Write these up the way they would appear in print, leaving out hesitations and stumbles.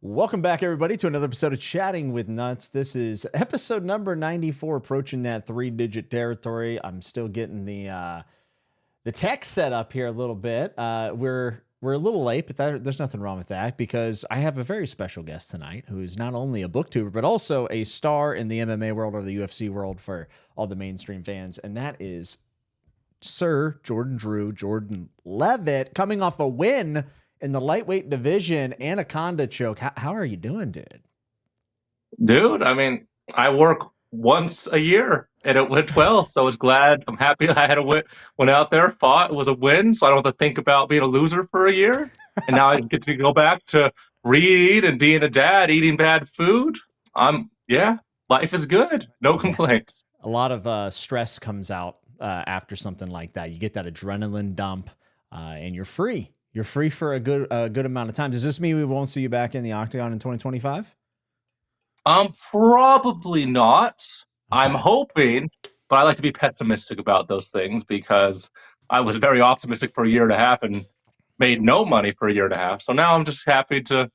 Welcome back, everybody, to another episode of Chatting with Nuts. This is episode number 94, approaching that three-digit territory. I'm still getting the tech set up here a little bit. We're a little late, but there's nothing wrong with that because I have a very special guest tonight who is not only a booktuber, but also a star in the MMA world or the UFC world for all the mainstream fans, and that is Sir Jordan Leavitt, coming off a win in the lightweight division, Anaconda choke. How are you doing, dude? Dude, I mean, I work once a year and it went well. So I was glad. I'm happy I had a win. Went out there, fought. It was a win. So I don't have to think about being a loser for a year. And now I get to go back to read and being a dad, eating bad food. Yeah, life is good. No complaints. A lot of stress comes out after something like that. You get that adrenaline dump and you're free. You're free for a good amount of time. Does this mean we won't see you back in the octagon in 2025? Probably not. Okay. I'm hoping, but I like to be pessimistic about those things because I was very optimistic for a year and a half and made no money for a year and a half. So now I'm just happy to.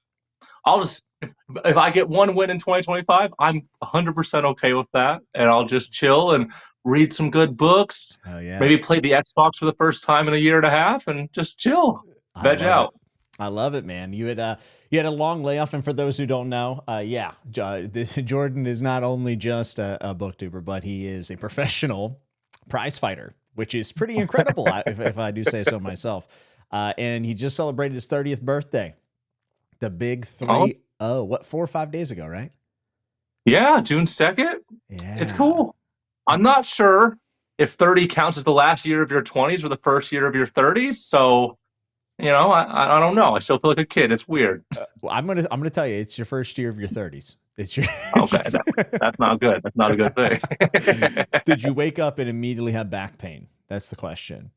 If I get one win in 2025, I'm 100% okay with that, and I'll just chill and read some good books. Oh yeah. Maybe play the Xbox for the first time in a year and a half, and just chill, veg out. I love it, man. You had a long layoff, and for those who don't know, Jordan is not only just a booktuber, but he is a professional prize fighter, which is pretty incredible, if I do say so myself. And he just celebrated his 30th birthday. The big 3-0, 4 or 5 days ago, right? Yeah, June 2nd. Yeah. It's cool. I'm not sure if 30 counts as the last year of your 20s or the first year of your 30s, so I don't know. I still feel like a kid. It's weird. Well, I'm gonna tell you, it's your first year of your 30s. It's your okay. That's not good. That's not a good thing. Did you wake up and immediately have back pain? That's the question.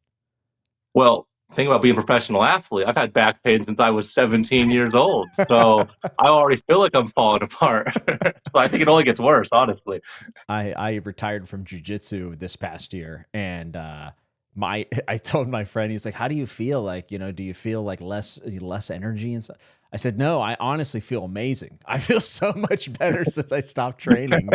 Well, think about being a professional athlete. I've had back pain since I was 17 years old, so I already feel like I'm falling apart. So I think it only gets worse, honestly. I retired from jiu-jitsu this past year, and I told my friend, he's like, how do you feel? Like, do you feel like less energy and stuff? I said, no, I honestly feel amazing. I feel so much better since I stopped training.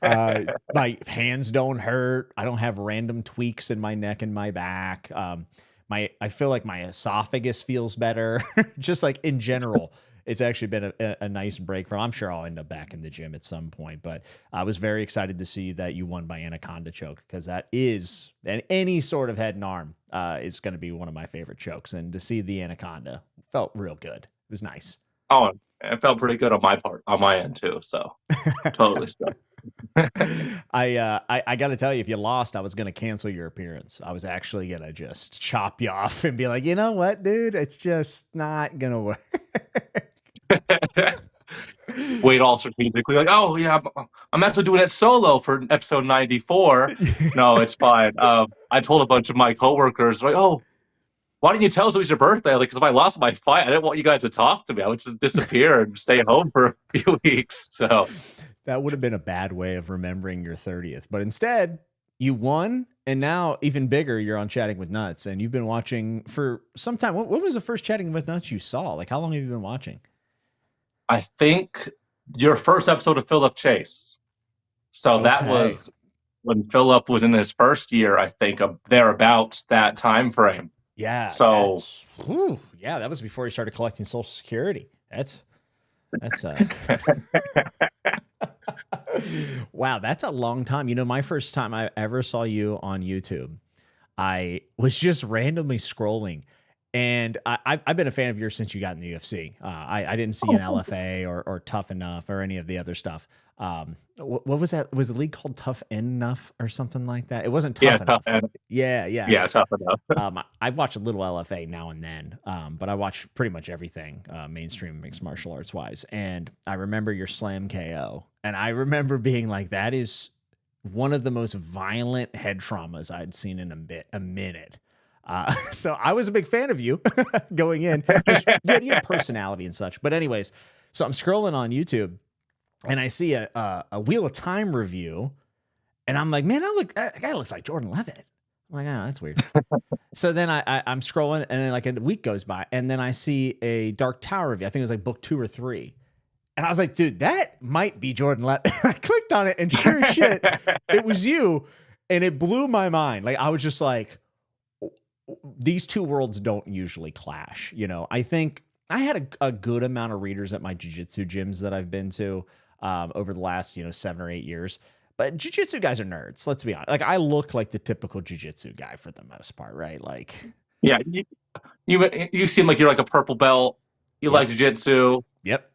My hands don't hurt. I don't have random tweaks in my neck and my back. I feel like my esophagus feels better. Just like in general, it's actually been a nice break from. I'm sure I'll end up back in the gym at some point, but I was very excited to see that you won by Anaconda choke, because that is, and any sort of head and arm is going to be one of my favorite chokes. And to see the Anaconda felt real good. It was nice. Oh, it felt pretty good on my end too. So totally stuck. I got to tell you, if you lost, I was going to cancel your appearance. I was actually going to just chop you off and be like, you know what, dude, it's just not going to work. Wait, all strategically, like, oh yeah, I'm actually doing it solo for episode 94. No, it's fine. I told a bunch of my coworkers, like, oh, why didn't you tell us it was your birthday? Like, because if I lost my fight, I didn't want you guys to talk to me. I would just disappear and stay home for a few weeks. So that would have been a bad way of remembering your 30th. But instead, you won, and now, even bigger, you're on Chatting with Nuts, and you've been watching for some time. What was the first Chatting with Nuts you saw? Like, how long have you been watching? I think your first episode of Philip Chase. So that was when Philip was in his first year, I think, of thereabouts that time frame. Yeah. So yeah, that was before he started collecting Social Security. That's wow, that's a long time. My first time I ever saw you on YouTube, I was just randomly scrolling, and I've been a fan of yours since you got in the UFC. I didn't see an LFA or Tough Enough or any of the other stuff. What was that? Was the league called Tough Enough or something like that? It wasn't Tough Enough. Yeah, Tough Enough. I've watched a little LFA now and then, but I watch pretty much everything mainstream mixed martial arts wise. And I remember your slam KO, and I remember being like, that is one of the most violent head traumas I'd seen in a minute. So I was a big fan of you going in. You had personality and such. But anyways, so I'm scrolling on YouTube, and I see a Wheel of Time review, and I'm like, man, that guy looks like Jordan Leavitt. I'm like, oh, that's weird. So then I'm scrolling, and then like a week goes by, and then I see a Dark Tower review. I think it was like book 2 or 3. And I was like, dude, that might be Jordan Levitt. I clicked on it, and sure as shit, it was you. And it blew my mind. Like, I was just like, these two worlds don't usually clash. You know, I think I had a good amount of readers at my jiu-jitsu gyms that I've been to over the last, 7 or 8 years. But jiu-jitsu guys are nerds. Let's be honest. Like, I look like the typical jiu-jitsu guy for the most part, right? Like, yeah, you seem like you're like a purple belt. You like jiu-jitsu. Yep.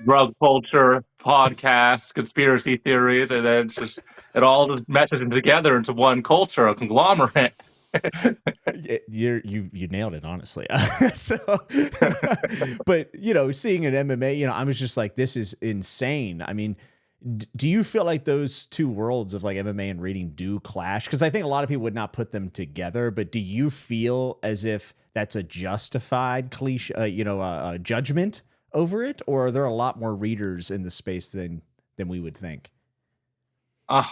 Drug culture, podcasts, conspiracy theories, and then it all just meshes together into one culture, a conglomerate. You nailed it, honestly. So, but seeing an MMA, I was just like, this is insane. I mean, do you feel like those two worlds of like MMA and reading do clash? Because I think a lot of people would not put them together. But do you feel as if that's a justified cliche, judgment over it, or are there a lot more readers in the space than we would think? I'm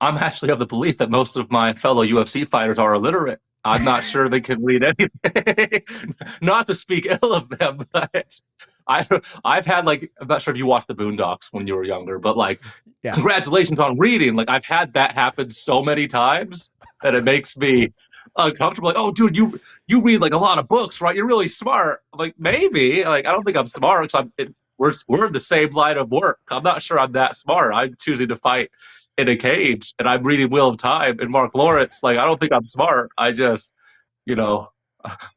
actually of the belief that most of my fellow UFC fighters are illiterate. I'm not sure they can read anything. Not to speak ill of them, but I've had, like, I'm not sure if you watched the Boondocks when you were younger, but like, congratulations on reading. Like, I've had that happen so many times that it makes me uncomfortable. Like, oh, dude, you read like a lot of books, right? You're really smart. I'm like, maybe. Like, I don't think I'm smart because we're in the same line of work. I'm not sure I'm that smart. I'm choosing to fight in a cage, and I'm reading Wheel of Time and Mark Lawrence. Like, I don't think I'm smart. I just,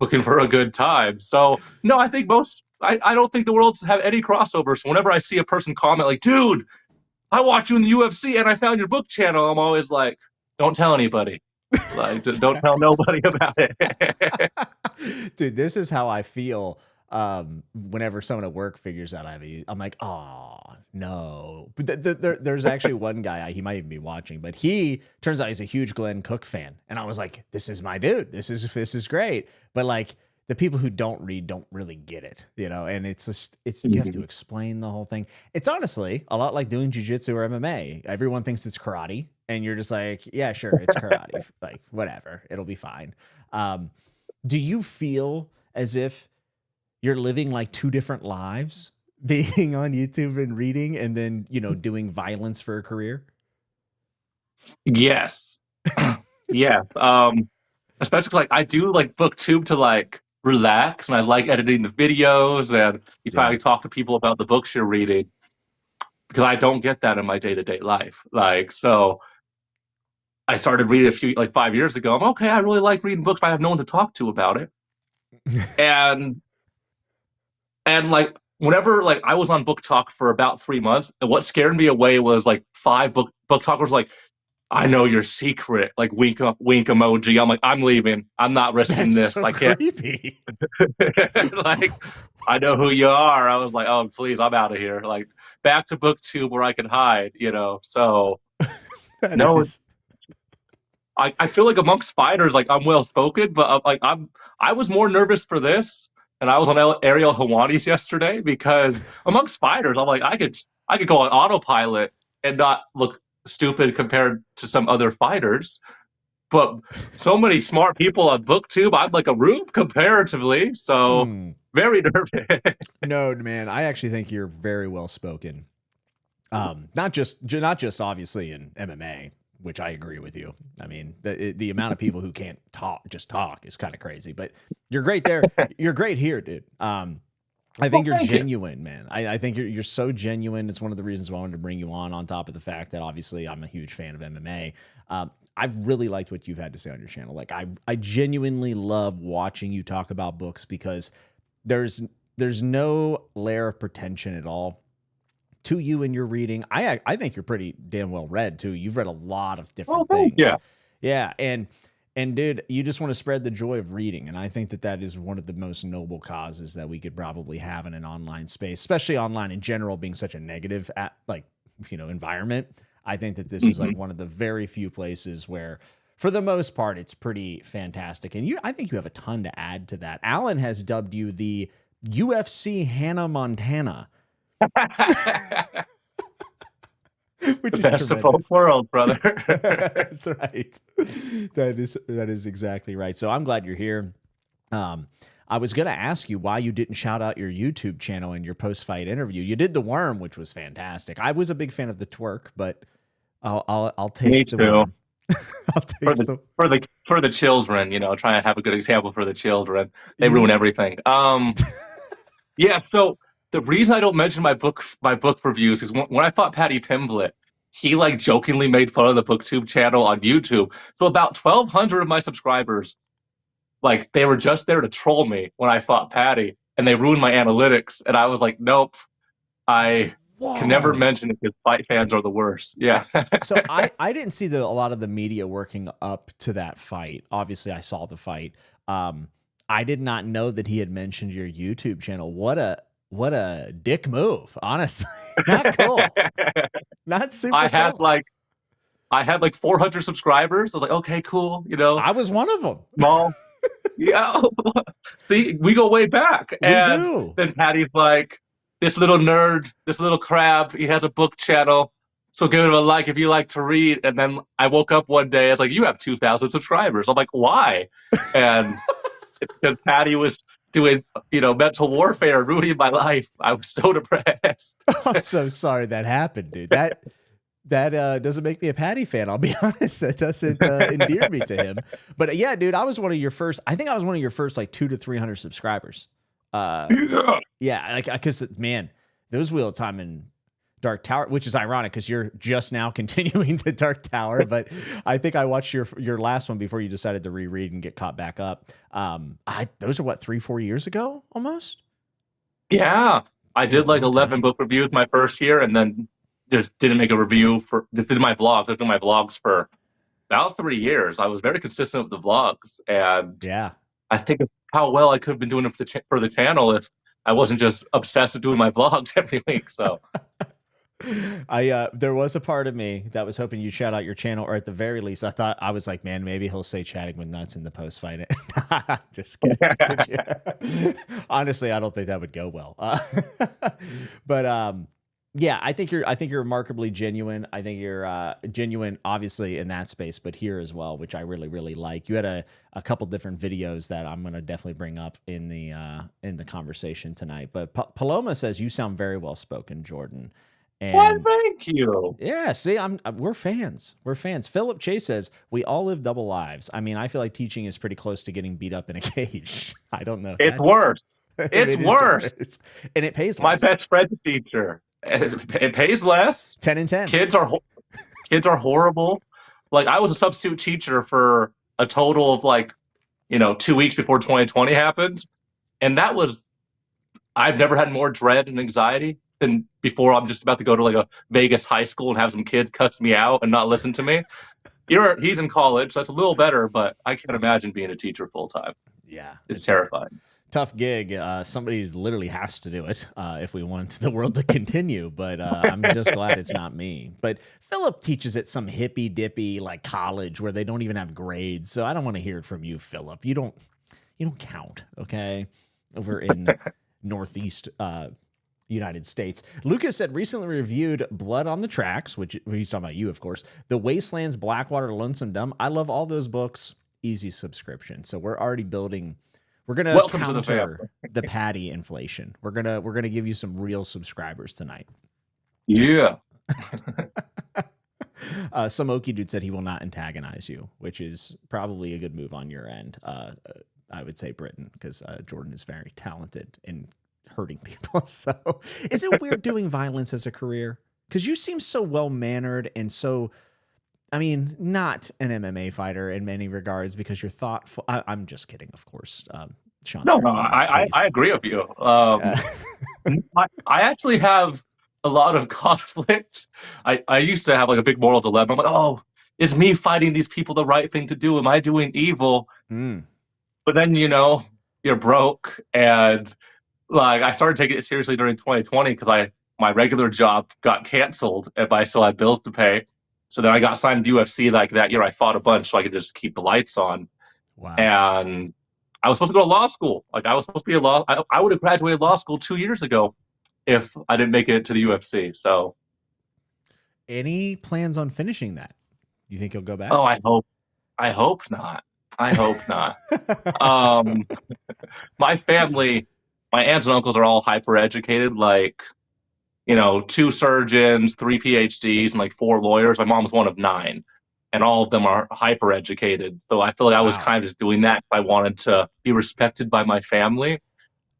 looking for a good time. So no, I think I don't think the worlds have any crossover. So whenever I see a person comment like, dude, I watch you in the UFC and I found your book channel, I'm always like, don't tell anybody. Like, don't tell nobody about it. Dude, this is how I feel whenever someone at work figures out I'm like, oh no. But there's actually one guy, he might even be watching, but he turns out he's a huge Glenn Cook fan. And I was like, this is my dude. This is great. But like, the people who don't read don't really get it, and it's just, you have to explain the whole thing. It's honestly a lot like doing jiu-jitsu or MMA. Everyone thinks it's karate, and you're just like, yeah, sure, it's karate. Like, whatever, it'll be fine. Do you feel as if you're living like two different lives, being on YouTube and reading, and then, doing violence for a career? Yes. Yeah. Especially like I do like Booktube to like relax, and I like editing the videos, and you try to talk to people about the books you're reading, because I don't get that in my day-to-day life. Like, so I started reading 5 years ago. I'm okay, I really like reading books, but I have no one to talk to about it. and like, whenever like I was on Book Talk for about 3 months, and what scared me away was like 5 book talkers like, I know your secret, like wink emoji. I'm like, I'm leaving. I'm not risking this. So I can't. Creepy. Like, I know who you are. I was like, oh, please, I'm out of here. Like, back to Booktube where I can hide, So no, I feel like amongst fighters, like, I'm well spoken, but I was more nervous for this, and I was on Ariel Hawani's yesterday, because amongst fighters, I'm like, I could go on autopilot and not look stupid compared to some other fighters, but so many smart people on Booktube, I'm like a rube comparatively, so very nervous. No, man, I actually think you're very well spoken. Not just obviously in MMA, which I agree with you. I mean, the amount of people who can't talk is kind of crazy, but you're great there. You're great here, dude. I think you're genuine, man. I think you're so genuine. It's one of the reasons why I wanted to bring you on top of the fact that obviously I'm a huge fan of MMA. I've really liked what you've had to say on your channel. Like, I genuinely love watching you talk about books, because there's no layer of pretension at all to you in your reading. I think you're pretty damn well read too. You've read a lot of different things. Yeah. And dude, you just want to spread the joy of reading. And I think that is one of the most noble causes that we could probably have in an online space, especially online in general, being such a negative environment. I think that this is like one of the very few places where, for the most part, it's pretty fantastic. And I think you have a ton to add to that. Alan has dubbed you the UFC Hannah Montana. Which is best of both worlds, brother. That's right. That is exactly right. So I'm glad you're here. I was going to ask you why you didn't shout out your YouTube channel in your post-fight interview. You did the worm, which was fantastic. I was a big fan of the twerk, but I'll Me take the too. worm. I'll For take the the for the children, trying to have a good example for the children. They ruin yeah. everything. Yeah. So the reason I don't mention my book reviews is when I fought Patty Pimblett, he like jokingly made fun of the BookTube channel on YouTube. So about 1,200 of my subscribers, like they were just there to troll me when I fought Patty, and they ruined my analytics. And I was like, nope, I can never Whoa. mention it because fight fans are the worst. Yeah. So I didn't see a lot of the media working up to that fight. Obviously, I saw the fight. I did not know that he had mentioned your YouTube channel. What a dick move, honestly. Not cool. Not super I had cool. like I had like 400 subscribers. I was like, okay, cool, I was one of them. small. Yeah. See, we go way back. We And do. then Patty's like, this little nerd, this little crab, he has a book channel. So give it a like if you like to read. And then I woke up one day, it's like, you have 2,000 subscribers. I'm like, why? And it's because Patty was doing, mental warfare, ruining my life. I was so depressed. I'm so sorry that happened, dude. That doesn't make me a Patty fan. I'll be honest. That doesn't endear me to him. But yeah, dude, I was one of your first. I think I was one of your first like 200 to 300 subscribers. Yeah. Yeah, like because man, those Wheel of Time and Dark Tower, which is ironic because you're just now continuing the Dark Tower. But I think I watched your last one before you decided to reread and get caught back up. Those are what 3-4 years ago almost. Yeah. I did like Long 11 time. book reviews my first year and then just didn't make a review just did my vlogs. I did my vlogs for about 3 years. I was very consistent with the vlogs. And Yeah. I think of how well I could have been doing it for the channel if I wasn't just obsessed with doing my vlogs every week. So There was a part of me that was hoping you'd shout out your channel, or at the very least, I was like, man, maybe he'll say chatting with nuts in the post fight. Just kidding. Did you? Honestly, I don't think that would go well. But yeah, I think you're remarkably genuine. I think you're genuine, obviously in that space, but here as well, which I really, really like. You had a couple different videos that I'm gonna definitely bring up in the conversation tonight. But Paloma says you sound very well spoken, Jordan. well, And thank you. yeah, see, we're fans. We're fans. Philip Chase says we all live double lives. I mean, I feel like teaching is pretty close to getting beat up in a cage. I don't know. If It's that's worse. It's it is worse. and it pays My less. best friend's a teacher. It pays less. 10 and 10. Kids are horrible. Like I was a substitute teacher for a total of 2 weeks before 2020 happened, and I've never had more dread and anxiety than before. I'm just about to go to like a Vegas high school and have some kid cuts me out and not listen to me. He's in college, so that's a little better, but I can't imagine being a teacher full time. Yeah, It's terrifying. tough gig. Somebody literally has to do it if we want the world to continue. But I'm just glad it's not me. But Philip teaches at some hippy dippy like college where they don't even have grades. So I don't want to hear it from you, Philip. You don't count. Okay, over in Northeast United States. Lucas said recently reviewed Blood on the Tracks, which he's talking about you, of course. The Wastelands, Blackwater, Lonesome Dove. I love all those books. Easy subscription. So we're already building. We're gonna Welcome to the counter the Patty inflation. We're gonna give you some real subscribers tonight. Yeah. Some Okie dude said he will not antagonize you, which is probably a good move on your end. I would say Britain, because Jordan is very talented in hurting people. So is it weird doing violence as a career? Because you seem so well-mannered and so, I mean, not an MMA fighter in many regards because you're thoughtful. I'm just kidding, of course. Sean's No, very I pleased. agree with you. I actually have a lot of conflict. I used to have like a big moral dilemma. I'm like, oh, is me fighting these people the right thing to do? Am I doing evil? Mm. But then, you're broke. And like, I started taking it seriously during 2020 because my regular job got canceled, but I still had bills to pay. So then I got signed to UFC like that year. I fought a bunch so I could just keep the lights on. Wow. And I was supposed to go to law school. Like I was supposed to be I would have graduated law school 2 years ago if I didn't make it to the UFC. So, any plans on finishing that? You think you'll go back? oh, I hope not. I hope not. Um, my family, my aunts and uncles are all hyper educated, like, you know, 2 surgeons, 3 PhDs, and like 4 lawyers. My mom's one of 9, and all of them are hyper educated. So I feel like I was Wow. kind of just doing that. I wanted to be respected by my family,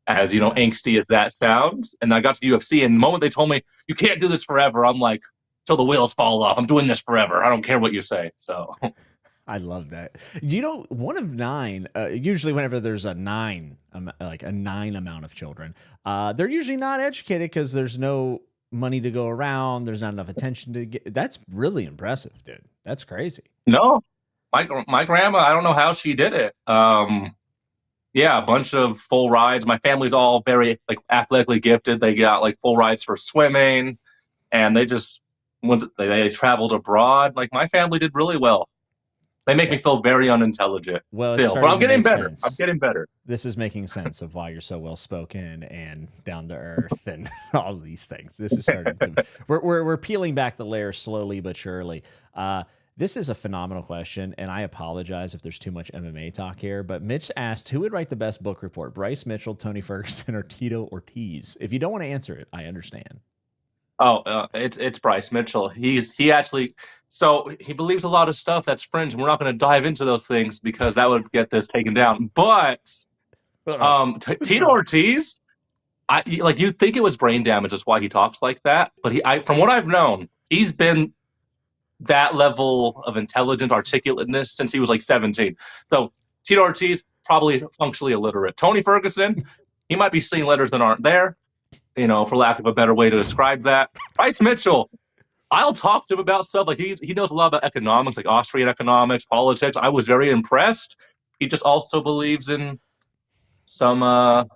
as you know, Yeah. angsty as that sounds. And I got to UFC, and the moment they told me you can't do this forever, I'm like, till the wheels fall off. I'm doing this forever. I don't care what you say. So I love that. You know, one of 9, usually whenever there's a 9, like a 9 amount of children, they're usually not educated because there's no money to go around. There's not enough attention to get. That's really impressive, dude. That's crazy. no, my grandma, I don't know how she did it. Yeah, a bunch of full rides. My family's all very like athletically gifted. They got like full rides for swimming, and they just went. They traveled abroad. Like my family did really well. They make me Yeah. feel very unintelligent Well, it's still, but I'm starting to getting make better. I'm sense. getting better. This is making sense of why you're so well spoken and down to earth and all these things. This is starting to we're peeling back the layers slowly but surely. This is a phenomenal question, and I apologize if there's too much MMA talk here. But Mitch asked, who would write the best book report, Bryce Mitchell, Tony Ferguson, or Tito Ortiz? If you don't want to answer it, I understand. Oh, it's Bryce Mitchell. He actually, so he believes a lot of stuff that's fringe, and we're not going to dive into those things because that would get this taken down. But Tito Ortiz, like you'd think it was brain damage, is why he talks like that. But from what I've known, he's been that level of intelligent articulateness since he was like 17. So Tito Ortiz, probably functionally illiterate. Tony Ferguson, he might be seeing letters that aren't there, you know, for lack of a better way to describe that. Bryce Mitchell, I'll talk to him about stuff. Like he knows a lot about economics, like Austrian economics, politics. I was very impressed. He just also believes in some you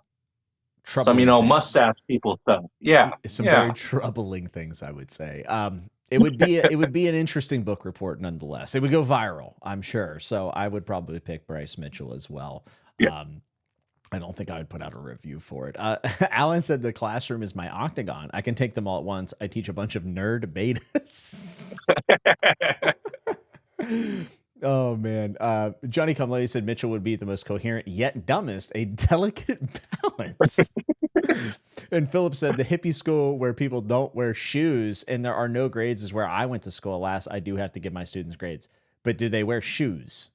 Troubling know, things. mustache people stuff. Yeah. Some very Yeah. troubling things, I would say. It would be an interesting book report nonetheless. It would go viral, I'm sure. So I would probably pick Bryce Mitchell as well. Yeah. I don't think I would put out a review for it. Alan said the classroom is my octagon. I can take them all at once. I teach a bunch of nerd betas. Oh man. Johnny Come said Mitchell would be the most coherent yet dumbest, a delicate balance. And Philip said the hippie school where people don't wear shoes and there are no grades is where I went to school. Alas, I do have to give my students grades. But do they wear shoes?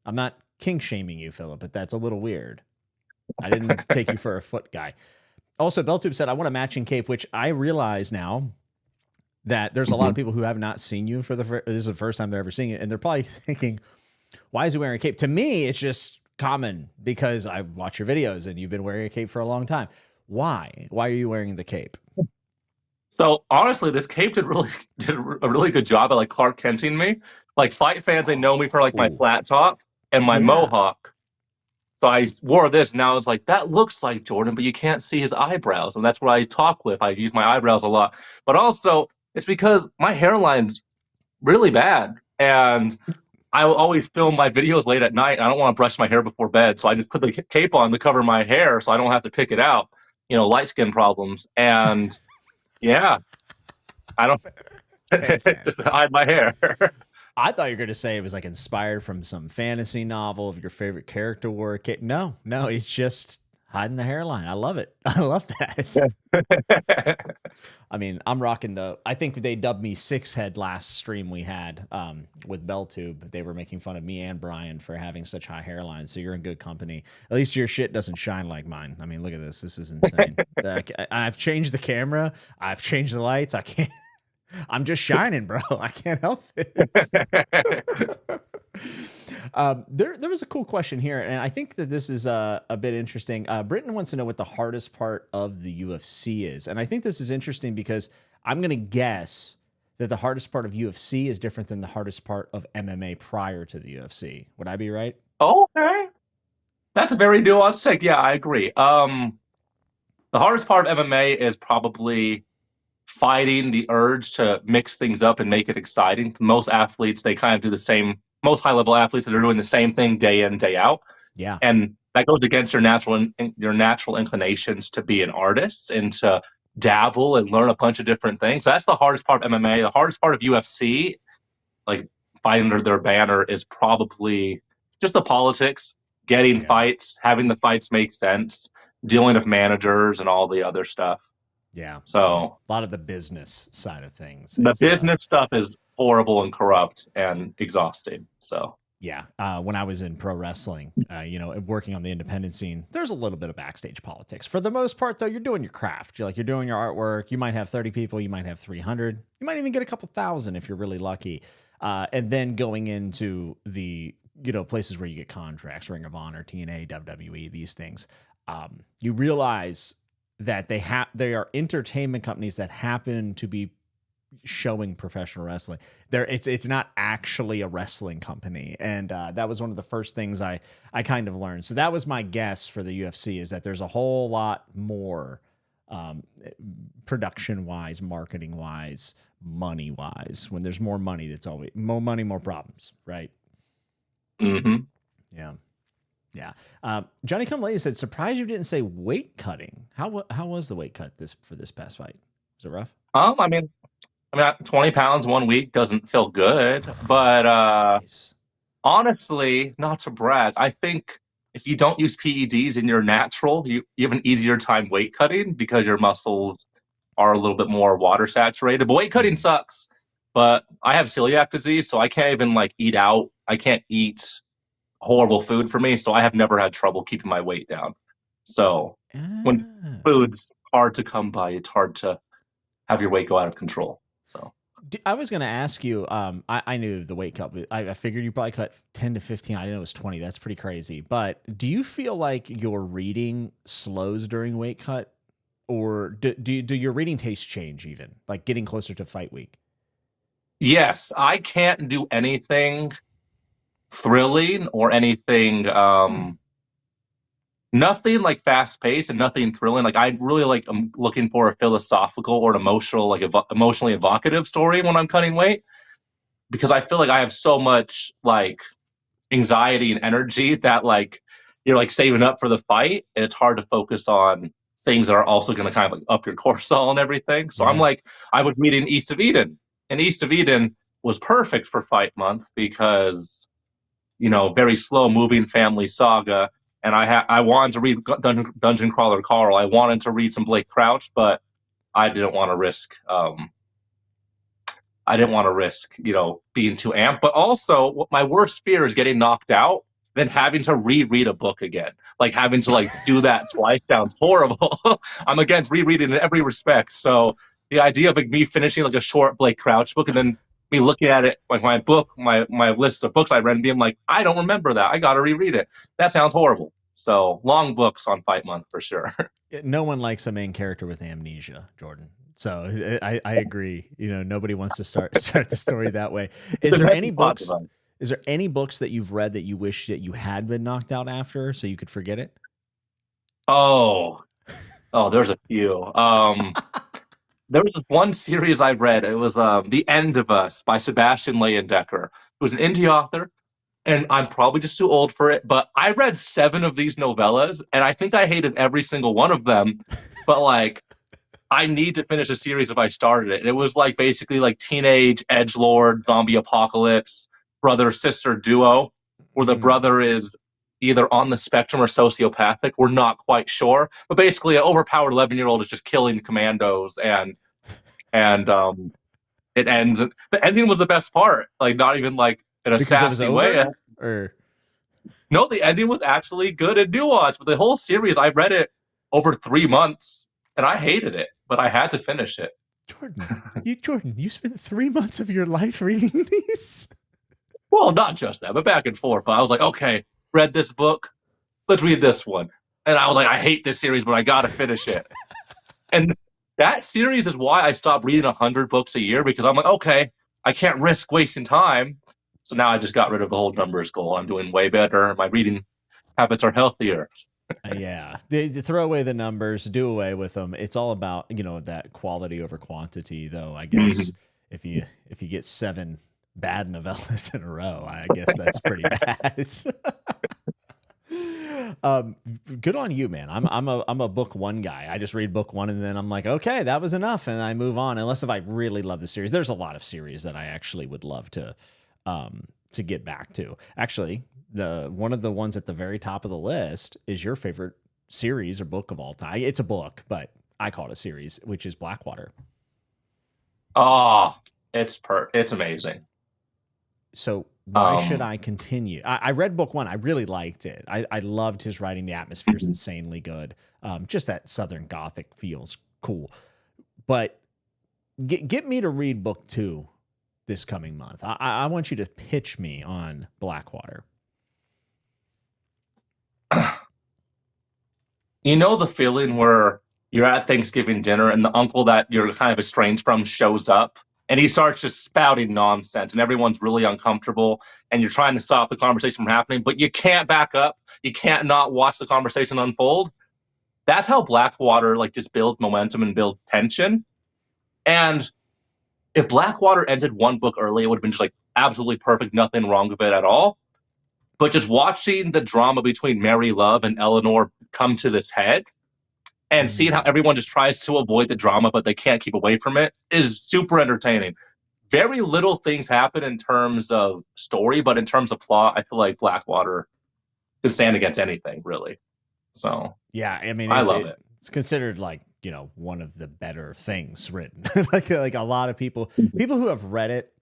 I'm not kink shaming you, Philip, but that's a little weird. I didn't take you for a foot guy. Also, Beltube said, I want a matching cape, which I realize now that there's a lot of people who have not seen you for this is the first time they're ever seeing it. And they're probably thinking, why is he wearing a cape? To me, it's just common because I watch your videos and you've been wearing a cape for a long time. Why? Why are you wearing the cape? So honestly, this cape did a really good job at like Clark Kenting me. Like fight fans, they know me for like my flat top and my Yeah. mohawk. So I wore this. Now it's like that looks like Jordan, but you can't see his eyebrows, and that's what I talk with. I use my eyebrows a lot, but also it's because my hairline's really bad, and I will always film my videos late at night. I don't want to brush my hair before bed, so I just put the cape on to cover my hair, so I don't have to pick it out. You know, light skin problems, and yeah, I don't just to hide my hair. I thought you were going to say it was like inspired from some fantasy novel of your favorite character wore a cape. No, it's just hiding the hairline. I love it. I love that. I mean, I'm rocking I think they dubbed me Six Head last stream we had with Belltube. They were making fun of me and Brian for having such high hairlines. So you're in good company. At least your shit doesn't shine like mine. I mean, look at this. This is insane. I've changed the camera. I've changed the lights. I can't. I'm just shining, bro. I can't help it. There was a cool question here, and I think that this is a bit interesting. Britton wants to know what the hardest part of the UFC is, and I think this is interesting because I'm going to guess that the hardest part of UFC is different than the hardest part of MMA prior to the UFC. Would I be right? Okay, that's a very nuanced take. Yeah, I agree. The hardest part of MMA is probably fighting the urge to mix things up and make it exciting. Most athletes, they kind of do the same. Most high-level athletes that are doing the same thing day in, day out, Yeah. and that goes against your natural inclinations to be an artist and to dabble and learn a bunch of different things. So that's the hardest part of MMA. The hardest part of UFC, like fighting under their banner, is probably just the politics, getting Yeah. fights, having the fights make sense, dealing with managers and all the other stuff. Yeah. So A lot of the business side of things. the It's business stuff is horrible and corrupt and exhausting. So yeah. When I was in pro wrestling, working on the independent scene, there's a little bit of backstage politics. For the most part, though, you're doing your craft. You're doing your artwork. You might have 30 people. You might have 300. You might even get a couple thousand if you're really lucky. And then going into the places where you get contracts, Ring of Honor, TNA, WWE, these things, you realize that they are entertainment companies that happen to be showing professional wrestling. It's not actually a wrestling company, and that was one of the first things I kind of learned. So that was my guess for the UFC, is that there's a whole lot more production wise, marketing wise, money wise. When there's more money, that's always more money, more problems, right? mm-hmm. Yeah. Johnny Come Lady said, surprised you didn't say weight cutting. How was the weight cut for this past fight? Was it rough? I mean, 20 pounds 1 week doesn't feel good, but Nice. honestly, not to brag, I think if you don't use PEDs and you're natural, you have an easier time weight cutting because your muscles are a little bit more water saturated. But weight cutting sucks. But I have celiac disease, so I can't even eat out. I can't eat horrible food for me, so I have never had trouble keeping my weight down. So when food's hard to come by, it's hard to have your weight go out of control. So I was going to ask you, I knew the weight cut, I figured you probably cut 10 to 15. I didn't know it was 20. That's pretty crazy. But do you feel like your reading slows during weight cut, or do your reading tastes change, even like getting closer to fight week? Yes, I can't do anything thrilling or anything nothing fast paced and nothing thrilling. I really I'm looking for a philosophical or an emotional, emotionally evocative story when I'm cutting weight, because I feel like I have so much anxiety and energy that you're saving up for the fight, and it's hard to focus on things that are also going to kind of up your cortisol and everything. So Yeah. I was reading East of Eden, and East of Eden was perfect for fight month because very slow moving family saga. And I wanted to read Dungeon Crawler Carl. I wanted to read some Blake Crouch, but I didn't want to risk. Being too amped. But also, my worst fear is getting knocked out, then having to reread a book again. Having to do that twice sounds horrible. I'm against rereading in every respect. So the idea of me finishing a short Blake Crouch book and then me looking at it my list of books I read and being I don't remember that. I got to reread it. That sounds horrible. So long books on fight month for sure. No one likes a main character with amnesia, Jordan. So I agree. Nobody wants to start the story that way. Is there any books? Is there any books that you've read that you wish that you had been knocked out after so you could forget it? Oh, there's a few. There was one series I read. It was The End of Us by Sebastian Leyendecker. It was an indie author, and I'm probably just too old for it, but I read 7 of these novellas, and I think I hated every single one of them. But I need to finish a series if I started it. And it was basically teenage edgelord zombie apocalypse brother sister duo, where the brother is either on the spectrum or sociopathic. We're not quite sure, but basically an overpowered 11-year-old is just killing commandos, and it ends. The ending was the best part. Not even in a sassy way. Or no, the ending was actually good and nuanced. But the whole series, I read it over 3 months, and I hated it, but I had to finish it. Jordan, you spent 3 months of your life reading these? Well, not just that, but back and forth. But I was okay, read this book, let's read this one. And I was I hate this series, but I got to finish it. And that series is why I stopped reading 100 books a year, because I'm okay, I can't risk wasting time. So now I just got rid of the whole numbers goal. I'm doing way better. My reading habits are healthier. Yeah. Throw away the numbers, do away with them. It's all about, that quality over quantity, though. I guess if you get 7 bad novellas in a row, I guess that's pretty bad. Good on you, man. I'm a book 1 guy. I just read book 1 and then I'm okay, that was enough, and I move on. Unless if I really love the series. There's a lot of series that I actually would love to to get back to. Actually, the one of the ones at the very top of the list is your favorite series or book of all time. It's a book, but I call it a series, which is Blackwater. Oh, it's amazing. So why should I continue? I read book one. I really liked it. I loved his writing. The atmosphere is insanely good. Just that Southern Gothic feels cool. But get me to read book two this coming month. I want you to pitch me on Blackwater. You know the feeling where you're at Thanksgiving dinner and the uncle that you're kind of estranged from shows up and he starts just spouting nonsense and everyone's really uncomfortable and you're trying to stop the conversation from happening, but you can't back up. You can't not watch the conversation unfold. That's how Blackwater like just builds momentum and builds tension. And if Blackwater ended one book early, it would have been just like absolutely perfect, nothing wrong with it at all. But just watching the drama between Mary Love and Eleanor come to this head and seeing how everyone just tries to avoid the drama, but they can't keep away from it is super entertaining. Very little things happen in terms of story, but in terms of plot, I feel like Blackwater could stand against anything, really. So yeah, I mean, I love it. It's considered like, you know, one of the better things written. like a lot of people who have read it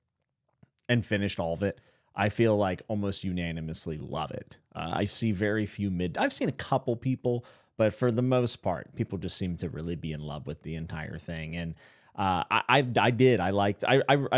and finished all of it, I feel like almost unanimously love it. I see very few I've seen a couple people, but for the most part, people just seem to really be in love with the entire thing. And I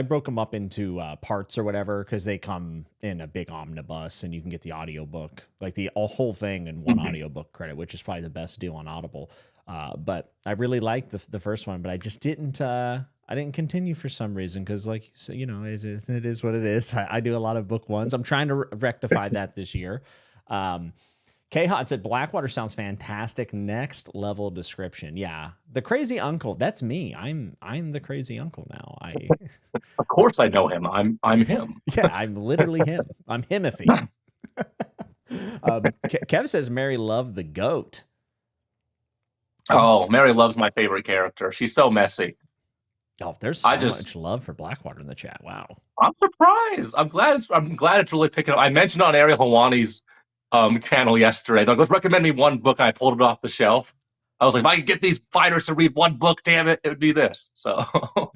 broke them up into parts or whatever because they come in a big omnibus and you can get the audiobook, like the whole thing in one audiobook credit, which is probably the best deal on Audible. But I really liked the first one, but I just didn't. I didn't continue for some reason because, like you said, you know, it is what it is. I do a lot of book ones. I'm trying to rectify that this year. K-Hot said, Blackwater sounds fantastic. Next level description. Yeah. The crazy uncle. That's me. I'm the crazy uncle now. Of course I know him. I'm him. Yeah, I'm literally him. I'm himothy. Kev says Mary loved the goat. Oh, Mary Love's my favorite character. She's so messy. Oh, there's so much love for Blackwater in the chat. Wow. I'm surprised. I'm glad it's really picking up. I mentioned on Ariel Hawani's channel yesterday. They're like, let's recommend me one book. And I pulled it off the shelf. I was like, if I could get these fighters to read one book, damn it, it would be this. So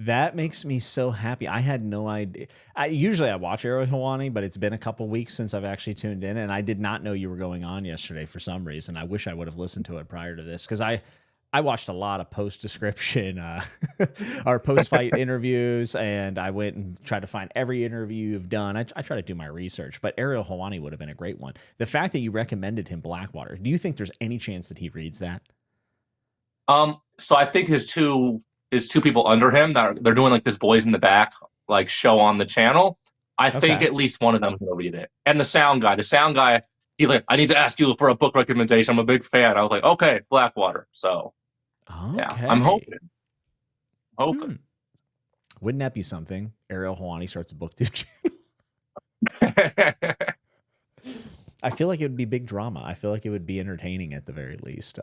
that makes me so happy. I had no idea. Usually I watch Ariel Hawani, but it's been a couple weeks since I've actually tuned in, and I did not know you were going on yesterday for some reason. I wish I would have listened to it prior to this because I watched a lot of post description or post fight interviews, and I went and tried to find every interview you've done. I try to do my research, but Ariel Hawani would have been a great one. The fact that you recommended him Blackwater, do you think there's any chance that he reads that? So I think his two people under him that they're doing like this Boys in the Back like show on the channel. I think at least one of them will read it. And the sound guy, he's like, I need to ask you for a book recommendation. I'm a big fan. I was like, okay, Blackwater. So yeah, I'm hoping. Wouldn't that be something? Ariel Hawani starts a booktube channel. I feel like it would be big drama. I feel like it would be entertaining at the very least.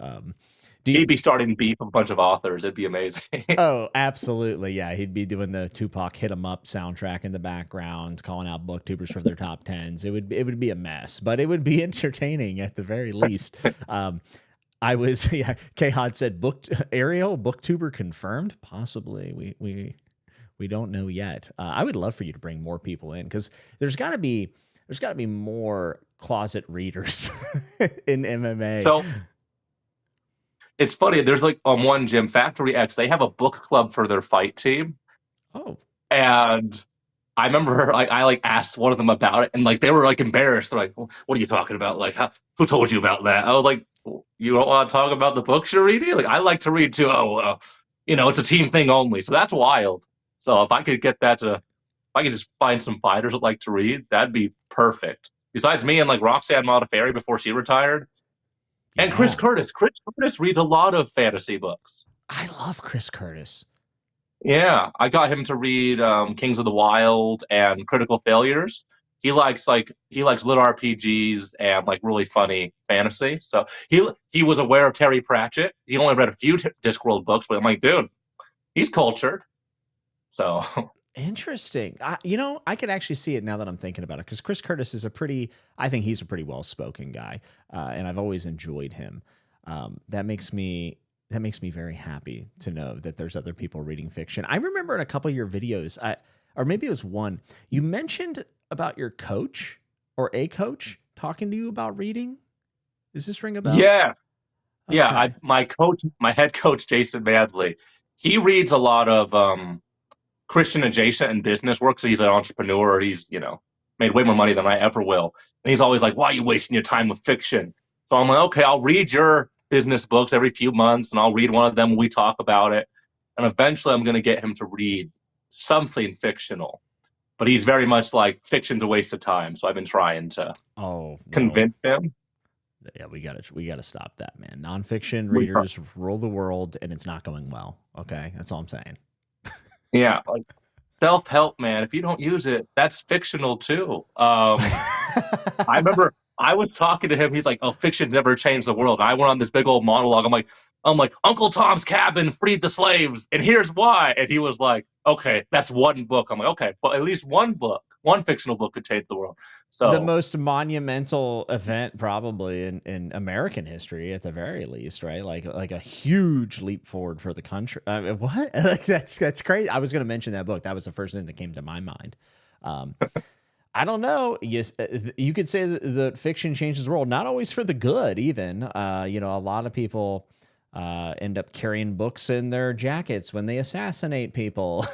He'd be starting beef with a bunch of authors. It'd be amazing. Oh, absolutely. Yeah, he'd be doing the Tupac Hit 'Em Up soundtrack in the background, calling out booktubers for their top tens. It would be a mess, but it would be entertaining at the very least. K-Hod said Ariel booktuber confirmed. Possibly. We don't know yet. I would love for you to bring more people in because there's got to be more closet readers in MMA. So it's funny. There's like on one gym, Factory X, they have a book club for their fight team. Oh, and I remember I asked one of them about it, and like they were like embarrassed. They're like, "What are you talking about? Like, who told you about that?" I was like, "You don't want to talk about the books you're reading? Like, I like to read too. Oh, it's a team thing only. So that's wild. So if I could get that if I could just find some fighters that like to read, that'd be perfect. Besides me and like Roxanne Modafferi before she retired. And Chris Curtis. Chris Curtis reads a lot of fantasy books. I love Chris Curtis. Yeah, I got him to read Kings of the Wild and Critical Failures. He likes little RPGs and like really funny fantasy. So he was aware of Terry Pratchett. He only read a few Discworld books, but I'm like, dude, he's cultured. So Interesting. I could actually see it now that I'm thinking about it because Chris Curtis is I think he's a pretty well spoken guy, and I've always enjoyed him. That makes me very happy to know that there's other people reading fiction. I remember in a couple of your videos, or maybe it was one, you mentioned about your coach or a coach talking to you about reading. Does this ring a bell? Yeah, yeah. Okay. My head coach, Jason Madley, he reads a lot of Christian adjacent and business work. So he's an entrepreneur. He's, made way more money than I ever will. And he's always like, why are you wasting your time with fiction? So I'm like, okay, I'll read your business books every few months and I'll read one of them when we talk about it. And eventually I'm going to get him to read something fictional. But he's very much like fiction's a waste of time. So I've been trying to convince him. Yeah, we gotta stop that, man. Nonfiction readers rule the world, and it's not going well. Okay, that's all I'm saying. Yeah, like self-help, man. If you don't use it, that's fictional too. I remember I was talking to him. He's like, "Oh, fiction never changed the world." And I went on this big old monologue. I'm like, Uncle Tom's Cabin freed the slaves, and here's why. And he was like, "Okay, that's one book." I'm like, "Okay, but at least one book, one fictional book could change the world." So the most monumental event probably in American history, at the very least, right? Like a huge leap forward for the country. What? Like that's crazy. I was going to mention that book. That was the first thing that came to my mind. I don't know. Yes, you could say that fiction changes the world, not always for the good. Even a lot of people end up carrying books in their jackets when they assassinate people.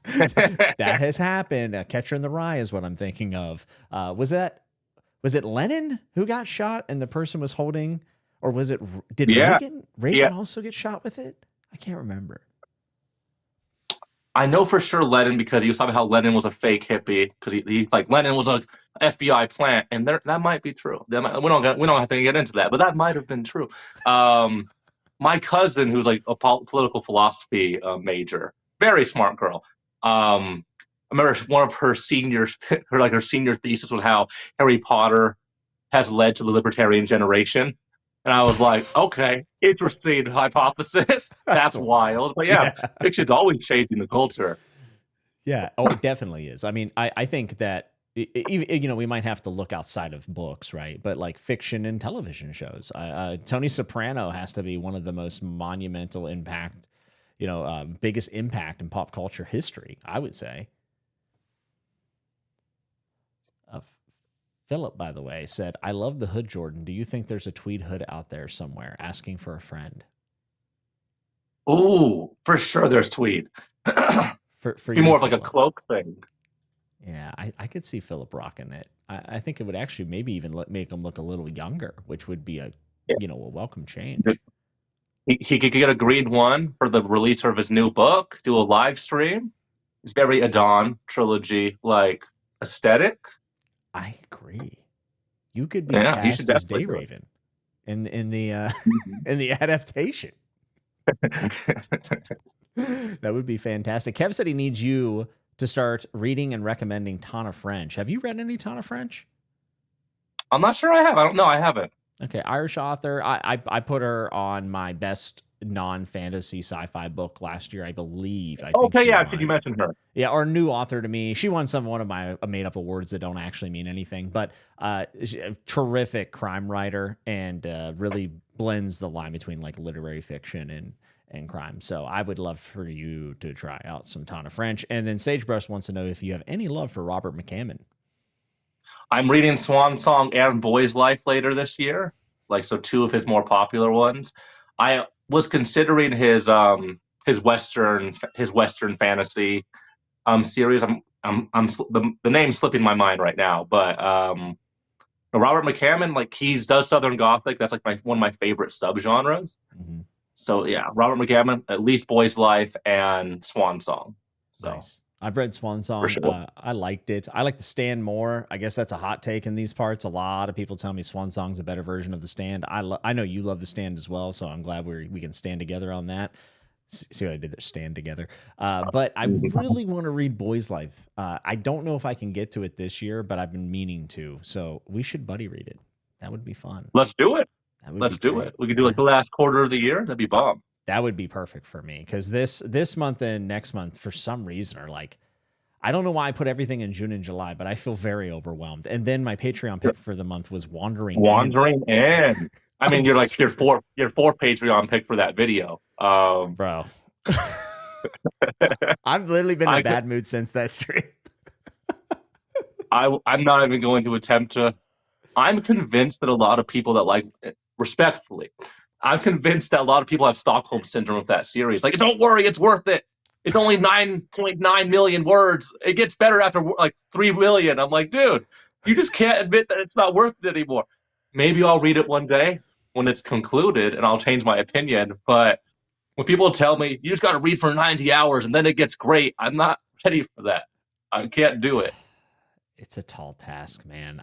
That has happened. Catcher in the Rye is what I'm thinking of. Was it Lenin who got shot and the person was holding, or did Reagan also get shot with it? I can't remember. I know for sure Lenin because he was talking about how Lenin was a fake hippie because he like Lenin was a FBI plant, and that might be true. We don't have to get into that, but that might have been true. My cousin, who's like a political philosophy major, very smart girl. I remember one of her senior thesis was how Harry Potter has led to the libertarian generation. And I was like, okay, interesting hypothesis. That's wild. But yeah, fiction's always changing the culture. Yeah. Oh, it definitely is. I mean, I think that, we might have to look outside of books, right? But like fiction and television shows. Tony Soprano has to be one of the most monumental impact, biggest impact in pop culture history, I would say. Philip, by the way, said, I love the hood, Jordan. Do you think there's a tweed hood out there somewhere? Asking for a friend. Ooh, for sure there's tweed. for be you, more of Phillip. Like a cloak thing. Yeah, I could see Philip rocking it. I think it would actually maybe even make him look a little younger, which would be a welcome change. He could get a green one for the release of his new book, do a live stream. It's very Adon trilogy like aesthetic. I agree. You could be cast as Day Raven in the in the adaptation. That would be fantastic. Kev said he needs you to start reading and recommending Tana French. Have you read any Tana French? I'm not sure I have. I don't know. I haven't. Okay, Irish author. I put her on my best non-fantasy sci-fi book last year, I believe. Did you mention her? Yeah, or new author to me. She won one of my made-up awards that don't actually mean anything, but terrific crime writer and really blends the line between like literary fiction and crime. So I would love for you to try out some Tana French. And then Sagebrush wants to know if you have any love for Robert McCammon. I'm reading Swan Song and Boy's Life later this year. So two of his more popular ones. I was considering his Western fantasy series. The name's slipping my mind right now, but Robert McCammon, he does Southern Gothic. That's one of my favorite subgenres. Mm-hmm. So yeah, Robert McCammon, at least Boy's Life and Swan Song. So. Nice. I've read Swan Song. Sure. I liked it. I like The Stand more. I guess that's a hot take in these parts. A lot of people tell me Swan Song's a better version of The Stand. I know you love The Stand as well, so I'm glad we can stand together on that. See what I did there? Stand together. But I really want to read Boy's Life. I don't know if I can get to it this year, but I've been meaning to. So we should buddy read it. That would be fun. Let's do it. Let's do it. We could do the last quarter of the year. That'd be bomb. That would be perfect for me because this month and next month for some reason are like, I don't know why I put everything in June and July, but I feel very overwhelmed. And then my Patreon pick for the month was Wandering In. Wandering In. I mean, I'm you're like serious, your fourth Patreon pick for that video. bro. I've literally been in a bad mood since that stream. I'm not even going to attempt to. I'm convinced that a lot of people that like, respectfully, I'm convinced that a lot of people have Stockholm syndrome with that series. Like, don't worry, it's worth it. It's only 9.9 million words. It gets better after like 3 million. I'm like, dude, you just can't admit that it's not worth it anymore. Maybe I'll read it one day when it's concluded and I'll change my opinion. But when people tell me you just got to read for 90 hours and then it gets great, I'm not ready for that. I can't do it. It's a tall task, man.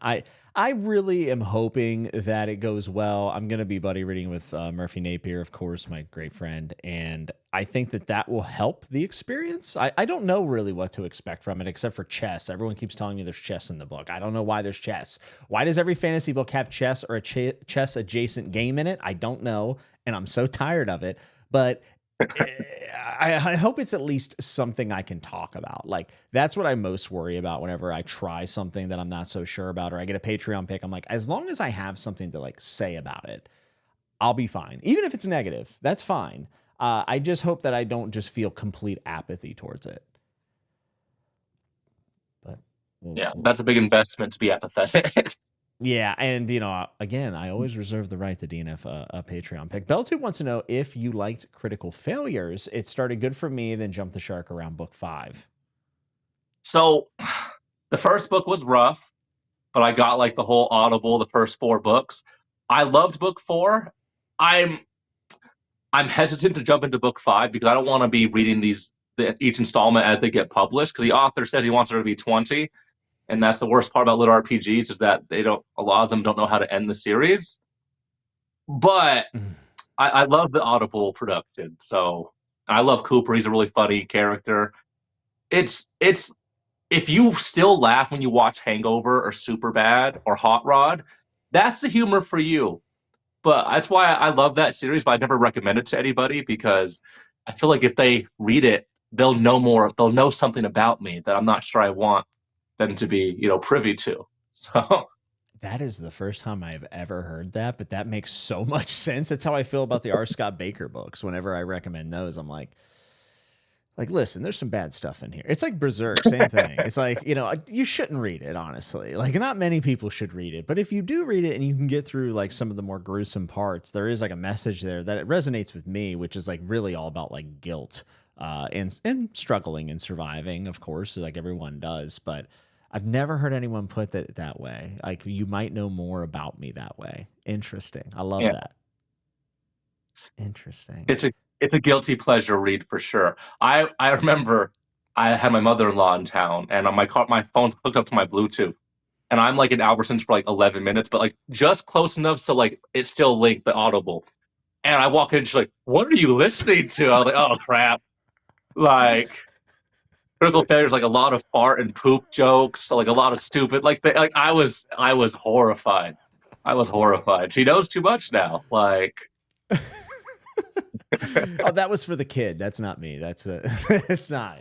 I really am hoping that it goes well. I'm going to be buddy reading with Murphy Napier, of course, my great friend. And I think that that will help the experience. I don't know really what to expect from it, except for chess. Everyone keeps telling me there's chess in the book. I don't know why there's chess. Why does every fantasy book have chess or a chess adjacent game in it? I don't know. And I'm so tired of it. But I hope it's at least something I can talk about. Like, that's what I most worry about whenever I try something that I'm not so sure about, or I get a Patreon pick. I'm like, as long as I have something to like say about it, I'll be fine. Even if it's negative, that's fine. I just hope that I don't just feel complete apathy towards it. But yeah, that's a big investment to be apathetic. Yeah, and again, I always reserve the right to DNF a Patreon pick. Belltube wants to know if you liked Critical Failures. It started good for me, then jumped the shark around book 5. So, the first book was rough, but I got like the whole Audible, the first 4 books. I loved book 4. I'm hesitant to jump into book 5 because I don't want to be reading each installment as they get published. Because the author says he wants there to be 20. And that's the worst part about lit RPGs is that a lot of them don't know how to end the series. But I love the Audible production. So I love Cooper. He's a really funny character. It's if you still laugh when you watch Hangover or Superbad or Hot Rod, that's the humor for you. But that's why I love that series, but I never recommend it to anybody because I feel like if they read it, they'll know more. They'll know something about me that I'm not sure I want them to be, privy to. So that is the first time I've ever heard that, but that makes so much sense. That's how I feel about the R. Scott Baker books. Whenever I recommend those, I'm like, listen, there's some bad stuff in here. It's like Berserk, same thing. It's like, you shouldn't read it, honestly. Like, not many people should read it, but if you do read it and you can get through like some of the more gruesome parts, there is like a message there that it resonates with me, which is like really all about like guilt and struggling and surviving, of course, like everyone does. But I've never heard anyone put it that way. Like, you might know more about me that way. Interesting. I love that. Interesting. It's a guilty pleasure read for sure. I remember I had my mother-in-law in town, and on my phone hooked up to my Bluetooth, and I'm like in Albertsons for like 11 minutes, but like just close enough so like it's still linked the Audible. And I walk in, and she's like, "What are you listening to?" I was like, "Oh crap!" Like, Critical Failure is like a lot of fart and poop jokes, like a lot of stupid. Like I was horrified. I was horrified. She knows too much now. Like. Oh, that was for the kid. That's not me. That's it's not.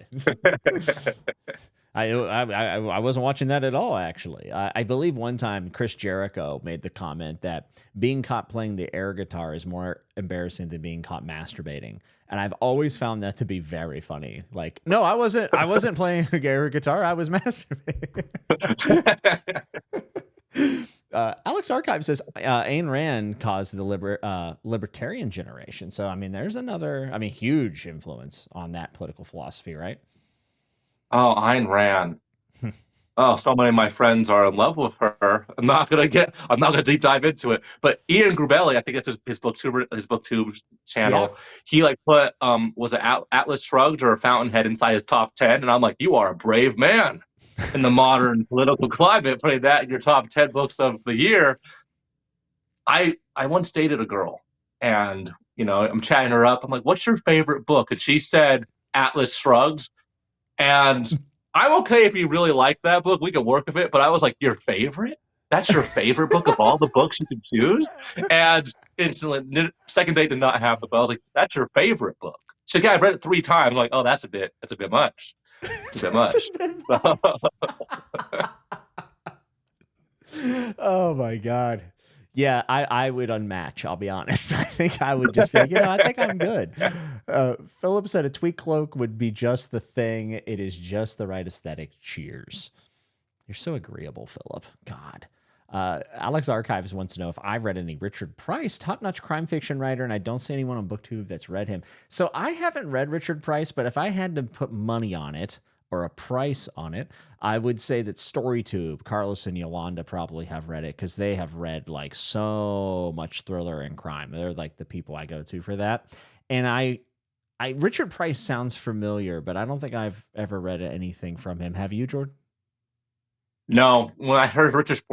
I wasn't watching that at all, actually. I believe one time Chris Jericho made the comment that being caught playing the air guitar is more embarrassing than being caught masturbating. And I've always found that to be very funny. Like, no, I wasn't playing a air guitar. I was masturbating. Alex Archive says Ayn Rand caused the libertarian generation. So, I mean, there's another, huge influence on that political philosophy, right? Oh, Ayn Rand. Oh, so many of my friends are in love with her. I'm not gonna deep dive into it. But Ian Grubelli, I think that's his Booktube channel. Yeah. He like put was it Atlas Shrugged or Fountainhead inside his top 10, and I'm like, you are a brave man in the modern political climate, putting that in your top 10 books of the year. I once dated a girl, and I'm chatting her up. I'm like, what's your favorite book? And she said Atlas Shrugged. And I'm okay if you really like that book. We could work with it. But I was like, your favorite? That's your favorite book of all the books you can choose? And instantly, second date did not have the book. Like, that's your favorite book. So yeah, I read it 3 times. I'm like, oh, that's a bit much. It's a bit much. Oh my God. Yeah, I would unmatch. I'll be honest. I think I would just be like, I think I'm good. Philip said a tweed cloak would be just the thing. It is just the right aesthetic. Cheers. You're so agreeable, Philip. God. Alex Archives wants to know if I've read any Richard Price, top-notch crime fiction writer, and I don't see anyone on Booktube that's read him. So I haven't read Richard Price, but if I had to put money on it or a price on it, I would say that StoryTube, Carlos and Yolanda probably have read it because they have read like so much thriller and crime. They're like the people I go to for that. And Richard Price sounds familiar, but I don't think I've ever read anything from him. Have you, Jordan? No, when I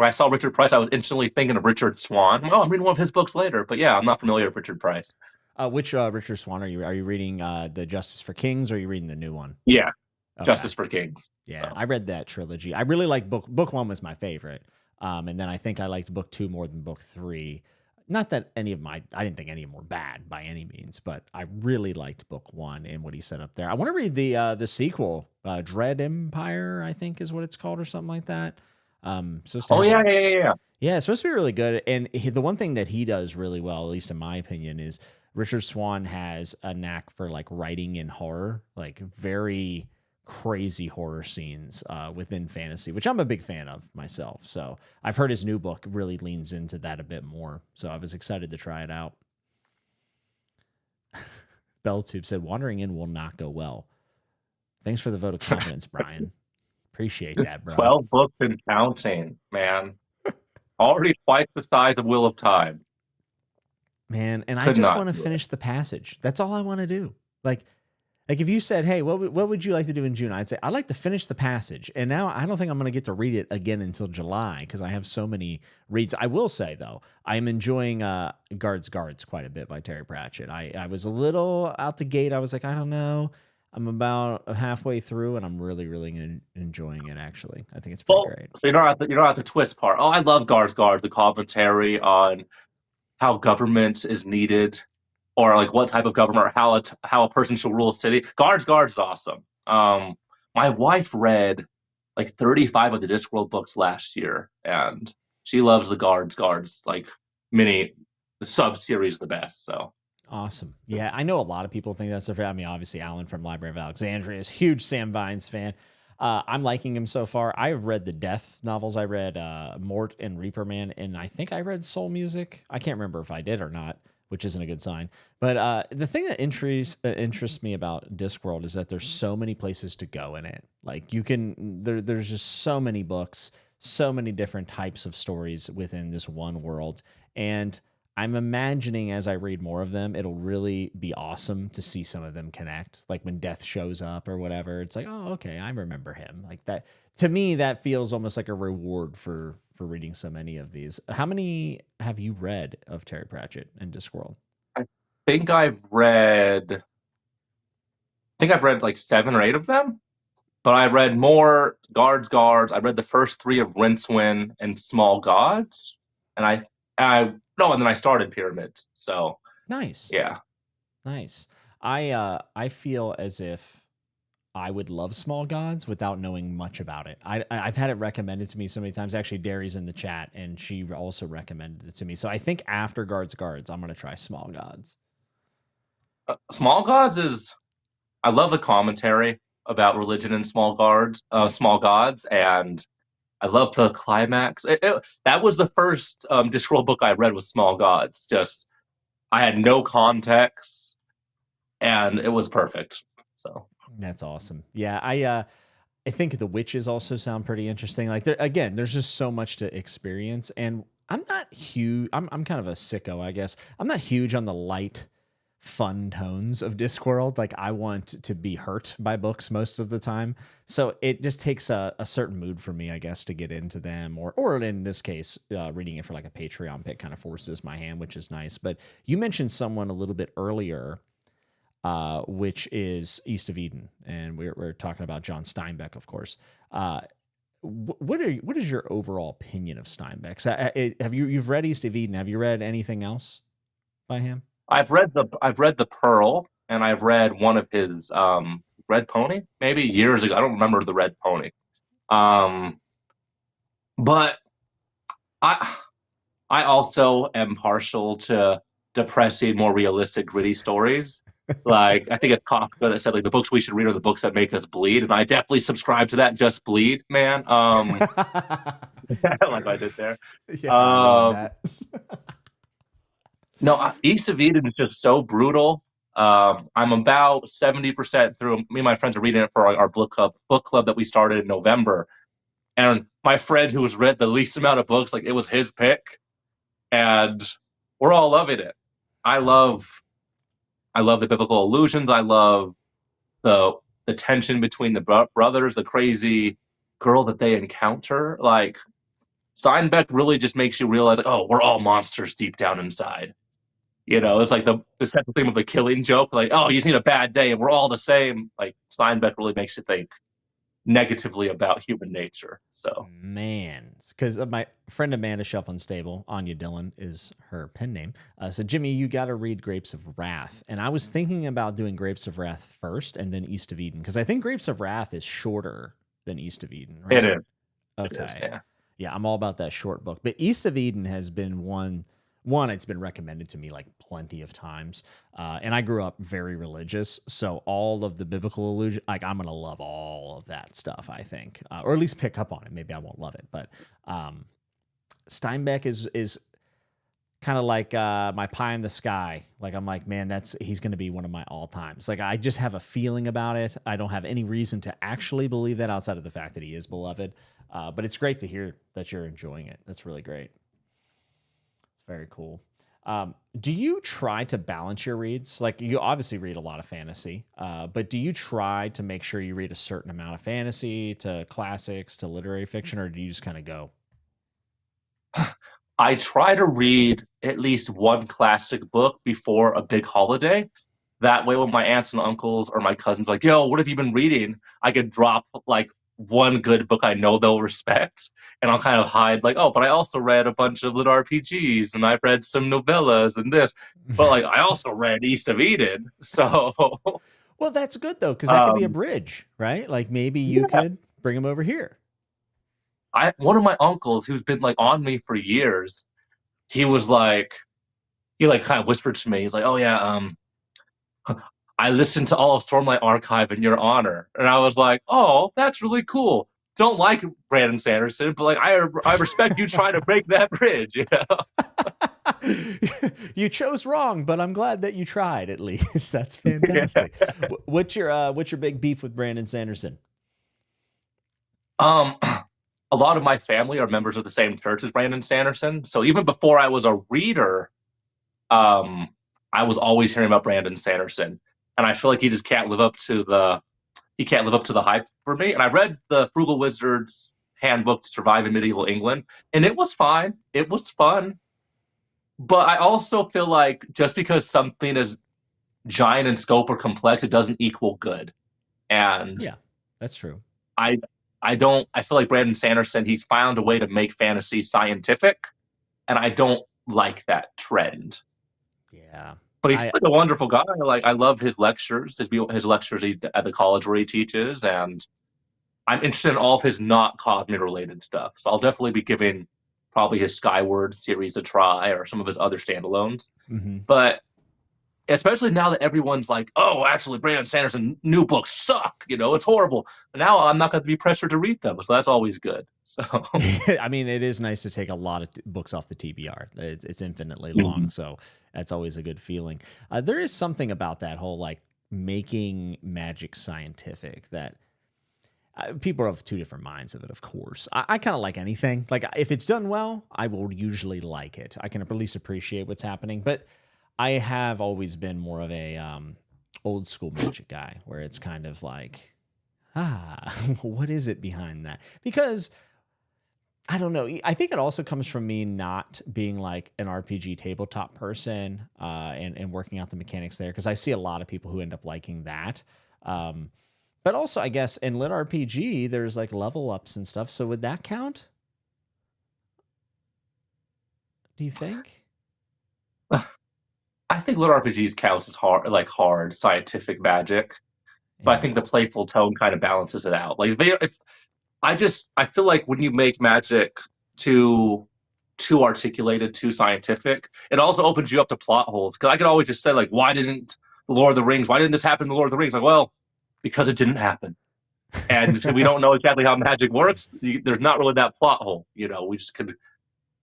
saw Richard Price, I was instantly thinking of Richard Swan. Oh, I'm reading one of his books later, but yeah, I'm not familiar with Richard Price. Which Richard Swan are you? Are you reading the Justice for Kings, or are you reading the new one? Yeah, Okay. Justice for Kings. Yeah, so. I read that trilogy. I really like book one was my favorite, and then I think I liked book 2 more than book 3. Not that I didn't think any of them were bad by any means, but I really liked book 1 and what he set up there. I want to read the sequel, Dread Empire, I think is what it's called, or something like that. Yeah, it's supposed to be really good. And the one thing that he does really well, at least in my opinion, is Richard Swan has a knack for like writing in horror, like very crazy horror scenes within fantasy, which I'm a big fan of myself. So I've heard his new book really leans into that a bit more. So I was excited to try it out. Belltube said, "Wandering in will not go well." Thanks for the vote of confidence, Brian. Appreciate that, bro. 12 books and counting, man. Already twice the size of Wheel of Time. Man, and I just want to finish the passage. That's all I want to do. Like if you said, "Hey, what would you like to do in June?" I'd say, "I'd like to finish the passage." And now I don't think I'm going to get to read it again until July because I have so many reads. I will say, though, I'm enjoying Guards quite a bit by Terry Pratchett. I was a little out the gate. I was like, I don't know. I'm about halfway through, and I'm really, really enjoying it, actually. I think it's pretty great. So you don't have the twist part. Oh, I love Guards, the commentary on how government is needed, or like what type of government, or how a person should rule a city. Guards is awesome. My wife read like 35 of the Discworld books last year, and she loves the Guards like the sub-series the best. So awesome. Yeah, I know a lot of people think that's I mean, obviously Alan from Library of Alexandria is a huge Sam Vines fan. I'm liking him so far. I've read the Death novels. I read Mort and Reaper Man, and I think I read Soul Music. I can't remember if I did or not, which isn't a good sign. But the thing that interests me about Discworld is that there's so many places to go in it. Like there's just so many books, so many different types of stories within this one world. And I'm imagining as I read more of them, it'll really be awesome to see some of them connect. Like when Death shows up or whatever, it's like, oh, okay, I remember him. Like that. To me, that feels almost like a reward for reading so many of these. How many have you read of Terry Pratchett and Discworld? I think I've read like 7 or 8 of them. But I read more Guards. I read the first 3 of Rincewind and Small Gods, and then I started Pyramids. So nice, yeah, nice. I feel as if I would love Small Gods without knowing much about it. I've had it recommended to me so many times. Actually, Derry's in the chat, and she also recommended it to me. So I think after Guards, I'm going to try Small Gods. Small Gods I love the commentary about religion in Small Gods, and I love the climax. That was the first Discworld book I read was Small Gods. Just I had no context, and it was perfect. So that's awesome. Yeah, I think the witches also sound pretty interesting. Like there's just so much to experience, and I'm not huge. I'm kind of a sicko, I guess. I'm not huge on the light, fun tones of Discworld. Like I want to be hurt by books most of the time, so it just takes a certain mood for me, I guess, to get into them. Or in this case, reading it for like a Patreon pick kind of forces my hand, which is nice. But you mentioned someone a little bit earlier, which is East of Eden, and we're talking about John Steinbeck, of course. what is your overall opinion of Steinbeck? So, you've read East of Eden? Have you read anything else by him? I've read the Pearl, and I've read one of his Red Pony maybe years ago. I don't remember the Red Pony. Um, but I I also am partial to depressing, more realistic, gritty stories. Like I think it's Kafka that said like the books we should read are the books that make us bleed, and I definitely subscribe to that. Just bleed, man. Like I did there. Yeah, I love Um, that. no, East of Eden is just so brutal. I'm about 70% through. Me and my friends are reading it for our book club that we started in November. And my friend who has read the least amount of books, like it was his pick, and we're all loving it. I Awesome. love I love the biblical allusions. I love the the tension between the brothers, the crazy girl that they encounter. Like Steinbeck really just makes you realize, like, oh, we're all monsters deep down inside. Yeah. It's like the central theme of the Killing Joke. Like, oh, you just need a bad day, and we're all the same. Like Steinbeck really makes you think negatively about human nature. So Man, because my friend Amanda Shelf Unstable, Anya Dillon is her pen name, said, Jimmy, you got to read Grapes of Wrath. And I was thinking about doing Grapes of Wrath first and then East of Eden, because I think Grapes of Wrath is shorter than East of Eden, it right? is. It is. Okay. Yeah. Yeah, I'm all about that short book. But East of Eden has been one it's been recommended to me like plenty of times. And I grew up very religious, so all of the biblical allusion, like I'm gonna love all of that stuff, I think, or at least pick up on it. Maybe I won't love it, but Steinbeck is kind of like my pie in the sky. Like I'm like, man, he's gonna be one of my all times. Like I just have a feeling about it. I don't have any reason to actually believe that outside of the fact that he is beloved. But it's great to hear that you're enjoying it. That's really great. It's very cool. Do you try to balance your reads? Like you obviously read a lot of fantasy, but do you try to make sure you read a certain amount of fantasy to classics to literary fiction, or do you just kind of go? I try to read at least one classic book before a big holiday. That way, when my aunts and uncles or my cousins are like, yo, what have you been reading? I could drop like one good book I know they'll respect. And I'll kind of hide, like, oh, but I also read a bunch of lit RPGs and I've read some novellas and this. But like, I also read East of Eden. So, Well, that's good though, because that could be a um, bridge, right? Like maybe you yeah. could bring him over here. One of my uncles who's been like on me for years, he was like, he like kind of whispered to me, he's like, oh yeah, I listened to all of Stormlight Archive in your honor. And I was like, oh, that's really cool. Don't like Brandon Sanderson, but like I respect you trying to break that bridge. You know? You chose wrong, but I'm glad that you tried at least. That's Yeah. fantastic. What's your big beef with Brandon Sanderson? Um, a lot of my family are members of the same church as Brandon Sanderson. So even before I was a reader, um, I was always hearing about Brandon Sanderson. And I feel like he just can't live up to the hype for me. And I read the Frugal Wizard's Handbook to Survive in Medieval England, and it was fine. It was fun. But I also feel like just because something is giant in scope or complex, it doesn't equal good. And Yeah, that's true. I I don't I feel like Brandon Sanderson, he's found a way to make fantasy scientific, and I don't like that trend. Yeah. But he's I like a wonderful guy. Like I love his lectures, his lectures at the college where he teaches, and I'm interested in all of his not Cosmere related stuff. So I'll definitely be giving probably his Skyward series a try or some of his other standalones. mhm. But especially now that everyone's like, oh, actually, Brandon Sanderson new books suck. It's horrible. Now I'm not going to be pressured to read them, so that's always good. So, I mean, it is nice to take a lot of books off the TBR. It's infinitely long, mhm. so that's always a good feeling. There is something about that whole like making magic scientific that people have two different minds of it. Of course, I kind of like anything. Like if it's done well, I will usually like it. I can at least appreciate what's happening. But I have always been more of a old school magic guy, where it's kind of like, what is it behind that? Because I don't know. I think it also comes from me not being like an RPG tabletop person and working out the mechanics there, because I see a lot of people who end up liking that. Um, But also, I guess in lit RPG, there's like level ups and stuff. So would that count? Do you think? I think lit RPGs counts as hard scientific magic, but I think the Yeah. playful tone kind of balances it out. Like if I feel like when you make magic too too articulated, too scientific, it also opens you up to plot holes. Because I could always just say like, why didn't the Lord of the Rings? Why didn't this happen in the Lord of the Rings? Like, well, because it didn't happen. And so we don't know exactly how magic works. There's not really that plot hole. We just could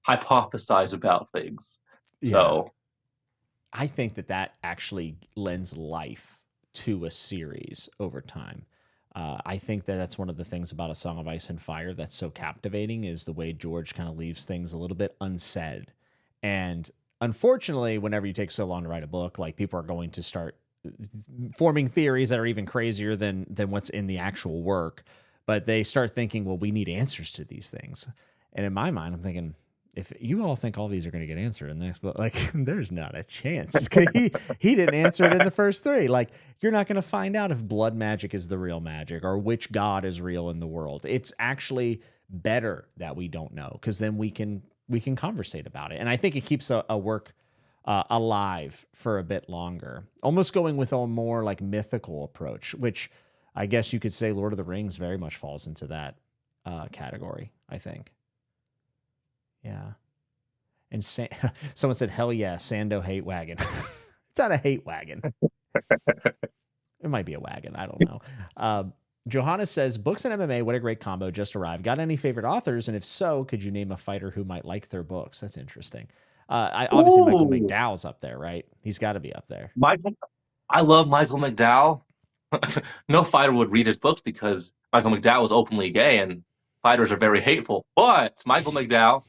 hypothesize about things. Yeah. So I think that actually lends life to a series over time. I think that's one of the things about A Song of Ice and Fire that's so captivating is the way George kind of leaves things a little bit unsaid. And unfortunately, whenever you take so long to write a book, like people are going to start forming theories that are even crazier than what's in the actual work. But they start thinking, well, we need answers to these things. And in my mind, I'm thinking, if you all think all these are going to get answered in the next book, like there's not a chance. He didn't answer it in the first three. Like you're not going to find out if blood magic is the real magic or which god is real in the world. It's actually better that we don't know because then we can conversate about it. And I think it keeps a work alive for a bit longer, almost going with a more like mythical approach, which I guess you could say Lord of the Rings very much falls into that category. I think. Yeah. And someone said, hell yeah, Sando hate wagon. It's not a hate wagon. It might be a wagon. I don't know. Johanna says, books and MMA, what a great combo. Just arrived. Got any favorite authors? And if so, could you name a fighter who might like their books? That's interesting. Obviously, Michael ooh, McDowell's up there, right? He's got to be up there. Michael, I love Michael McDowell. No fighter would read his books because Michael McDowell is openly gay and fighters are very hateful. But Michael McDowell,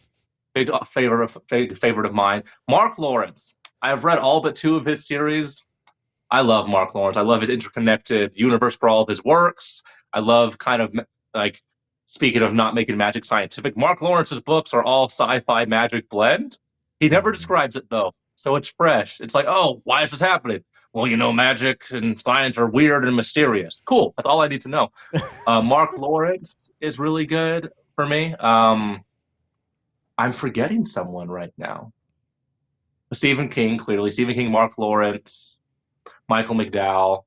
big favorite of mine. Mark Lawrence. I've read all but two of his series. I love Mark Lawrence. I love his interconnected universe for all of his works. I love kind of like speaking of not making magic scientific. Mark Lawrence's books are all sci-fi magic blend. He never Mhm. describes it though, so it's fresh. It's like, oh, why is this happening? Well, magic and science are weird and mysterious. Cool. That's all I need to know. Mark Lawrence is really good for me. I'm forgetting someone right now. Stephen King, clearly. Stephen King, Mark Lawrence, Michael McDowell,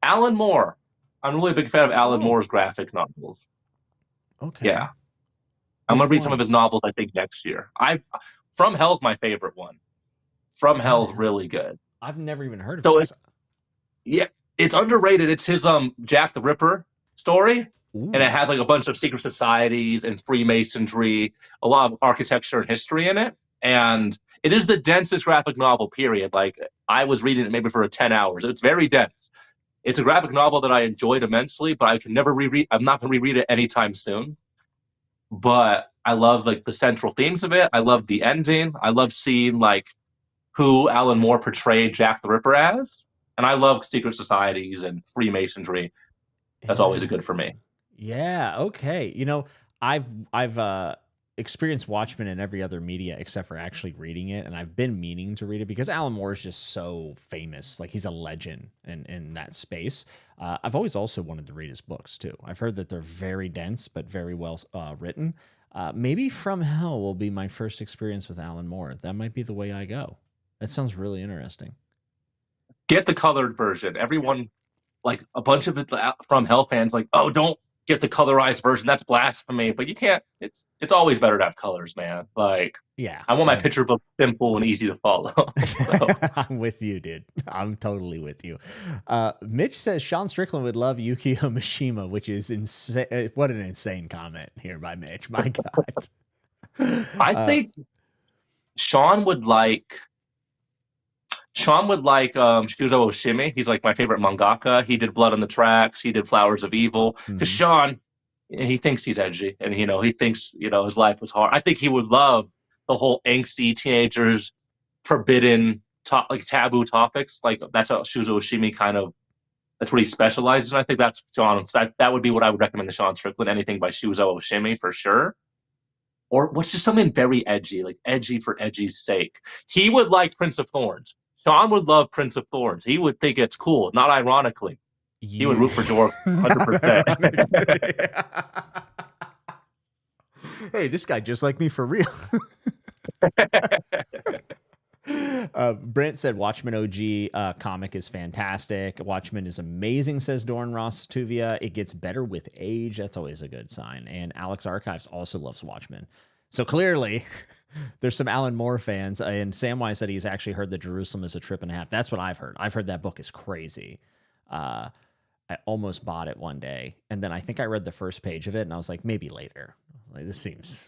Alan Moore. I'm really a big fan of Alan Oh, Moore's graphic novels. okay. Yeah. I'm gonna Which read some of his ones? novels, I think, next year. I From Hell's my favorite one. From From Hell's hell. really good. I've never even heard of So this. yeah, it's underrated. It's his Jack the Ripper story. And it Ooh. has like a bunch of secret societies and Freemasonry, a lot of architecture and history in it. And it is the densest graphic novel, period. Like I was reading it maybe for 10 hours. It's very dense. It's a graphic novel that I enjoyed immensely, but I can never reread. I'm not going to reread it anytime soon. But I love like the central themes of it. I love the ending. I love seeing like who Alan Moore portrayed Jack the Ripper as, and I love secret societies and Freemasonry. That's always a good for me. Interesting. Yeah, okay. I've experienced Watchmen in every other media except for actually reading it, and I've been meaning to read it because Alan Moore is just so famous. Like he's a legend in that space. I've always also wanted to read his books too. I've heard that they're very dense but very well written. Maybe From Hell will be my first experience with Alan Moore. That might be the way I go. That sounds really interesting. Get the colored version. Everyone, like a bunch of it from Hell fans, like, oh, don't get the colorized version. That's blasphemy. But you can't. It's always better to have colors, man. Like Yeah, I want my I picture book simple and easy to follow. So I'm with you, dude. I'm totally with you. Mitch says Sean Strickland would love Yukio Mishima, which is insane. What an insane comment here by Mitch. My God. I think Sean would like Shuzo Oshimi. He's like my favorite mangaka. He did Blood on the Tracks. He did Flowers of Evil. Because Mhm. Sean, he thinks he's edgy, and he thinks his life was hard. I think he would love the whole angsty teenagers, forbidden like taboo topics. Like that's how Shuzo Oshimi kind of. That's what he specializes in. I think that's Sean. That would be what I would recommend to Sean Strickland. Anything by Shuzo Oshimi for sure. Or what's just something very edgy, like edgy for edgy's sake. He would like Prince of Thorns. Sean would love Prince of Thorns. He would think it's cool, not ironically. He would You root for Jordan 100%. ironically. Hey, this guy just like me for real. Brent said Watchmen OG comic is fantastic. Watchmen is amazing, says Dorn Ross Tuvia. It gets better with age. That's always a good sign. And Alex Archives also loves Watchmen. So clearly, there's some Alan Moore fans. And Samwise said he's actually heard that Jerusalem is a trip and a half. That's what I've heard. I've heard that book is crazy. I almost bought it one day. And then I think I read the first page of it and I was like, maybe later. Like, this seems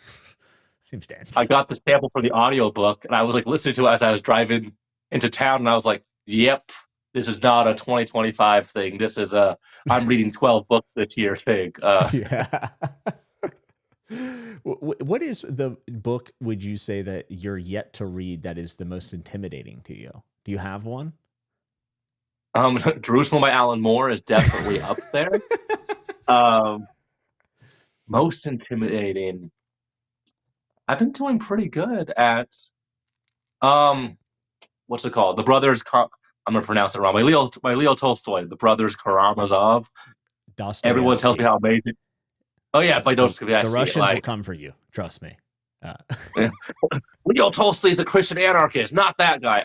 dense. I got the sample for the audiobook and I was like listening to it as I was driving into town and I was like, yep, this is not a 2025 thing. This is a I'm reading 12 books this year thing. Yeah. What is the book, would you say, that you're yet to read that is the most intimidating to you? Do you have one? Jerusalem by Alan Moore is definitely up there. Most intimidating. I've been doing pretty good at what's it called? The Brothers. I'm gonna pronounce it wrong. My Leo Tolstoy, The Brothers Karamazov. Everyone tells me how amazing. Oh yeah, by Dostoevsky. The Russians will come for you. Trust me. Leo Tolstoy's a Christian anarchist, not that guy.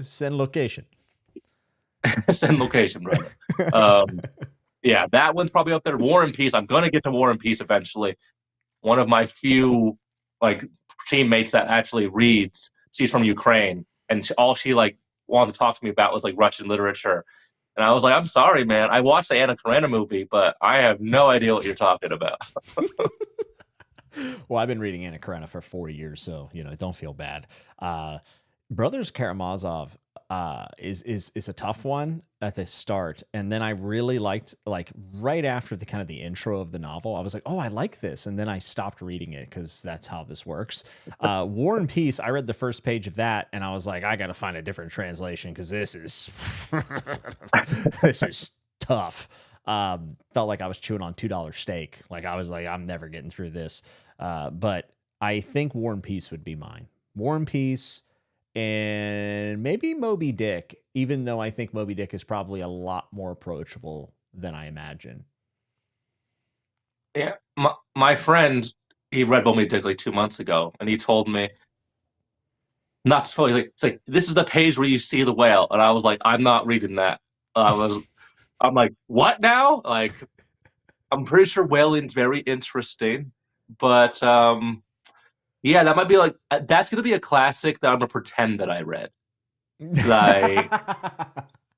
Send location. Send location, brother. Yeah, that one's probably up there. War and Peace. I'm gonna get to War and Peace eventually. One of my few teammates that actually reads. She's from Ukraine, and all she wanted to talk to me about was Russian literature. And I was like, I'm sorry, man. I watched the Anna Karenina movie, but I have no idea what you're talking about. Well, I've been reading Anna Karenina for 4 years, so don't feel bad. Brothers Karamazov is a tough one at the start, and then I really liked right after the kind of the intro of the novel, I was like, oh, I like this, and then I stopped reading it because that's how this works. War and Peace, I read the first page of that, and I was like, I got to find a different translation because this is this is tough. Felt like I was chewing on $2 steak. I was like, I'm never getting through this. But I think War and Peace would be mine. War and Peace. And maybe Moby Dick, even though I think Moby Dick is probably a lot more approachable than I imagine. Yeah, my friend, he read Moby Dick 2 months ago, and he told me, not to spoil, it's this is the page where you see the whale, and I was like, I'm not reading that. I'm like, what now? I'm pretty sure whaling's very interesting, but yeah, that might be that's gonna be a classic that I'm gonna pretend that I read.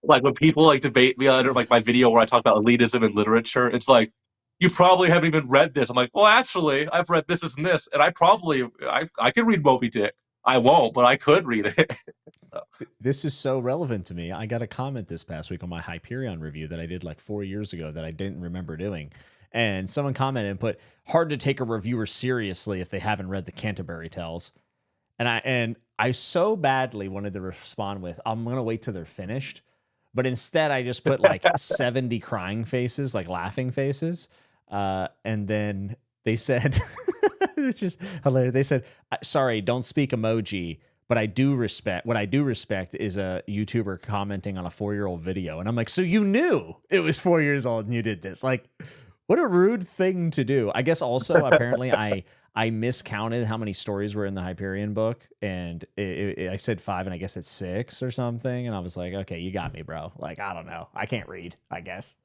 When people debate me on my video where I talk about elitism in literature, it's you probably haven't even read this. I'm like, well, actually, I've read this and this, and I can read Moby Dick. I won't, but I could read it. So. This is so relevant to me. I got a comment this past week on my Hyperion review that I did 4 years ago that I didn't remember doing. And someone commented and put, hard to take a reviewer seriously if they haven't read the Canterbury Tales. And I so badly wanted to respond with, I'm going to wait till they're finished. But instead, I just put 70 crying faces, laughing faces. And then they said, which is hilarious. They said, sorry, don't speak emoji. But what I do respect is a YouTuber commenting on a 4-year-old video. And I'm like, so you knew it was 4 years old and you did this. What a rude thing to do. I guess also, apparently, I miscounted how many stories were in the Hyperion book. And I said 5, and I guess it's 6 or something. And I was like, okay, you got me, bro. I don't know. I can't read, I guess.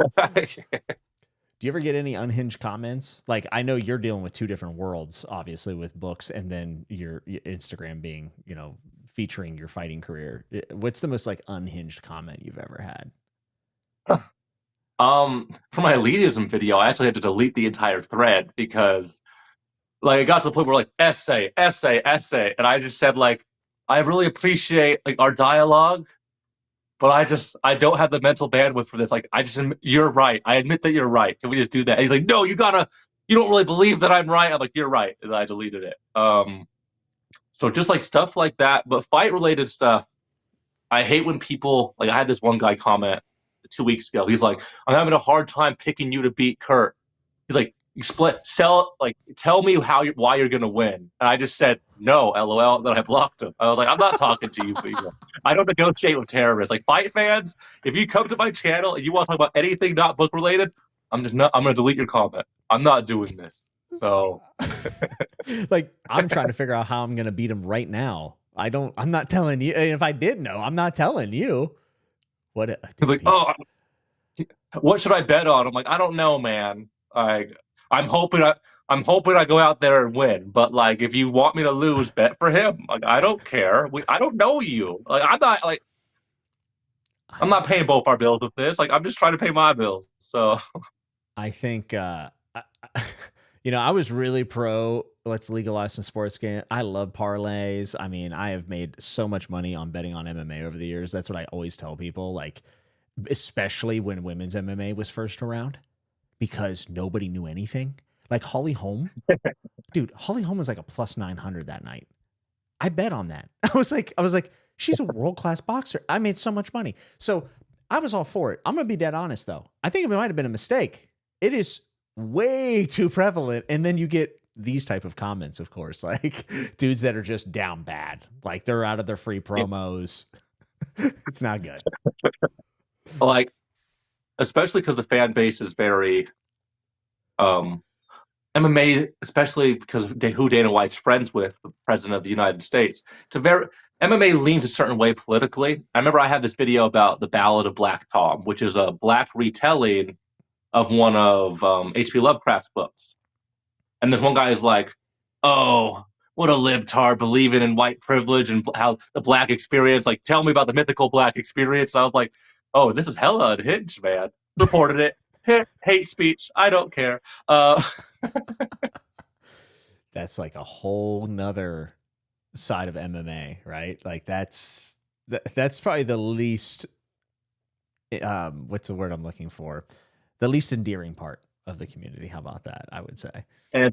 Do you ever get any unhinged comments? I know you're dealing with 2 different worlds, obviously, with books and then your Instagram being, featuring your fighting career. What's the most unhinged comment you've ever had? For my elitism video, I actually had to delete the entire thread because it got to the point where essay, and I just said I really appreciate don't dialogue, but I don't have the mental bandwidth for this. You're right. I admit that you're right. Can we just do that? And he's like, no, you don't really believe that I'm right. I'm like, you're right. And I deleted it. So just stuff like that, but fight related stuff. I hate when people I had this one guy comment 2 weeks ago. He's like, I'm having a hard time picking you to beat Kurt. He's like, tell me why you're gonna win. And I just said no, LOL. Then I blocked him. I was like, I'm not talking to you people. I don't negotiate with terrorists. Like, fight fans, if you come to my channel and you want to talk about anything not book related, I'm gonna delete your comment. I'm not doing this. So like, I'm trying to figure out how I'm gonna beat him right now. I'm not telling you. If I did know, I'm not telling you. What like, oh, what should I bet on? I'm like, I don't know, man. Like, I'm hoping I go out there and win. But like, if you want me to lose, bet for him. Like, I don't care. I don't know you. Like, I'm not paying both our bills with this. Like, I'm just trying to pay my bills. So I think you know, I was really pro let's legalize some sports game. I love parlays. I mean, I have made so much money on betting on MMA over the years. That's what I always tell people, like, especially when women's MMA was first around, because nobody knew anything. Like Holly Holm, dude, Holly Holm was like a plus 900 that night. I bet on that. I was like, she's a world-class boxer. I made so much money. So I was all for it. I'm going to be dead honest though. I think it might have been a mistake. It is way too prevalent. And then you get these type of comments, of course, like dudes that are just down bad. Like they're out of their free promos. It's not good. Like, especially because the fan base is very MMA, especially because of who Dana White's friends with, the president of the United States. MMA leans a certain way politically. I remember I had this video about the Ballad of Black Tom, which is a black retelling of one of H.P. Lovecraft's books. And this one guy is like, "Oh, what a libtard believing in white privilege and how the black experience. Like, tell me about the mythical black experience." And I was like, "Oh, this is hella unhinged, man." Reported it. Hate speech. I don't care. That's like a whole nother side of MMA, right? Like that's probably the least what's the word I'm looking for? The least endearing part of the community. How about that? I would say. And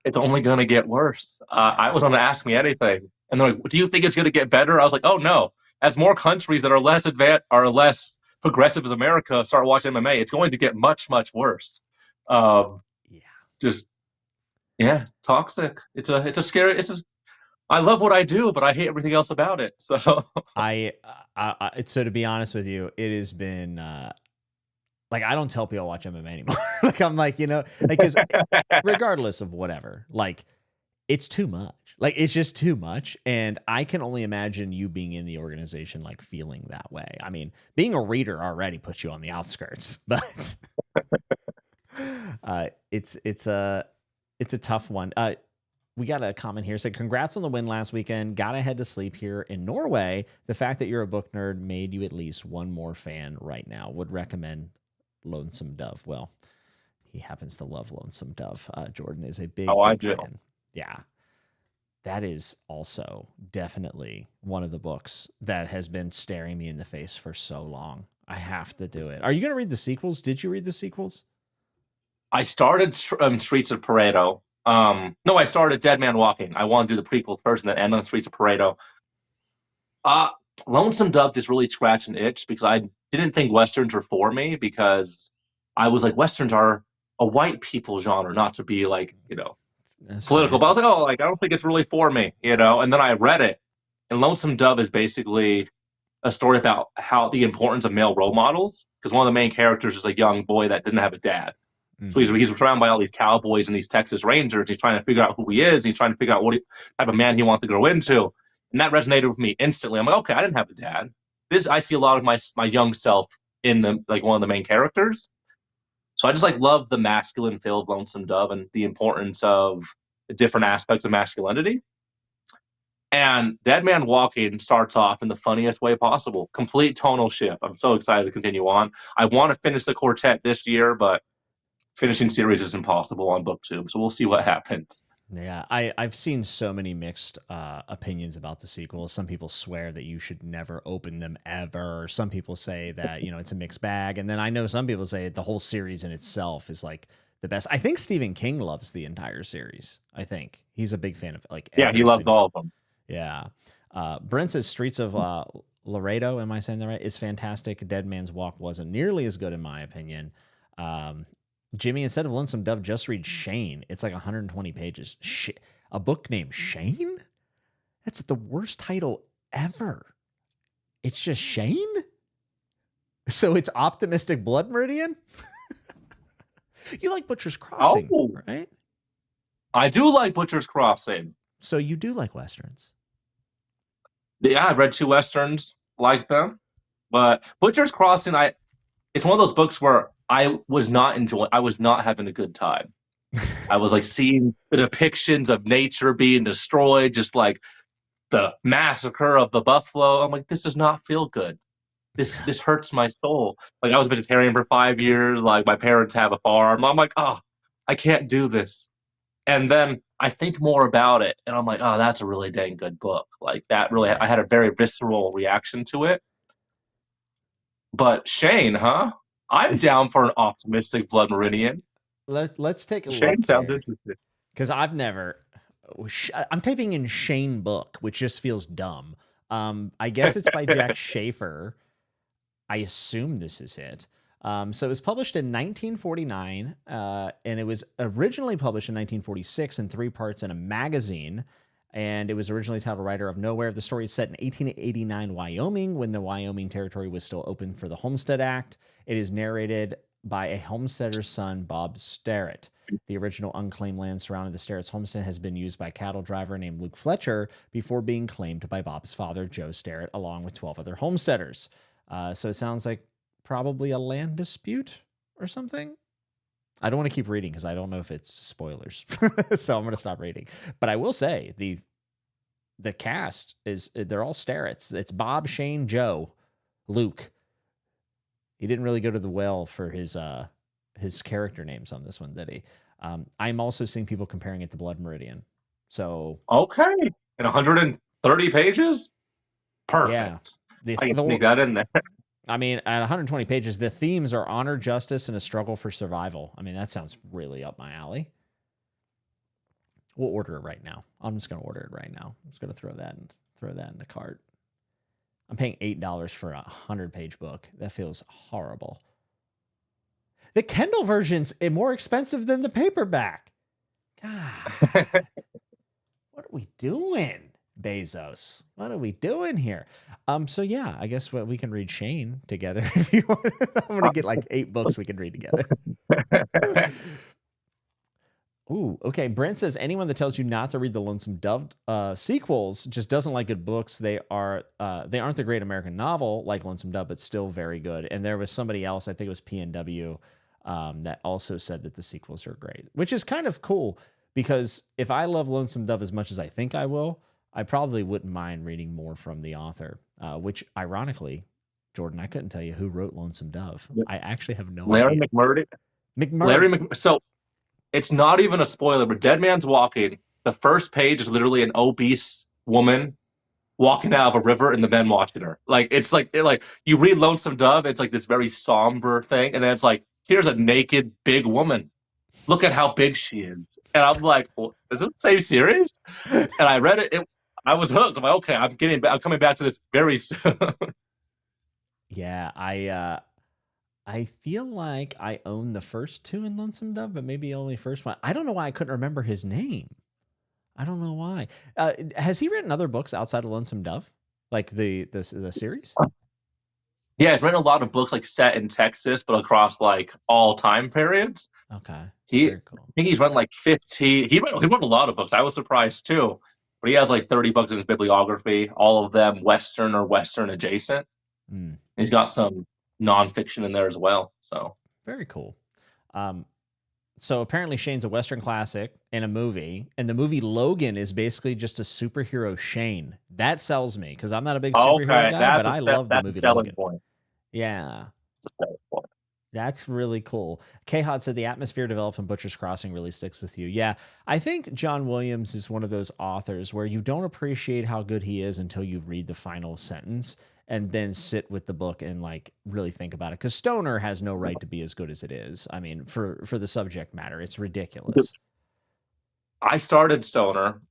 it's only going to get worse. I was on to Ask Me Anything, and they're like, "Do you think it's going to get better?" I was like, "Oh no! As more countries that are less advanced, are less progressive as America, start watching MMA, it's going to get much, much worse." Yeah. Just toxic. It's a scary. I love what I do, but I hate everything else about it. So so to be honest with you, it has been like I don't tell people I watch MMA anymore. Like I'm like, you know, like because regardless of whatever, like it's too much. Like it's just too much, and I can only imagine you being in the organization like feeling that way. I mean, being a reader already puts you on the outskirts, but it's a tough one. We got a comment here. Said, "Congrats on the win last weekend. Gotta head to sleep here in Norway. The fact that you're a book nerd made you at least one more fan right now. Would recommend Lonesome Dove." Well, he happens to love Lonesome Dove. Jordan is a big fan. Yeah. That is also definitely one of the books that has been staring me in the face for so long. I have to do it. Are you going to read the sequels? Did you read the sequels? I started Streets of Pareto. No, I started Dead Man Walking. I want to do the prequel first and then end on Streets of Pareto. Lonesome Dove just really scratched an itch because I didn't think Westerns were for me, because I was like, Westerns are a white people genre, not to be like, you know, That's political. fair. But I was like, oh, like, I don't think it's really for me, you know? And then I read it, and Lonesome Dove is basically a story about how the importance of male role models, because one of the main characters is a young boy that didn't have a dad. So he's surrounded by all these cowboys and these Texas Rangers. He's trying to figure out who he is. He's trying to figure out what type of man he wants to grow into. And that resonated with me instantly. I'm like, okay, I didn't have a dad. I see a lot of my young self in the like one of the main characters. So I just like love the masculine feel of Lonesome Dove and the importance of the different aspects of masculinity. And Dead Man Walking starts off in the funniest way possible. Complete tonal shift. I'm so excited to continue on. I want to finish the quartet this year, but finishing series is impossible on Booktube, so we'll see what happens. Yeah, I've seen so many mixed opinions about the sequel. Some people swear that you should never open them ever. Some people say that, you know, it's a mixed bag. And then I know some people say the whole series in itself is like the best. I think Stephen King loves the entire series. I think he's a big fan of it. Like, yeah, he loves all of them. Yeah. Brent says Streets of Laredo, am I saying that right, is fantastic. Dead Man's Walk wasn't nearly as good in my opinion. Jimmy, instead of Lonesome Dove, just read Shane. It's like 120 pages. A book named Shane? That's the worst title ever. It's just Shane? So it's Optimistic Blood Meridian? You like Butcher's Crossing, right? I do like Butcher's Crossing. So you do like Westerns. Yeah, I've read 2 Westerns, like them. But Butcher's Crossing, it's one of those books where I was not having a good time. I was like seeing the depictions of nature being destroyed, just like the massacre of the buffalo. I'm like, this does not feel good. This hurts my soul. Like, I was a vegetarian for 5 years. Like, my parents have a farm. I'm like, oh, I can't do this. And then I think more about it, and I'm like, oh, that's a really dang good book. Like, that really, I had a very visceral reaction to it. But Shane, huh? I'm down for an Optimistic Blood Meridian. Let's take a Shane look sounds here. interesting. Because I'm typing in Shane book, which just feels dumb. I guess it's by Jack Schaefer. I assume this is it. So it was published in 1949, and it was originally published in 1946 in 3 parts in a magazine. And it was originally titled Rider of Nowhere. The story is set in 1889 Wyoming, when the Wyoming Territory was still open for the Homestead Act. It is narrated by a homesteader's son, Bob Sterrett. The original unclaimed land surrounding the Sterrett's homestead has been used by a cattle driver named Luke Fletcher before being claimed by Bob's father, Joe Sterrett, along with 12 other homesteaders. So it sounds like probably a land dispute or something. I don't want to keep reading because I don't know if it's spoilers. So I'm going to stop reading. But I will say the cast they're all Sterretts. It's Bob, Shane, Joe, Luke. He didn't really go to the well for his character names on this one, did he? I'm also seeing people comparing it to Blood Meridian. So okay, in 130 pages, perfect. Yeah, I can sneak that in there. I mean, at 120 pages, the themes are honor, justice, and a struggle for survival. I mean, that sounds really up my alley. We'll order it right now. I'm just going to order it right now. I'm just going to throw that in the cart. I'm paying $8 for a 100-page book. That feels horrible. The Kindle version's more expensive than the paperback. God, what are we doing, Bezos? What are we doing here? So yeah, I guess we can read Shane together if you want. I'm gonna get like 8 books we can read together. Ooh, okay. Brent says anyone that tells you not to read the Lonesome Dove sequels just doesn't like good books. They aren't the great American novel like Lonesome Dove, but still very good. And there was somebody else, I think it was PNW, that also said that the sequels are great, which is kind of cool because if I love Lonesome Dove as much as I think I will, I probably wouldn't mind reading more from the author, which ironically, Jordan, I couldn't tell you who wrote Lonesome Dove. I actually have no idea. Larry McMurray. So it's not even a spoiler, but Dead Man's Walking, the first page is literally an obese woman walking out of a river and the men watching her. Like, it's like you read Lonesome Dove, it's like this very somber thing, and then it's like, here's a naked big woman. Look at how big she is. And I'm like, well, is it the same series? And I read it, I was hooked. I'm like, okay, I'm coming back to this very soon. Yeah, I feel like I own the first 2 in Lonesome Dove, but maybe only first one. I don't know why I couldn't remember his name. I don't know why. Has he written other books outside of Lonesome Dove, like the series? Yeah, he's written a lot of books like set in Texas, but across like all time periods. Okay, very cool. I think he's written like 15. He wrote a lot of books. I was surprised too, but he has like 30 books in his bibliography. All of them Western or Western adjacent. He's got some nonfiction in there as well. So very cool. So apparently Shane's a Western classic in a movie, and the movie Logan is basically just a superhero Shane. That sells me because I'm not a big superhero guy, but I love the movie Logan. Point. Yeah. That's really cool. K-Hot said the atmosphere developed in Butcher's Crossing really sticks with you. Yeah, I think John Williams is one of those authors where you don't appreciate how good he is until you read the final sentence and then sit with the book and like really think about it. Because Stoner has no right to be as good as it is. I mean, for the subject matter, it's ridiculous. I started Stoner,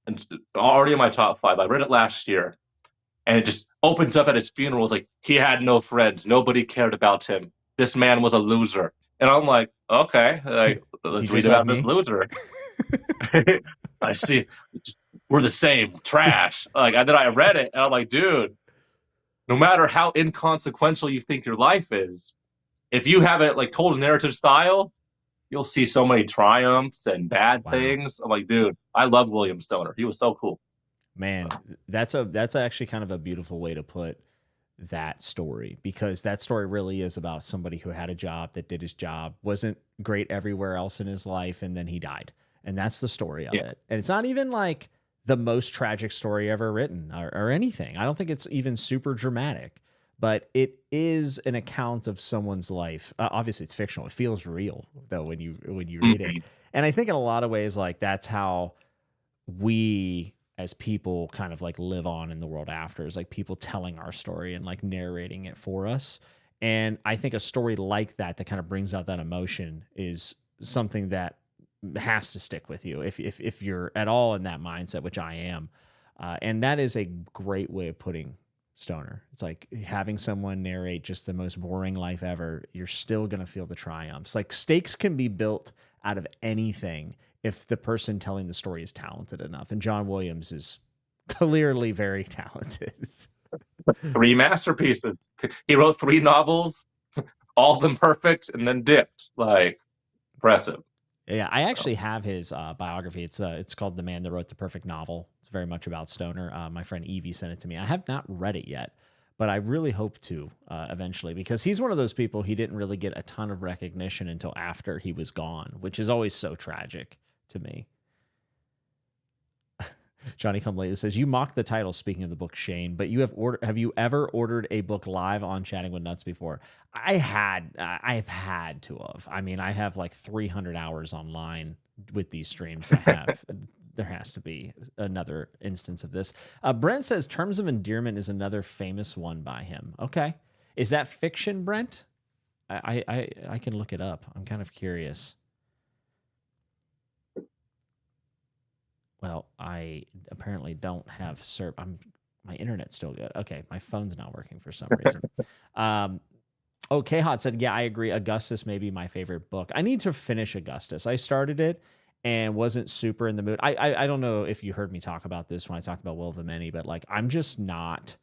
and already in my top 5. I read it last year, and it just opens up at his funeral. It's like he had no friends. Nobody cared about him. This man was a loser. And I'm like, okay, like You let's read just like about this me? loser. I see, we're the same trash. Like, and then I read it, and I'm like, dude, no matter how inconsequential you think your life is, if you have it like told in narrative style, you'll see so many triumphs and bad Wow. things. I'm like, dude, I love William Stoner. He was so cool. Man, So, that's actually kind of a beautiful way to put that story, because that story really is about somebody who had a job, that did his job, wasn't great everywhere else in his life, and then he died. And that's the story of yeah. it. And it's not even like the most tragic story ever written, or anything. I don't think it's even super dramatic, but it is an account of someone's life. Obviously it's fictional. It feels real though when you read it. Mhm. And I think in a lot of ways, like, that's how we as people kind of like live on in the world after, is like people telling our story and like narrating it for us. And I think a story like that kind of brings out that emotion is something that has to stick with you if you're at all in that mindset, which I am. And that is a great way of putting Stoner. It's like having someone narrate just the most boring life ever. You're still going to feel the triumphs. Like, stakes can be built out of anything if the person telling the story is talented enough. And John Williams is clearly very talented. 3 masterpieces. He wrote 3 novels, all of them perfect, and then dipped. Like, impressive. Yeah, I So, actually have his biography. It's called The Man That Wrote the Perfect Novel. It's very much about Stoner. My friend Evie sent it to me. I have not read it yet, but I really hope to eventually, because he's one of those people, he didn't really get a ton of recognition until after he was gone, which is always so tragic to me. Johnny Come Lately says, you mock the title, speaking of the book, Shane, but have you ever ordered a book live on Chatting with Nuts before? I've had to have. I mean, I have like 300 hours online with these streams. There has to be another instance of this. Brent says Terms of Endearment is another famous one by him. Okay. Is that fiction, Brent? I can look it up. I'm kind of curious. Well, I apparently don't have my internet's still good. Okay, my phone's not working for some reason. K-Hot said, yeah, I agree. Augustus may be my favorite book. I need to finish Augustus. I started it and wasn't super in the mood. I don't know if you heard me talk about this when I talked about Will of the Many, but like, I'm not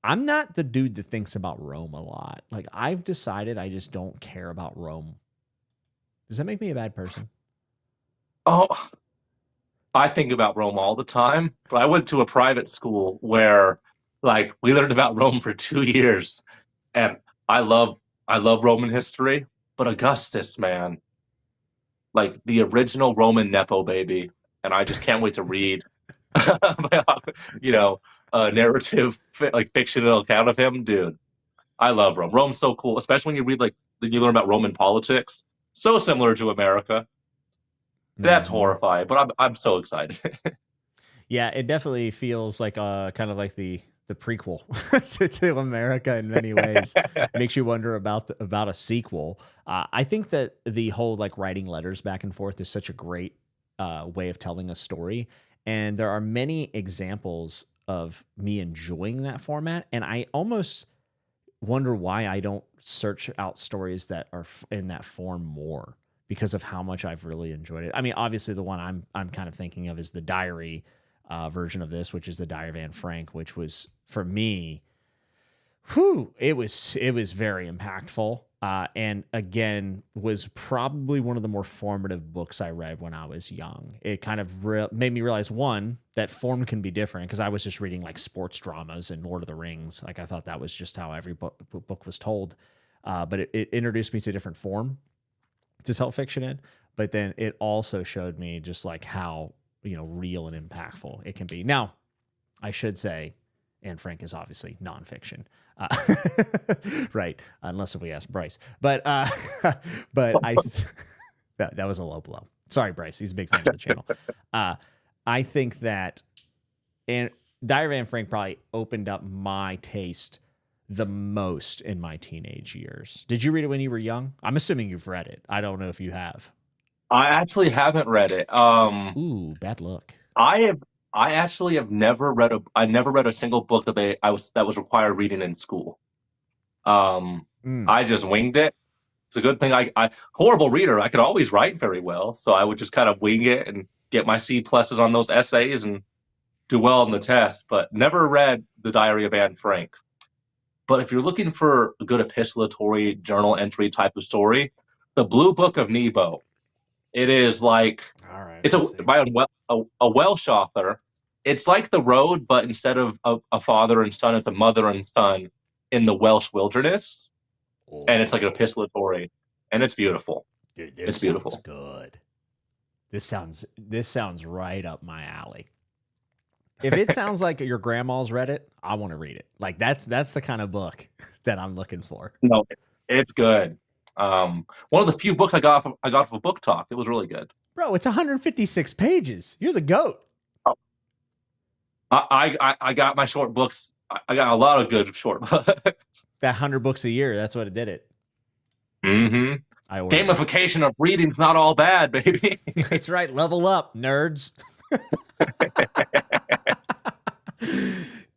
the dude that thinks about Rome a lot. Like, I've decided I just don't care about Rome. Does that make me a bad person? oh, I think about Rome all the time, but I went to a private school where, like, we learned about Rome for 2 years, and I love I love Roman history, but Augustus, man, like the original Roman nepo baby, and I just can't wait to read, you know, a narrative like fictional account of him, dude. I love Rome. Rome's so cool, especially when you read like you learn about Roman politics. So similar to America. That's Mm-hmm. horrifying, but I'm so excited. Yeah, it definitely feels like kind of like the prequel to America in many ways. Makes you wonder about a sequel. I think that the whole like writing letters back and forth is such a great way of telling a story, and there are many examples of me enjoying that format. And I almost wonder why I don't search out stories that are in that form more, because of how much I've really enjoyed it. I mean, obviously the one I'm kind of thinking of is the diary version of this, which is the Diary of Anne Frank, which was for me, it was very impactful. And again, was probably one of the more formative books I read when I was young. It kind of made me realize, one, that form can be different, because I was just reading like sports dramas and Lord of the Rings. Like, I thought that was just how every book was told. But it introduced me to a different form to tell fiction in. But then it also showed me just like how, real and impactful it can be. Now, I should say, Anne Frank is obviously nonfiction, uh, right? Unless if we ask Bryce, but but that was a low blow. Sorry, Bryce. He's a big fan of the channel. Uh, I think that and Diary of Anne Frank probably opened up my taste the most in my teenage years. Did you read it when you were young? I'm assuming you've read it. I don't know if you have. I actually haven't read it. Ooh, bad luck. I have. I actually have never read a. I never read a single book that was required reading in school. Um, Mm. I just winged it. It's a good thing. I horrible reader. I could always write very well, so I would just kind of wing it and get my C pluses on those essays and do well on the test. But never read The Diary of Anne Frank. But if you're looking for a good epistolatory journal entry type of story, The Blue Book of Nebo. It is like All right. it's by a Welsh author. It's like The Road, but instead of a father and son, it's a mother and son in the Welsh wilderness, and it's like an epistolatory, and it's beautiful. Dude, it's beautiful. Sounds good. This sounds right up my alley. If it sounds like your grandma's read it, I want to read it. Like that's the kind of book that I'm looking for. No, it's good. One of the few books I got off of Book Talk. It was really good. Bro, it's 156 pages. You're the GOAT. Oh. I got my short books. I got a lot of good short books. That 100 books a year, that's what it did it. Mm-hmm. Gamification of reading's not all bad, baby. That's right. Level up, nerds.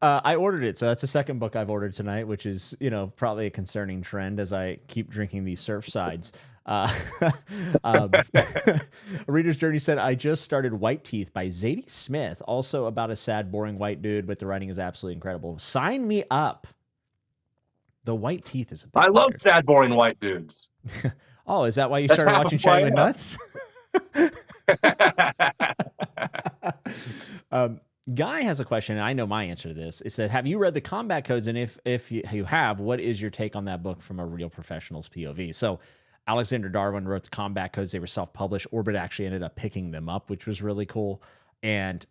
I ordered it, so that's the second book I've ordered tonight, which is, probably a concerning trend as I keep drinking these Surfsides. Reader's Journey said, I just started White Teeth by Zadie Smith, also about a sad, boring white dude, but the writing is absolutely incredible. Sign me up. The White Teeth is a big I love sad, boring white dudes. Oh, is that why you started watching Chatting with Nuts? Guy has a question, and I know my answer to this. It said, have you read the combat codes? And if you have, what is your take on that book from a real professional's POV? So Alexander Darwin wrote the combat codes. They were self-published. Orbit actually ended up picking them up, which was really cool. And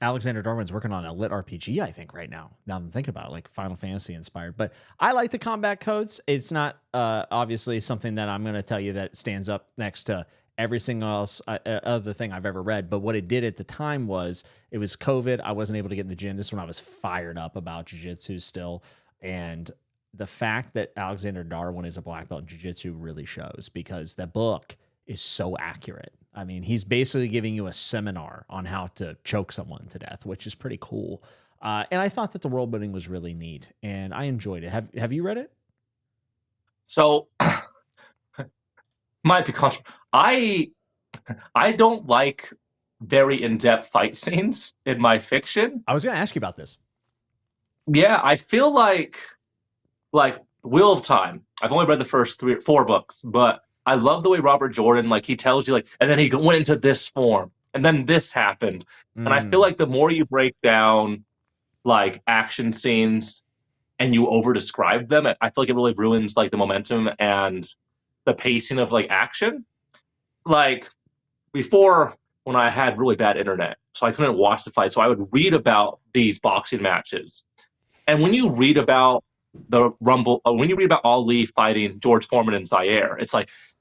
Alexander Darwin's working on a lit RPG, I think, right now. Now I'm thinking about it, like Final Fantasy inspired. But I like the combat codes. It's not obviously something that I'm going to tell you that stands up next to every single else other thing I've ever read. But what it did at the time was it was COVID. I wasn't able to get in the gym. This is when I was fired up about jiu-jitsu still. And the fact that Alexander Darwin is a black belt in jiu-jitsu really shows, because the book is so accurate. I mean, he's basically giving you a seminar on how to choke someone to death, which is pretty cool. And I thought that the world building was really neat, and I enjoyed it. Have you read it? So, might be controversial. I don't like very in-depth fight scenes in my fiction. I was going to ask you about this. Yeah, I feel like Wheel of Time. I've only read the first 3 or 4 books, but I love the way Robert Jordan, he tells you, and then he went into this form, and then this happened. And I feel like the more you break down, action scenes and you over-describe them, I feel like it really ruins, the momentum and the pacing of, action. Before, when I had really bad internet, so I couldn't watch the fight, so I would read about these boxing matches. And when you read about the Rumble, when you read about Ali fighting George Foreman in Zaire, it's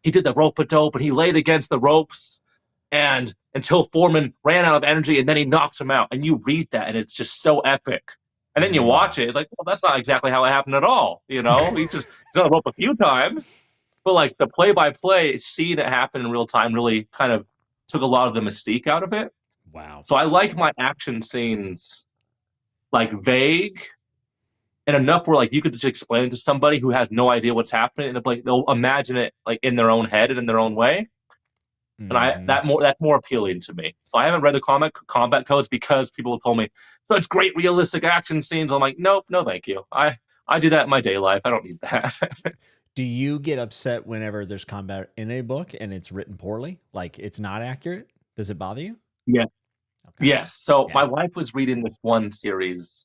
he did the rope-a-dope and he laid against the ropes and until Foreman ran out of energy and then he knocked him out. And you read that and it's just so epic. And then you watch it, it's well, that's not exactly how it happened at all. He's on the rope a few times. But the play-by-play, seeing it happen in real time really kind of took a lot of the mystique out of it. Wow. So I like my action scenes vague and enough where you could just explain it to somebody who has no idea what's happening, and they'll imagine it in their own head and in their own way. And that's more appealing to me. So I haven't read the combat codes because people have told me such great realistic action scenes. I'm like, nope, no, thank you. I do that in my day life. I don't need that. Do you get upset whenever there's combat in a book and it's written poorly? It's not accurate? Does it bother you? Yeah. Okay. Yes. So my wife was reading this one series.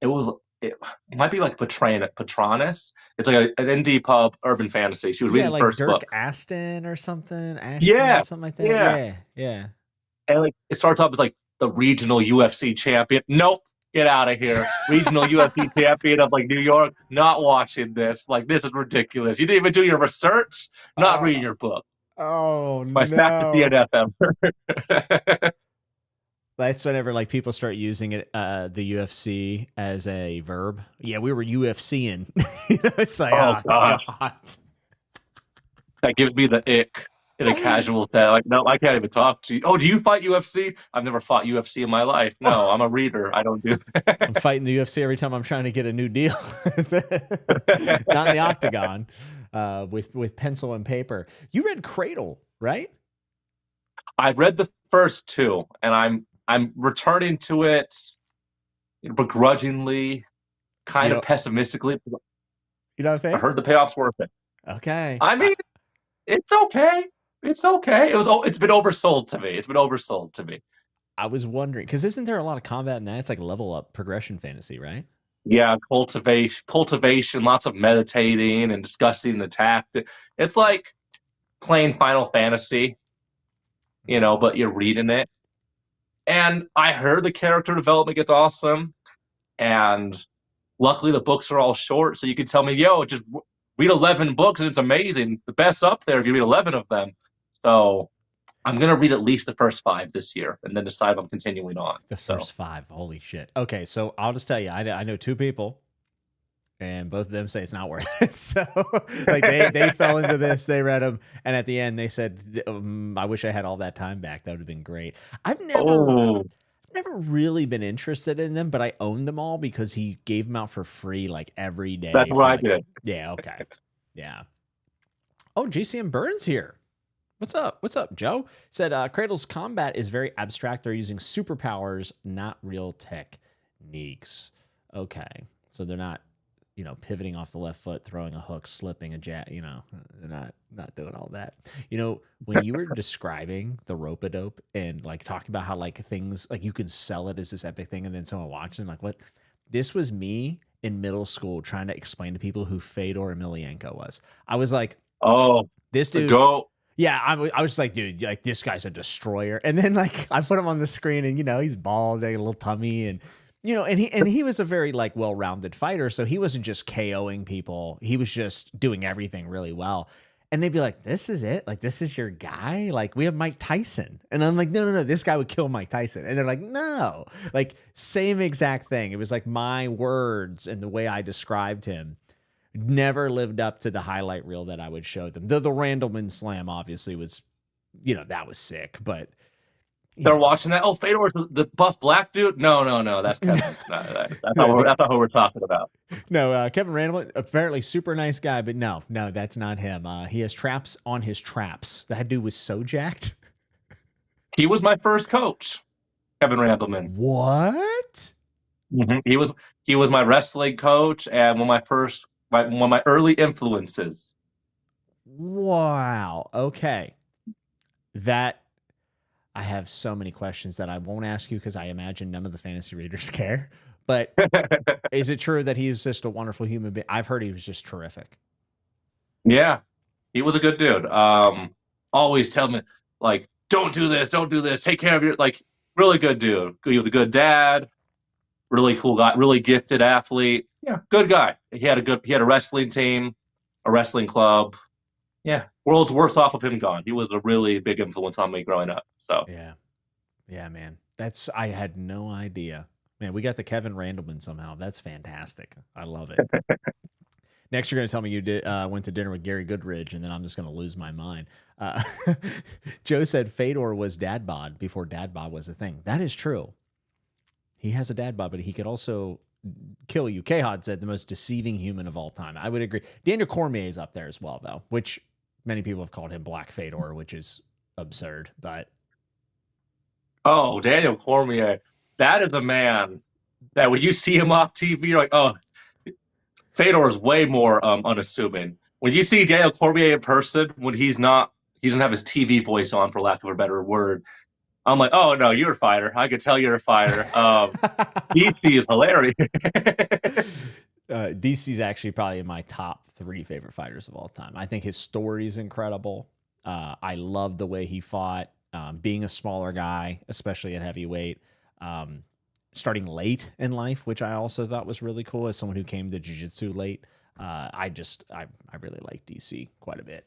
It might be Patronus. It's an indie pub urban fantasy. She was reading the first Dirk book. Aston or something. Something like that. Yeah. And it starts off as the regional UFC champion. Nope, get out of here. Regional UFC champion of New York. Not watching this. This is ridiculous. You didn't even do your research. Not reading your book. Oh My fact DNF ever. That's whenever people start using it, the UFC as a verb. Yeah, we were UFCing. It's oh God. That gives me the ick. in a casual set. Like, no, I can't even talk to you. Oh, do you fight UFC? I've never fought UFC in my life. No, I'm a reader. I don't do I'm fighting the UFC every time I'm trying to get a new deal. Not in the octagon, with pencil and paper. You read Cradle, right? I read the first two, and I'm returning to it begrudgingly, kind of pessimistically. You know what I I think? heard the payoff's worth it. Okay. I mean, it's okay. It's okay. It's been oversold to me. It's been oversold to me. I was wondering, because isn't there a lot of combat in that? It's like level up progression fantasy, right? Yeah, cultivation, lots of meditating and discussing the tactic. It's like playing Final Fantasy, but you're reading it. And I heard the character development gets awesome. And luckily the books are all short, so you can tell me, yo, just read 11 books and it's amazing. The best's up there if you read 11 of them. So I'm going to read at least the first 5 this year and then decide if I'm continuing on. The first 5. Holy shit. Okay, so I'll just tell you, I know 2 people, and both of them say it's not worth it. So like they fell into this, they read them, and at the end they said, I wish I had all that time back. That would have been great. I've never really been interested in them, but I own them all because he gave them out for free like every day. That's what I did. Yeah, okay. Yeah. Oh, JCM Burns here. What's up? What's up, Joe? Said Cradle's combat is very abstract. They're using superpowers, not real techniques. Okay. So they're not, pivoting off the left foot, throwing a hook, slipping a jab, they're not doing all that. When you were describing the rope-a-dope and like talking about how like things like you could sell it as this epic thing and then someone watched and like what? This was me in middle school trying to explain to people who Fedor Emelianenko was. I was like, oh, this dude. Go. Yeah, I was like, dude, like this guy's a destroyer. And then like I put him on the screen and he's bald, a little tummy, and and he was a very like well-rounded fighter, so he wasn't just KOing people. He was just doing everything really well. And they'd be like, "This is it? Like this is your guy? Like we have Mike Tyson." And I'm like, "No, this guy would kill Mike Tyson." And they're like, "No." Like same exact thing. It was like my words and the way I described him never lived up to the highlight reel that I would show them. The Randleman slam obviously was, that was sick, but they're watching that. Oh, Fedor's the buff black dude. No, that's Kevin. That's not who we're talking about. No, Kevin Randleman, apparently super nice guy, but no, that's not him. He has traps on his traps. That dude was so jacked. He was my first coach, Kevin Randleman. What? Mm-hmm. He was my wrestling coach and one of my early influences. Wow. Okay. I have so many questions that I won't ask you because I imagine none of the fantasy readers care. But is it true that he was just a wonderful human being? I've heard he was just terrific. Yeah, he was a good dude. Always tell me, like, don't do this, take care of your, like, really good dude. He was a good dad, really cool guy, really gifted athlete. Yeah, good guy. He had a wrestling team, a wrestling club. Yeah, world's worst off of him gone. He was a really big influence on me growing up. So yeah, man. I had no idea. Man, we got the Kevin Randleman somehow. That's fantastic. I love it. Next, you're going to tell me you went to dinner with Gary Goodridge, and then I'm just going to lose my mind. Joe said Fedor was dad bod before dad bod was a thing. That is true. He has a dad bod, but he could also kill you. Khad said the most deceiving human of all time. I would agree. Daniel Cormier is up there as well, though, which many people have called him Black Fedor, which is absurd. But Daniel Cormier, that is a man that when you see him off TV, you're like, oh, Fedor is way more unassuming. When you see Daniel Cormier in person, when he doesn't have his TV voice on, for lack of a better word, I'm like, oh no, you're a fighter. I could tell you're a fighter. DC is hilarious. DC's actually probably in my top 3 favorite fighters of all time. I think his story is incredible. I love the way he fought, being a smaller guy, especially at heavyweight, starting late in life, which I also thought was really cool as someone who came to jiu-jitsu late. I really like DC quite a bit.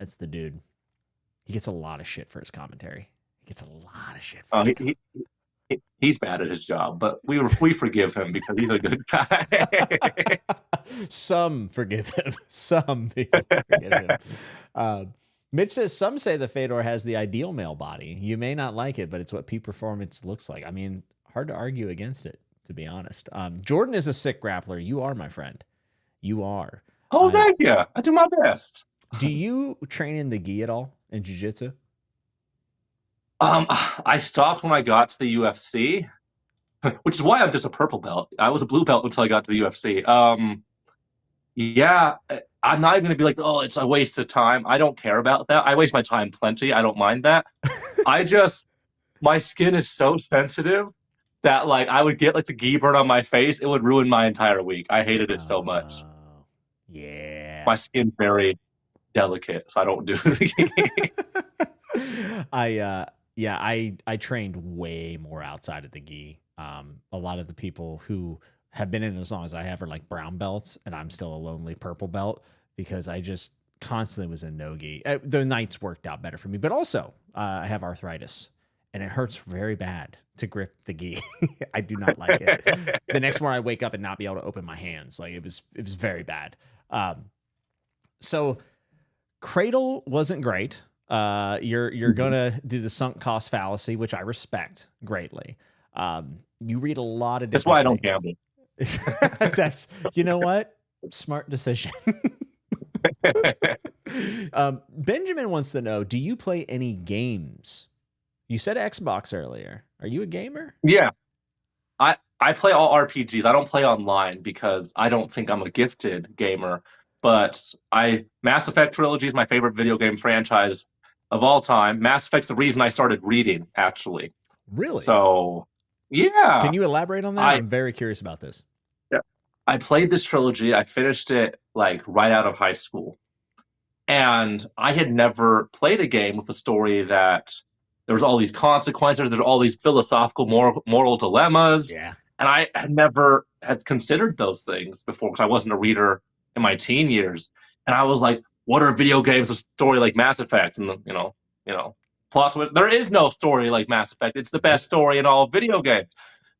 That's the dude. He gets a lot of shit for his commentary. He's bad at his job, but we forgive him because he's a good guy. Some forgive him. Some people forgive him. Mitch says some say the Fedor has the ideal male body. You may not like it, but it's what peak performance looks like. I mean, hard to argue against it, to be honest. Jordan is a sick grappler. You are, my friend. You are. Oh, thank you. I do my best. Do you train in the gi at all in jiu-jitsu? I stopped when I got to the UFC, which is why I'm just a purple belt. I was a blue belt until I got to the UFC. Yeah, I'm not even gonna be like, oh, it's a waste of time. I don't care about that. I waste my time plenty. I don't mind that. I just my skin is so sensitive that like I would get like the gi burn on my face. It would ruin my entire week. I hated it so much. Yeah. My skin's very delicate, so I don't do the gi. I trained way more outside of the gi. A lot of the people who have been in as long as I have are like brown belts, and I'm still a lonely purple belt because I just constantly was in no gi. The nights worked out better for me, but also I have arthritis, and it hurts very bad to grip the gi. I do not like it. The next morning I wake up and not be able to open my hands. Like it was very bad. So cradle wasn't great. You're gonna do the sunk cost fallacy, which I respect greatly. You read a lot of different That's why I don't things. gamble. That's, you know what? Smart decision. Benjamin wants to know, do you play any games? You said Xbox earlier. Are you a gamer? Yeah. I play all RPGs. I don't play online because I don't think I'm a gifted gamer. But Mass Effect trilogy is my favorite video game franchise of all time. Mass Effect's the reason I started reading, actually. Really? So, yeah. Can you elaborate on that? I'm very curious about this. Yeah. I played this trilogy. I finished it like right out of high school. And I had never played a game with a story that there was all these consequences, there were all these philosophical moral dilemmas. Yeah. And I had never had considered those things before because I wasn't a reader in my teen years. And I was like, what are video games a story like Mass Effect? And plot twist. There is no story like Mass Effect. It's the best story in all video games.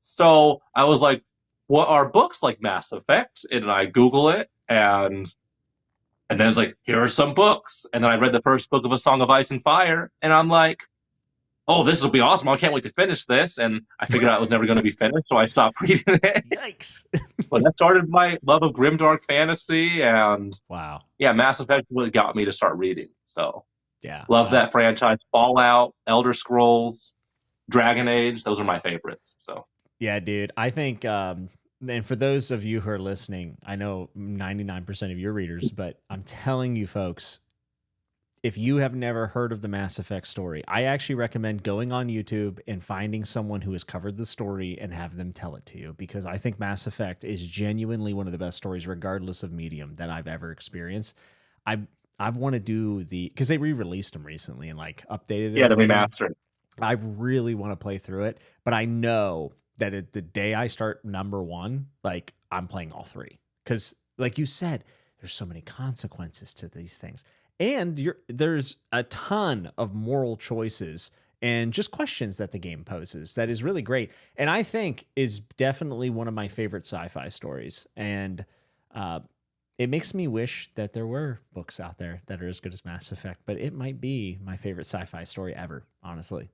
So I was like, what are books like Mass Effect? And I Google it, and then it's like, here are some books. And then I read the first book of A Song of Ice and Fire, and I'm like, oh, this will be awesome. I can't wait to finish this. And I figured out it was never going to be finished, so I stopped reading it. Yikes. But that started my love of grimdark fantasy, and wow. Yeah, Mass Effect really got me to start reading. So yeah, love that franchise. Fallout, Elder Scrolls, Dragon Age, those are my favorites. So yeah, dude. I think and for those of you who are listening, I know 99% of your readers, but I'm telling you folks, if you have never heard of the Mass Effect story, I actually recommend going on YouTube and finding someone who has covered the story and have them tell it to you, because I think Mass Effect is genuinely one of the best stories, regardless of medium, that I've ever experienced. I've want to do because they re-released them recently and like updated it. Yeah, the remastered. I really want to play through it, but I know that the day I start number one, like I'm playing all three, because like you said, there's so many consequences to these things. And there's a ton of moral choices and just questions that the game poses that is really great. And I think is definitely one of my favorite sci-fi stories. And it makes me wish that there were books out there that are as good as Mass Effect, but it might be my favorite sci-fi story ever, honestly.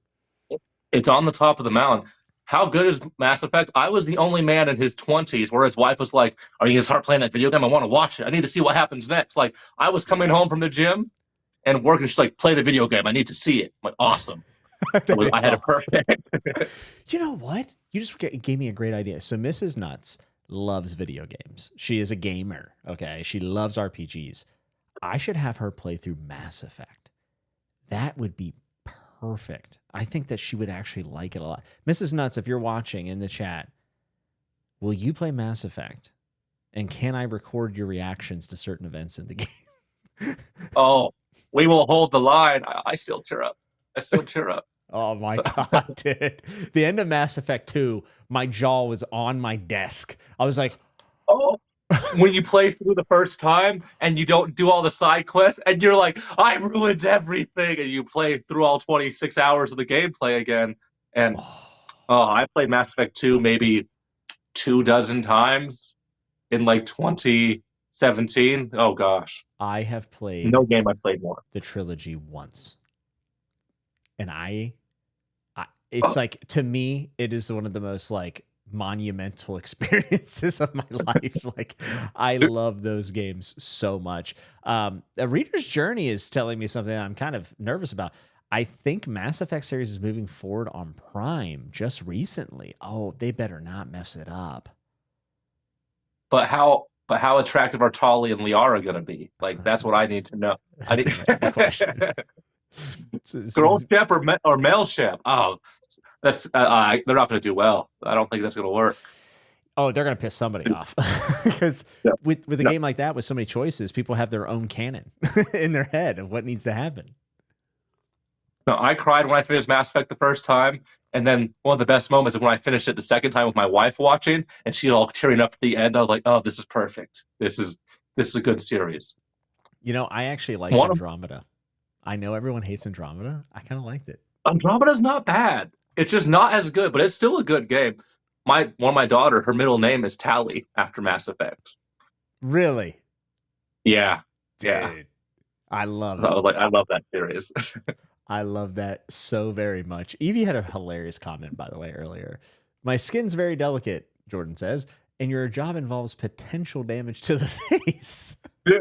It's on the top of the mountain. How good is Mass Effect? I was the only man in his 20s where his wife was like, are you going to start playing that video game? I want to watch it. I need to see what happens next. Like, I was coming home from the gym and working. She's like, play the video game. I need to see it. I'm like, awesome. I had it perfect. You know what? You just gave me a great idea. So Mrs. Nuts loves video games. She is a gamer, okay? She loves RPGs. I should have her play through Mass Effect. That would be perfect. I think that she would actually like it a lot. Mrs. Nuts, if you're watching in the chat, will you play Mass Effect? And can I record your reactions to certain events in the game? Oh, we will hold the line. I still tear up. Oh my God, dude. The end of Mass Effect 2, my jaw was on my desk. I was like, oh. When you play through the first time and you don't do all the side quests and you're like, I ruined everything, and you play through all 26 hours of the gameplay again. And I played Mass Effect 2 maybe 24 times in like 26 17. Oh gosh. I have played No game I played more. the trilogy once, and it's Oh, like, to me, it is one of the most like monumental experiences of my life. Like, I love those games so much. A Reader's Journey is telling me something I'm kind of nervous about. I think Mass Effect series is moving forward on Prime just recently. Oh, they better not mess it up. but how attractive are Tali and Liara gonna be? Like that's what I need to know. I That's need an interesting question. girl shep or male shep. Oh, that's they're not gonna do well. I don't think that's gonna work. Oh, they're gonna piss somebody off because No, with a no, game like that with so many choices, people have their own canon in their head of what needs to happen. no. I cried when I finished Mass Effect the first time, and then one of the best moments is when I finished it the second time with my wife watching, and she all tearing up at the end. I was like, oh, this is perfect. This is a good series. You know, I actually liked One of Andromeda. I know everyone hates Andromeda. I kind of liked it. Andromeda's not bad. It's just not as good, but it's still a good game. My daughter, her middle name is Tally after Mass Effect. Really, Yeah, yeah. dude, I love So I it. was like, I love that series. I love that so very much. Evie had a hilarious comment, by the way, earlier. My skin's very delicate, Jordan says, and your job involves potential damage to the face. Yeah.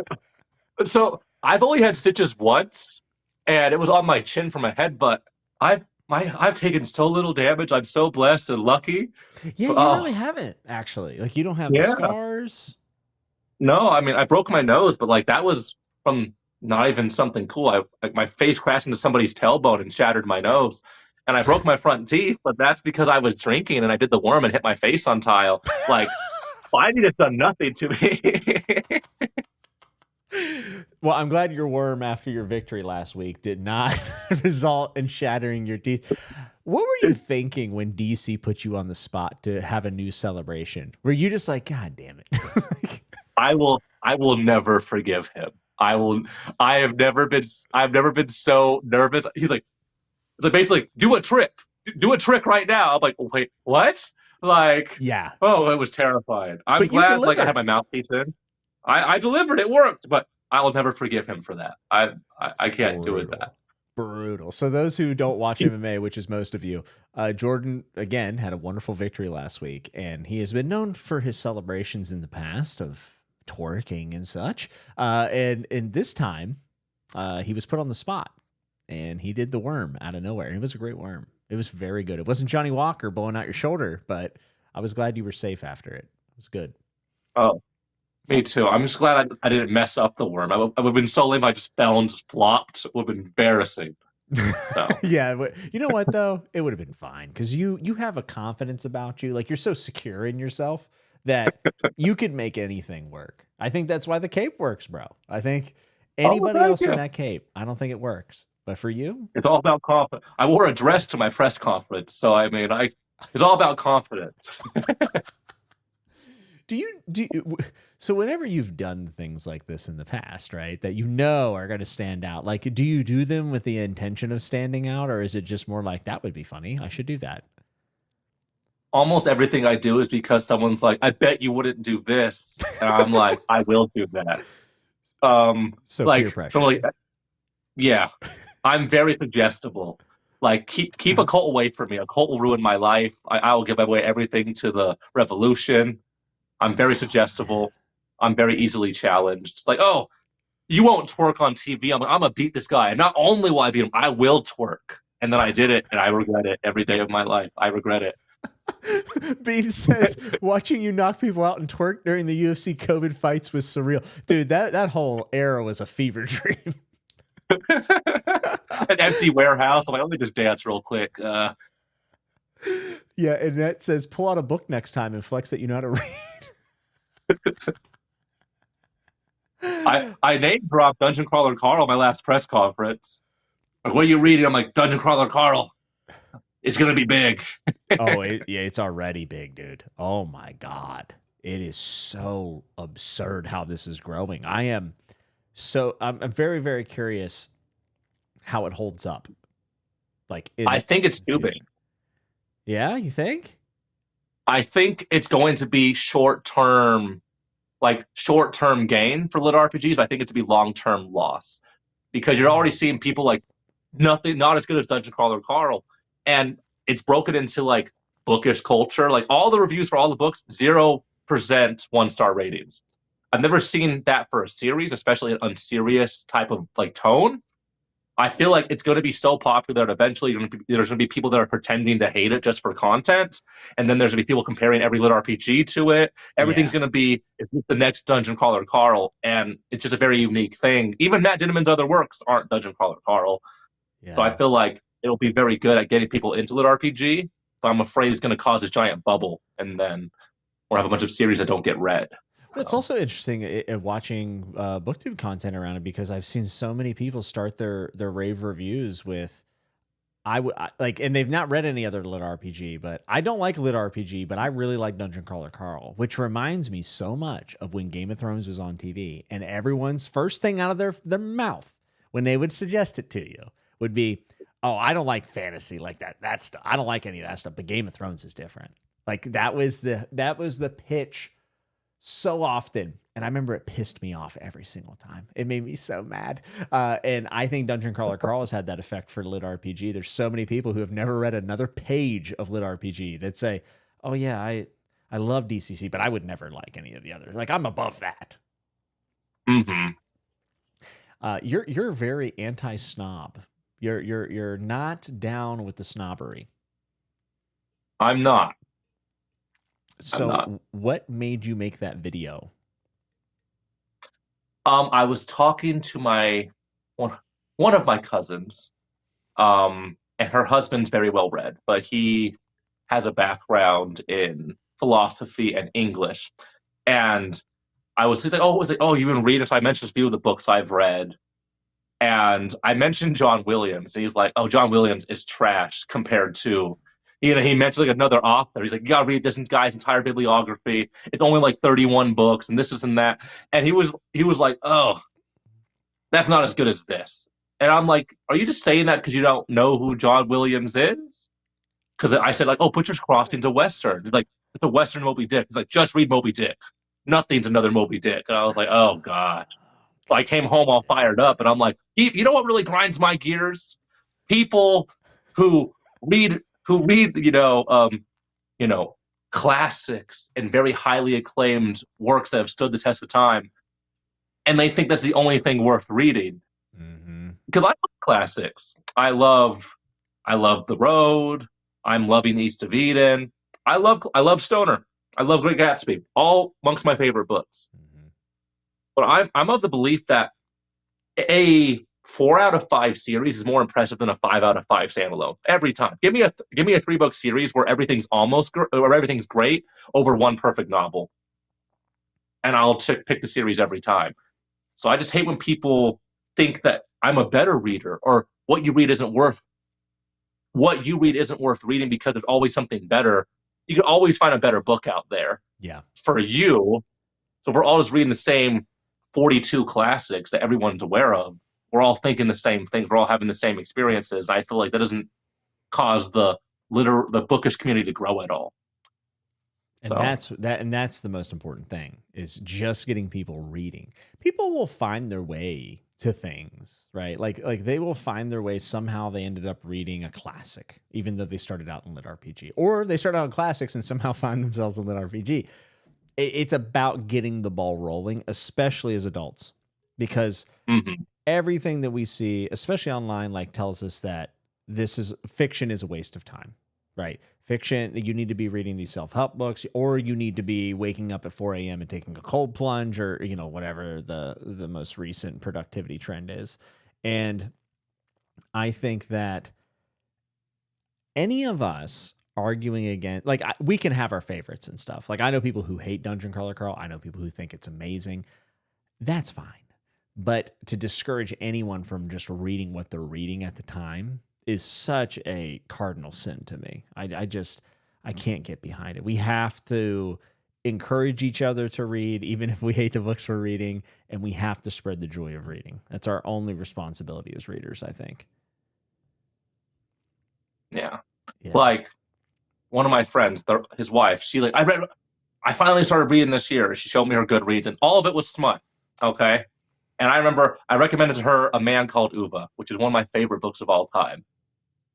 So I've only had stitches once, and it was on my chin from a headbutt. I've taken so little damage. I'm so blessed and lucky. Yeah, you really Oh haven't, actually. Like, you don't have the yeah. scars. No, I mean I broke my nose, but like that was from not even something cool. I like my face crashed into somebody's tailbone and shattered my nose. And I broke my front teeth, but that's because I was drinking and I did the worm and hit my face on tile. Like fighting has done nothing to me. Well, I'm glad your worm after your victory last week did not result in shattering your teeth. What were you thinking when DC put you on the spot to have a new celebration? Were you just like, God damn it? I will never forgive him. I've never been so nervous. He's like, it's like basically do a trick right now. I'm like, wait, what? Like, Yeah, oh, it was terrifying. I'm but you glad like I had delivered. my mouthpiece in. I delivered, it worked, but I will never forgive him for that. I can't do it that. Brutal. Brutal. So those who don't watch MMA, which is most of you, Jordan again had a wonderful victory last week, and he has been known for his celebrations in the past of twerking and such. And this time, he was put on the spot, and he did the worm out of nowhere. And it was a great worm. It was very good. It wasn't Johnny Walker blowing out your shoulder, but I was glad you were safe after it. It was good. Oh, me too. I'm just glad I didn't mess up the worm. I would have been so lame if I just fell and just flopped. It would have been embarrassing. So Yeah, but you know what though? It would have been fine because you have a confidence about you. Like, you're so secure in yourself that you could make anything work. I think that's why the cape works, bro. I think oh, well, anybody thank else in you. that cape, I don't think it works. But for you, It's all about confidence. I wore a dress to my press conference, so I mean, it's all about confidence. so whenever you've done things like this in the past, right, that you know are going to stand out, like, do you do them with the intention of standing out, or is it just more like, that would be funny, I should do that? Almost everything I do is because someone's like, "I bet you wouldn't do this," and I'm like, "I will do that." So peer Like pressure. someone like, yeah, I'm very suggestible. Like keep a cult away from me. A cult will ruin my life. I will give away everything to the revolution. I'm very Oh, man. suggestible. I'm very easily challenged. It's like, oh, you won't twerk on TV. I'm gonna beat this guy. And not only will I beat him, I will twerk. And then I did it, and I regret it every day of my life. I regret it. Bean says, watching you knock people out and twerk during the UFC COVID fights was surreal. Dude, that whole era was a fever dream. An empty warehouse. I'm like, let me just dance real quick. Yeah, and that says, pull out a book next time and flex that you know how to read. I name dropped Dungeon Crawler Carl my last press conference. Like, what are you reading? I'm like, Dungeon Crawler Carl. It's gonna be big. Oh, yeah, it's already big, dude. Oh my God. It is so absurd how this is growing. I'm very, very curious how it holds up. Like, I in think it's the too future. big. Yeah, you think? I think it's going to be short term like short-term gain for lit RPGs, but I think it to be long-term loss because you're already seeing people like nothing, not as good as Dungeon Crawler Carl, and it's broken into like bookish culture. Like all the reviews for all the books, 0% 1-star ratings. I've never seen that for a series, especially an unserious type of like tone. I feel like it's going to be so popular that eventually there's going to be people that are pretending to hate it just for content, and then there's going to be people comparing every lit RPG to it. Everything's Yeah. going to be it's the next Dungeon Crawler Carl, and it's just a very unique thing. Even Matt Dinneman's other works aren't Dungeon Crawler Carl, so I Yeah. feel like it'll be very good at getting people into lit RPG. But I'm afraid it's going to cause a giant bubble, and then we'll have a bunch of series that don't get read. Well, it's also interesting watching booktube content around it because I've seen so many people start their rave reviews with like, and they've not read any other lit RPG, but I don't like lit RPG, but I really like Dungeon Crawler Carl, which reminds me so much of when Game of Thrones was on TV, and everyone's first thing out of their mouth when they would suggest it to you would be, "Oh, I don't like fantasy like that. That stuff. I don't like any of that stuff." But Game of Thrones is different. Like that was the pitch so often. And I remember it pissed me off every single time. It made me so mad. And I think Dungeon Crawler Carl has had that effect for lit RPG. There's so many people who have never read another page of lit RPG that say, "Oh yeah, I love DCC, but I would never like any of the others. Like I'm above that." Mm-hmm. You're very anti-snob. You're not down with the snobbery. I'm not. So what made you make that video? I was talking to my one of my cousins, and her husband's very well read, but he has a background in philosophy and English. And he's like, oh, you even read it? So I mentioned a few of the books I've read, and I mentioned John Williams, and he's like, oh, John Williams is trash compared to. He mentioned like another author. He's like, you gotta read this guy's entire bibliography. It's only like 31 books, and this and that. And he was like, oh, that's not as good as this. And I'm like, are you just saying that because you don't know who John Williams is? Because I said like, oh, Butcher's Crossing's a Western. He's like, it's a Western Moby Dick. He's like, just read Moby Dick. Nothing's another Moby Dick. And I was like, oh god. So I came home all fired up, and I'm like, you know what really grinds my gears? People who read classics and very highly acclaimed works that have stood the test of time, and they think that's the only thing worth reading. Because I love classics. I love The Road. I'm loving East of Eden. I love Stoner. I love Great Gatsby. All amongst my favorite books. But I'm of the belief that a 4 out of 5 series is more impressive than a 5 out of 5 standalone every time. Give me a 3-book series where everything's great over one perfect novel, and I'll pick the series every time. So I just hate when people think that I'm a better reader or what you read isn't worth reading because there's always something better. You can always find a better book out there. Yeah. For you. So we're all just reading the same 42 classics that everyone's aware of. We're all thinking the same things. We're all having the same experiences. I feel like that doesn't cause the bookish community to grow at all. And that's the most important thing is just getting people reading. People will find their way to things, right? Like they will find their way. Somehow they ended up reading a classic, even though they started out in lit RPG, or they started out in classics and somehow find themselves in lit RPG. It's about getting the ball rolling, especially as adults, because everything that we see, especially online, like tells us that fiction is a waste of time, right? Fiction, you need to be reading these self-help books, or you need to be waking up at 4 a.m. and taking a cold plunge, or whatever the most recent productivity trend is. And I think that any of us arguing against, like, we can have our favorites and stuff. Like, I know people who hate Dungeon Crawler Carl. I know people who think it's amazing. That's fine. But to discourage anyone from just reading what they're reading at the time is such a cardinal sin to me. I can't get behind it. We have to encourage each other to read, even if we hate the books we're reading, and we have to spread the joy of reading. That's our only responsibility as readers, I think. Yeah. Like, one of my friends, his wife, she like, I finally started reading this year. She showed me her Goodreads, and all of it was smut. Okay. And I remember I recommended to her A Man Called Uva, which is one of my favorite books of all time.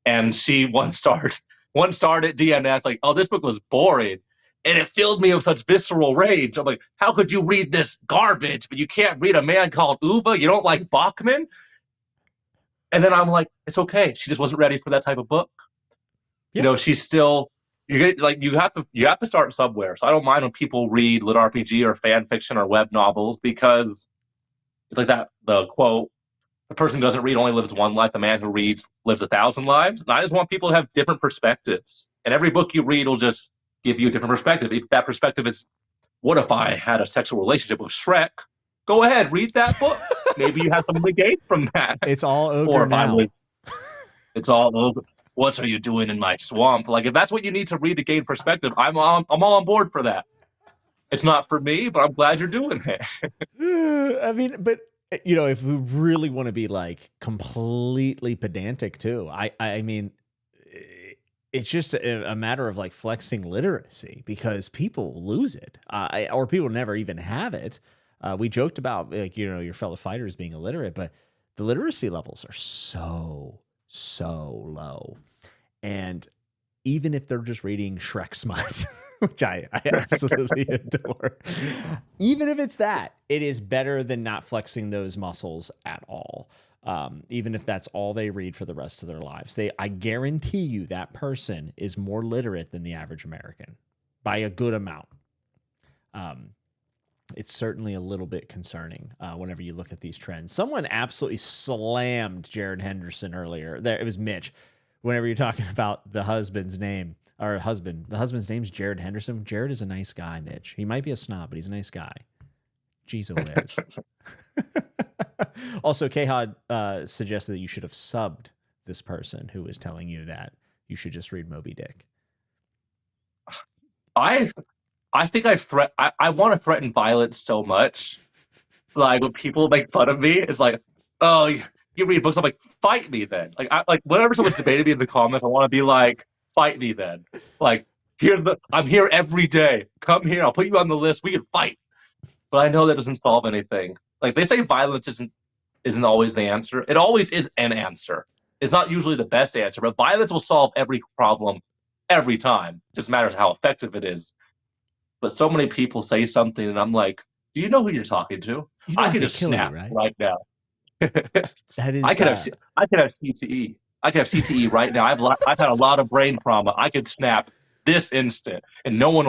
And she one starred at DNF, like, oh, this book was boring. And it filled me with such visceral rage. I'm like, how could you read this garbage, but you can't read A Man Called Uva? You don't like Bachman? And then I'm like, it's okay. She just wasn't ready for that type of book. Yeah. You know, she's still, you have to start somewhere. So I don't mind when people read lit RPG or fan fiction or web novels, because it's like that, the quote, the person who doesn't read only lives one life. The man who reads lives 1,000 lives. And I just want people to have different perspectives. And every book you read will just give you a different perspective. If that perspective is, what if I had a sexual relationship with Shrek? Go ahead, read that book. Maybe you have something to gain from that. It's all ogre now. It's all ogre. What are you doing in my swamp? Like, if that's what you need to read to gain perspective, I'm all on board for that. It's not for me, but I'm glad you're doing it. I mean, but you know, if we really want to be like completely pedantic too, I mean, it's just a matter of like flexing literacy, because people lose it, or people never even have it. We joked about, like, you know, your fellow fighters being illiterate, but the literacy levels are so low. And even if they're just reading Shrek smut, which I absolutely adore, even if it's that, it is better than not flexing those muscles at all. Even if that's all they read for the rest of their lives, I guarantee you that person is more literate than the average American by a good amount. It's certainly a little bit concerning whenever you look at these trends. Someone absolutely slammed Jared Henderson earlier. It was Mitch. Whenever you're talking about the husband's name, or the husband's name's Jared Henderson. Jared is a nice guy, Mitch. He might be a snob, but he's a nice guy. Jeez, whiz. Also, Kahad suggested that you should have subbed this person who was telling you that you should just read Moby Dick. I think I want to threaten violence so much. Like, when people make fun of me, it's like, oh, you read books. I'm like, fight me then. Like whenever someone's debating me in the comments, I want to be like, fight me then. Like, I'm here every day. Come here. I'll put you on the list. We can fight. But I know that doesn't solve anything. Like, they say violence isn't always the answer. It always is an answer. It's not usually the best answer, but violence will solve every problem every time. It just matters how effective it is. But so many people say something, and I'm like, do you know who you're talking to? I could just snap right now. That is, I could have CTE. I could have CTE right now. I've had a lot of brain trauma. I could snap this instant, and everyone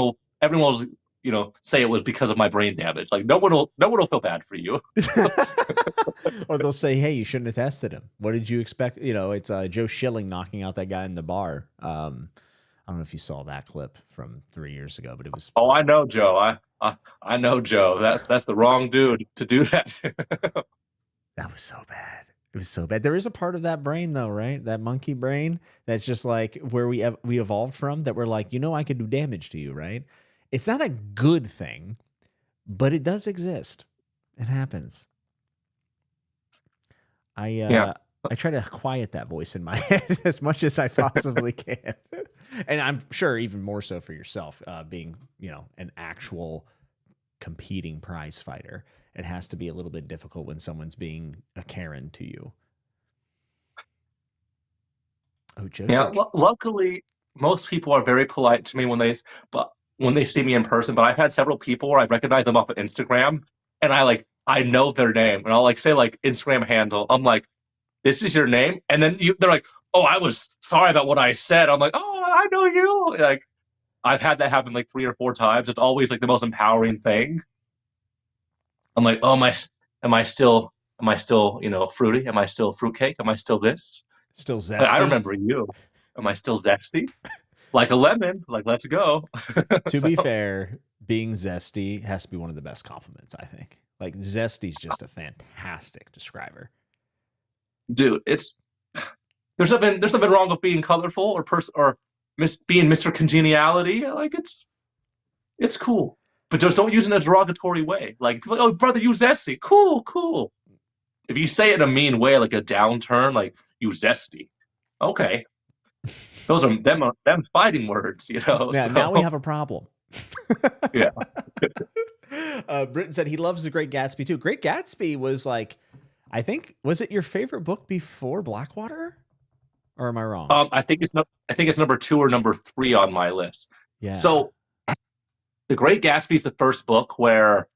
will, you know, say it was because of my brain damage. Like, no one will feel bad for you. Or they'll say, hey, you shouldn't have tested him. What did you expect? You know, it's Joe Schilling knocking out that guy in the bar. I don't know if you saw that clip from 3 years ago, but it was. Oh, I know Joe. I know Joe. That's the wrong dude to do that. That was so bad. It was so bad. There is a part of that brain, though, right? That monkey brain that's just like where we evolved from, that we're like, you know, I could do damage to you, right? It's not a good thing, but it does exist. It happens. I try to quiet that voice in my head as much as I possibly can. And I'm sure even more so for yourself, being, you know, an actual competing prize fighter. It has to be a little bit difficult when someone's being a Karen to you. Oh, Joseph. Yeah, luckily, most people are very polite to me when they see me in person. But I've had several people where I recognize them off of Instagram, and I know their name, and I'll like say like Instagram handle. I'm like, this is your name, and then they're like, oh, I was sorry about what I said. I'm like, oh, I know you. Like, I've had that happen like 3 or 4 times. It's always like the most empowering thing. I'm like, oh, am I still, you know, fruity? Am I still fruitcake? Am I still this? Still zesty? Like, I remember you. Am I still zesty? Like a lemon. Like, let's go. To be fair, being zesty has to be one of the best compliments, I think. Like, zesty's just a fantastic describer. Dude, there's nothing wrong with being colorful or being Mr. Congeniality. Like, it's cool. But just don't use it in a derogatory way. Like, oh, brother, you zesty. Cool. If you say it in a mean way, like a downturn, like, you zesty. Okay. Those are them fighting words, you know? Yeah, so. Now we have a problem. Yeah. Britton said he loves The Great Gatsby too. Great Gatsby was like, I think, was it your favorite book before Blackwater? Or am I wrong? I think it's number 2 or number 3 on my list. Yeah. So The Great Gatsby is the first book where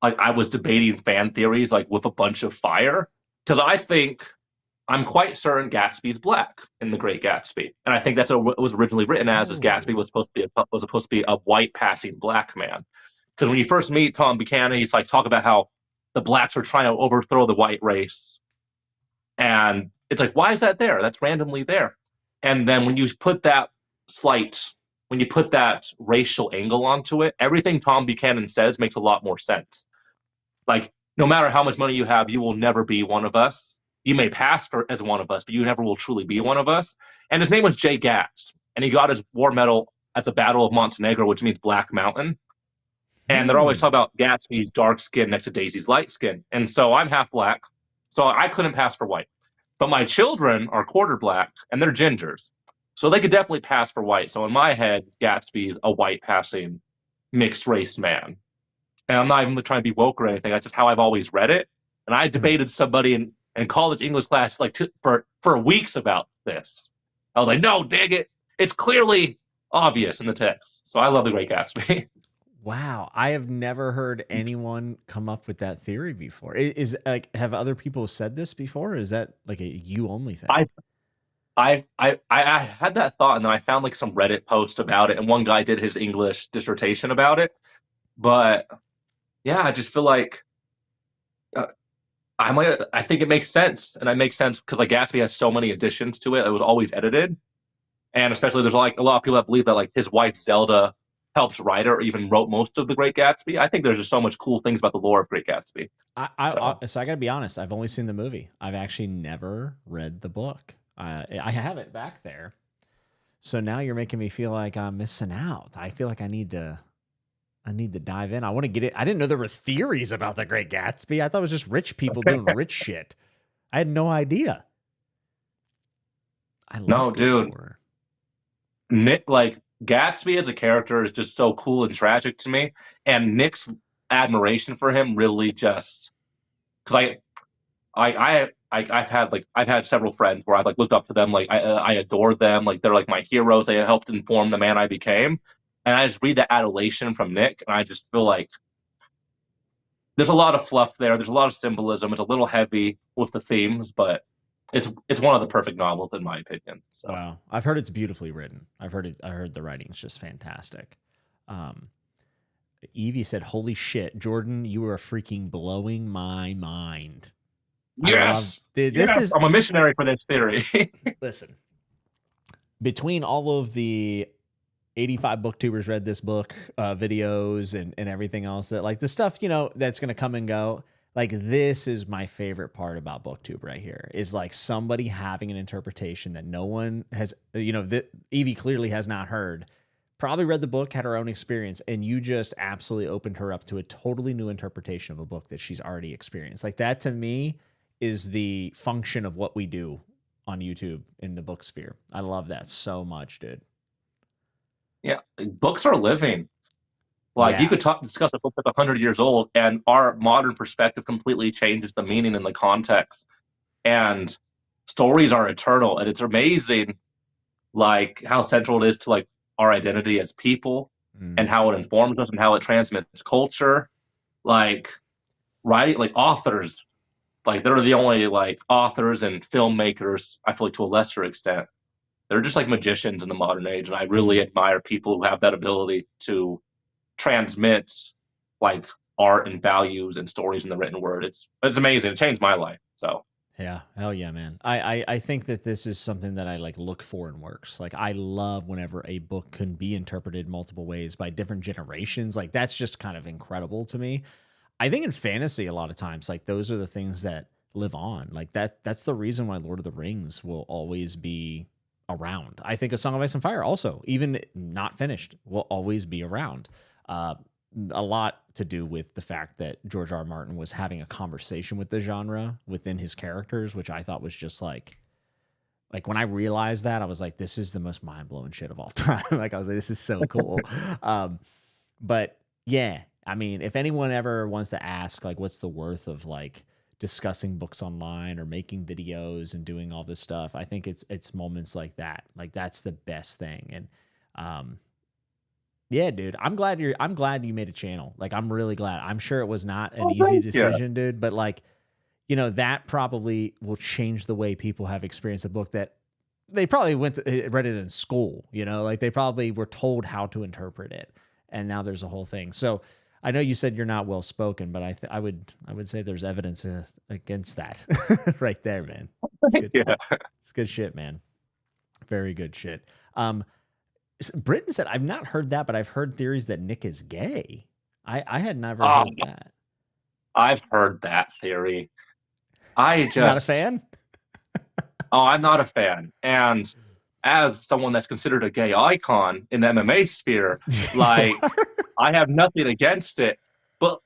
like I was debating fan theories like with a bunch of fire because I'm quite certain Gatsby's black in The Great Gatsby, and I think that's what it was originally written as. Is Gatsby Oh. was supposed to be a white passing black man? Because when you first meet Tom Buchanan, he's like talk about how the blacks are trying to overthrow the white race, and it's like why is that there? That's randomly there. And then when you put that racial angle onto it, everything Tom Buchanan says makes a lot more sense. Like, no matter how much money you have, you will never be one of us. You may pass as one of us, but you never will truly be one of us. And his name was Jay Gats, and he got his war medal at the Battle of Montenegro, which means Black Mountain. And they're always talking about Gatsby's dark skin next to Daisy's light skin. And so I'm half black, so I couldn't pass for white. But my children are quarter black, and they're gingers. So they could definitely pass for white. So in my head, Gatsby is a white passing mixed race man. And I'm not even trying to be woke or anything. That's just how I've always read it. And I debated somebody in college English class like for weeks about this. I was like, no, dig it. It's clearly obvious in the text. So I love The Great Gatsby. Wow, I have never heard anyone come up with that theory before. Is like, have other people said this before? Or is that like a you only thing? I had that thought, and then I found like some Reddit posts about it, and one guy did his English dissertation about it. But yeah, I just feel like I think it makes sense, and it makes sense because like Gatsby has so many additions to it. It was always edited, and especially there's like a lot of people that believe that like his wife Zelda helped write it or even wrote most of The Great Gatsby. I think there's just so much cool things about the lore of Great Gatsby. So I got to be honest. I've only seen the movie. I've actually never read the book. I have it back there. So now you're making me feel like I'm missing out. I feel like I need to dive in. I want to get it. I didn't know there were theories about The Great Gatsby. I thought it was just rich people doing rich shit. I had no idea. I love No, dude. Nick, like Gatsby as a character is just so cool and tragic to me, and Nick's admiration for him really just because I've had several friends where I've like looked up to them, like I adore them, like they're like my heroes. They helped inform the man I became, and I just read the adulation from Nick, and I just feel like there's a lot of fluff there. There's a lot of symbolism. It's a little heavy with the themes, but it's one of the perfect novels in my opinion. So. Wow, I've heard it's beautifully written. I heard the writing's just fantastic. Evie said, "Holy shit, Jordan, you are freaking blowing my mind." Yes, I'm a missionary for this theory. Listen, between all of the 85 booktubers read this book, videos and everything else that like the stuff, that's going to come and go. Like this is my favorite part about Booktube right here is like somebody having an interpretation that no one has, that Evie clearly has not heard, probably read the book, had her own experience, and you just absolutely opened her up to a totally new interpretation of a book that she's already experienced. Like that to me is the function of what we do on YouTube in the book sphere. I love that so much, dude. Yeah, books are living. Like you could discuss a book that's 100 years old, and our modern perspective completely changes the meaning and the context. And stories are eternal, and it's amazing, like how central it is to like our identity as people, and how it informs us and how it transmits culture. Like writing, like authors, like they're the only like authors and filmmakers. I feel like to a lesser extent, they're just like magicians in the modern age, and I really admire people who have that ability to transmit like art and values and stories in the written word. It's amazing. It changed my life. So yeah, hell yeah, man. I think that this is something that I like look for in works. Like I love whenever a book can be interpreted multiple ways by different generations. Like that's just kind of incredible to me. I think in fantasy a lot of times like those are the things that live on. Like that's the reason why Lord of the Rings will always be around. I think A Song of Ice and Fire also, even not finished, will always be around. A lot to do with the fact that George R. R. Martin was having a conversation with the genre within his characters, which I thought was just like when I realized that, I was like, this is the most mind blowing shit of all time. Like I was like, this is so cool. But yeah, I mean, if anyone ever wants to ask, like, what's the worth of like discussing books online or making videos and doing all this stuff, I think it's moments like that. Like that's the best thing. And um, yeah, dude, I'm glad you made a channel. Like I'm really glad. I'm sure it was not an Oh, easy thank you. decision, dude, but like, you know, that probably will change the way people have experienced a book that they probably read it in school, you know, like they probably were told how to interpret it. And now there's a whole thing. So I know you said you're not well spoken, but I would say there's evidence against that right there, man. It's good. Yeah. It's good shit, man. Very good shit. Britton said, I've not heard that, but I've heard theories that Nick is gay. I had never Oh, heard that. I've heard that theory. I Not a just, fan? oh, I'm not a fan. And as someone that's considered a gay icon in the MMA sphere, like, I have nothing against it. But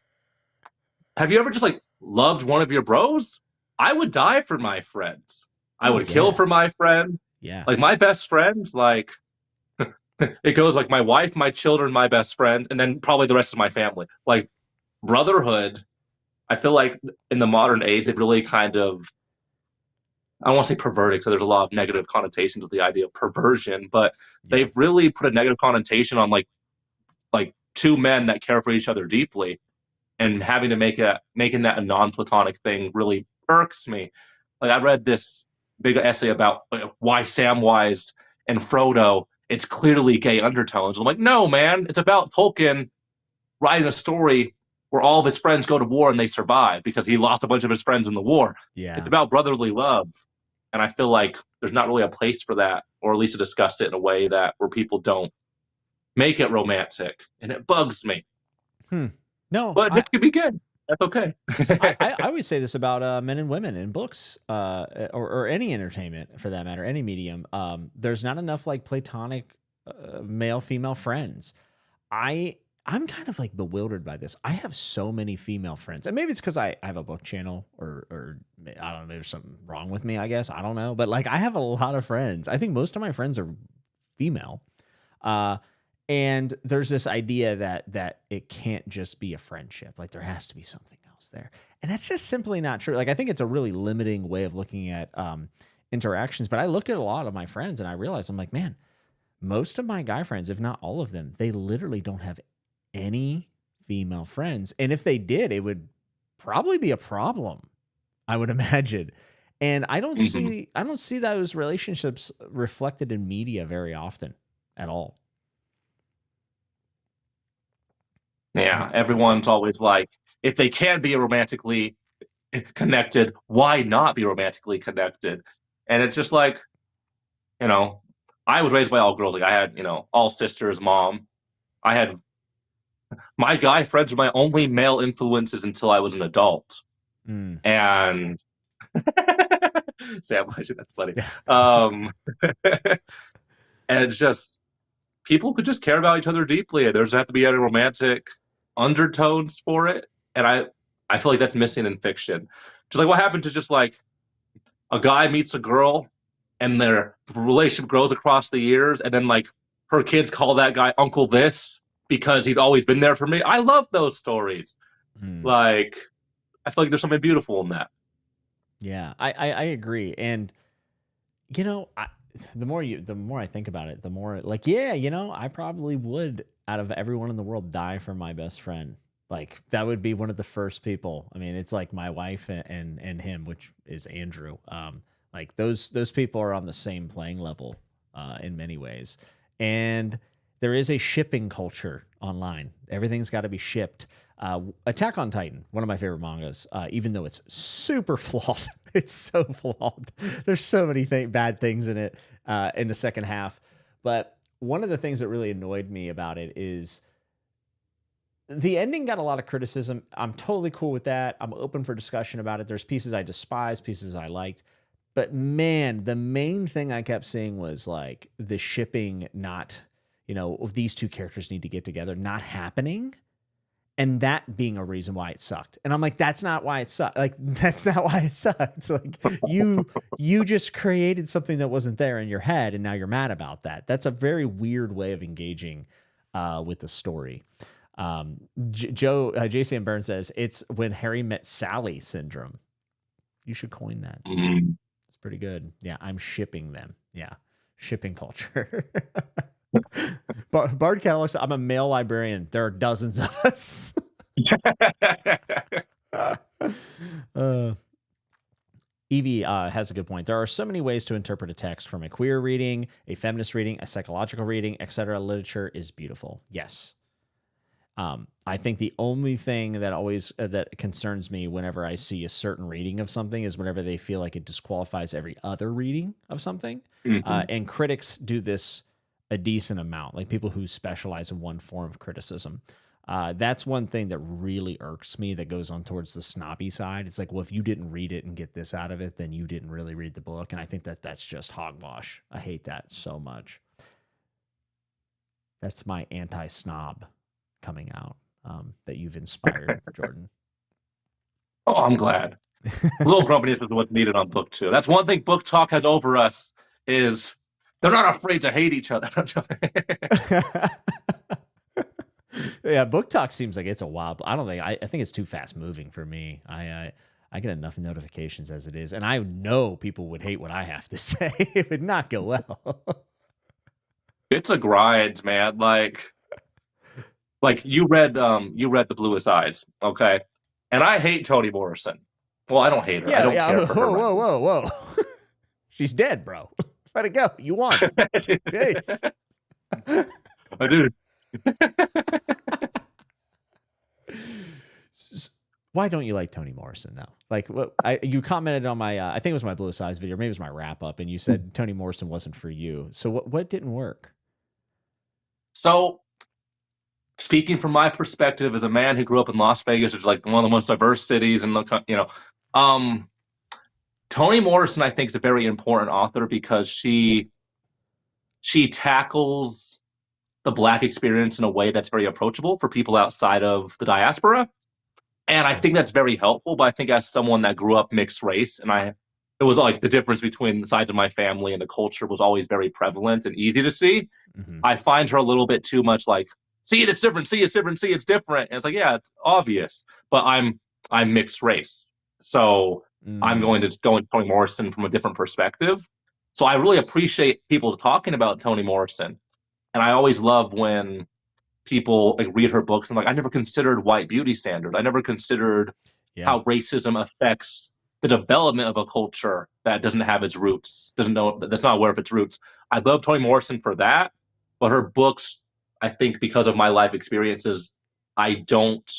have you ever just like loved one of your bros? I would die for my friends. I Oh, would kill yeah. for my friend. Yeah. Like my best friends, like it goes like my wife, my children, my best friends, and then probably the rest of my family. Like brotherhood, I feel like in the modern age, they've really kind of, I don't want to say perverted because there's a lot of negative connotations with the idea of perversion, but Yeah. they've really put a negative connotation on like two men that care for each other deeply, and having to making that a non-platonic thing really irks me. Like I read this big essay about why Samwise and Frodo, it's clearly gay undertones. I'm like, no, man, it's about Tolkien writing a story where all of his friends go to war and they survive because he lost a bunch of his friends in the war. It's Yeah. about brotherly love. And I feel like there's not really a place for that, or at least to discuss it in a way that where people don't make it romantic. And it bugs me. No, But Nick could be good. That's okay. I always say this about men and women in books, or any entertainment for that matter, any medium. There's not enough like platonic male female friends. I'm kind of like bewildered by this. I have so many female friends, and maybe it's because I have a book channel, or I don't know. There's something wrong with me, I guess. I don't know, but like I have a lot of friends. I think most of my friends are female. And there's this idea that it can't just be a friendship. Like there has to be something else there. And that's just simply not true. Like I think it's a really limiting way of looking at interactions. But I look at a lot of my friends and I realize I'm like, man, most of my guy friends, if not all of them, they literally don't have any female friends. And if they did, it would probably be a problem, I would imagine. And I don't see those relationships reflected in media very often at all. Yeah, everyone's always like, if they can be romantically connected, why not be romantically connected? And it's just like, you know, I was raised by all girls. Like I had, all sisters, mom. I had my guy friends were my only male influences until I was an adult. Mm. And Sam, that's funny. Yeah. And it's just people could just care about each other deeply, and there doesn't have to be any romantic undertones for it. And I feel like that's missing in fiction. Just like what happened to just like a guy meets a girl and their relationship grows across the years, and then like her kids call that guy Uncle This because he's always been there for me. I love those stories. Like I feel like there's something beautiful in that. Yeah, I agree. And the more I think about it, the more like, yeah, I probably would out of everyone in the world die for my best friend. Like that would be one of the first people. I mean, it's like my wife and him, which is Andrew. Like those people are on the same playing level in many ways. And there is a shipping culture online. Everything's got to be shipped. Attack on Titan, one of my favorite mangas, even though it's super flawed. It's so flawed. There's so many bad things in it in the second half. But one of the things that really annoyed me about it is the ending got a lot of criticism. I'm totally cool with that. I'm open for discussion about it. There's pieces I despise, pieces I liked. But man, the main thing I kept seeing was like the shipping not, these two characters need to get together, not happening. And that being a reason why it sucked. And I'm like, that's not why it sucked. Like, that's not why it sucks. Like you just created something that wasn't there in your head. And now you're mad about that. That's a very weird way of engaging with the story. JCM Burns says it's when Harry met Sally syndrome. You should coin that. Mm. It's pretty good. Yeah, I'm shipping them. Yeah, shipping culture. Bard Catalog says, I'm a male librarian. There are dozens of us. Evie has a good point. There are so many ways to interpret a text, from a queer reading, a feminist reading, a psychological reading, etc. Literature is beautiful. Yes. I think the only thing that always that concerns me whenever I see a certain reading of something is whenever they feel like it disqualifies every other reading of something. Mm-hmm. And critics do this a decent amount, like people who specialize in one form of criticism. That's one thing that really irks me, that goes on towards the snobby side. It's like, well, if you didn't read it and get this out of it, then you didn't really read the book. And I think that that's just hogwash. I hate that so much. That's my anti-snob coming out, that you've inspired, Jordan. Oh, I'm glad. Little grumpiness is what's needed on book two. That's one thing Book Talk has over us, is they're not afraid to hate each other. Yeah, Book Talk seems like it's a wild. I don't think I think it's too fast moving for me. I get enough notifications as it is, and I know people would hate what I have to say. It would not go well. It's a grind, man. Like you read The Bluest Eyes, okay? And I hate Toni Morrison. Well, I don't hate her. I don't care for her. Whoa. She's dead, bro. Let it go. You won. Jeez. I do. Why don't you like Toni Morrison though? Like, you commented on my, I think it was my Blue Size video, maybe it was my wrap up, and you said Toni Morrison wasn't for you. So what didn't work? So, speaking from my perspective as a man who grew up in Las Vegas, which is like one of the most diverse cities in the, Toni Morrison, I think, is a very important author because she tackles the Black experience in a way that's very approachable for people outside of the diaspora. And I think that's very helpful. But I think as someone that grew up mixed race, and it was like the difference between the sides of my family and the culture was always very prevalent and easy to see. Mm-hmm. I find her a little bit too much like, see, it's different, see, it's different, see, it's different. And it's like, yeah, it's obvious, but I'm mixed race. So I'm going to Toni Morrison from a different perspective. So I really appreciate people talking about Toni Morrison. And I always love when people like read her books and like, I never considered white beauty standard. I never considered how racism affects the development of a culture that doesn't have its roots, that's not aware of its roots. I love Toni Morrison for that, but her books, I think because of my life experiences, I don't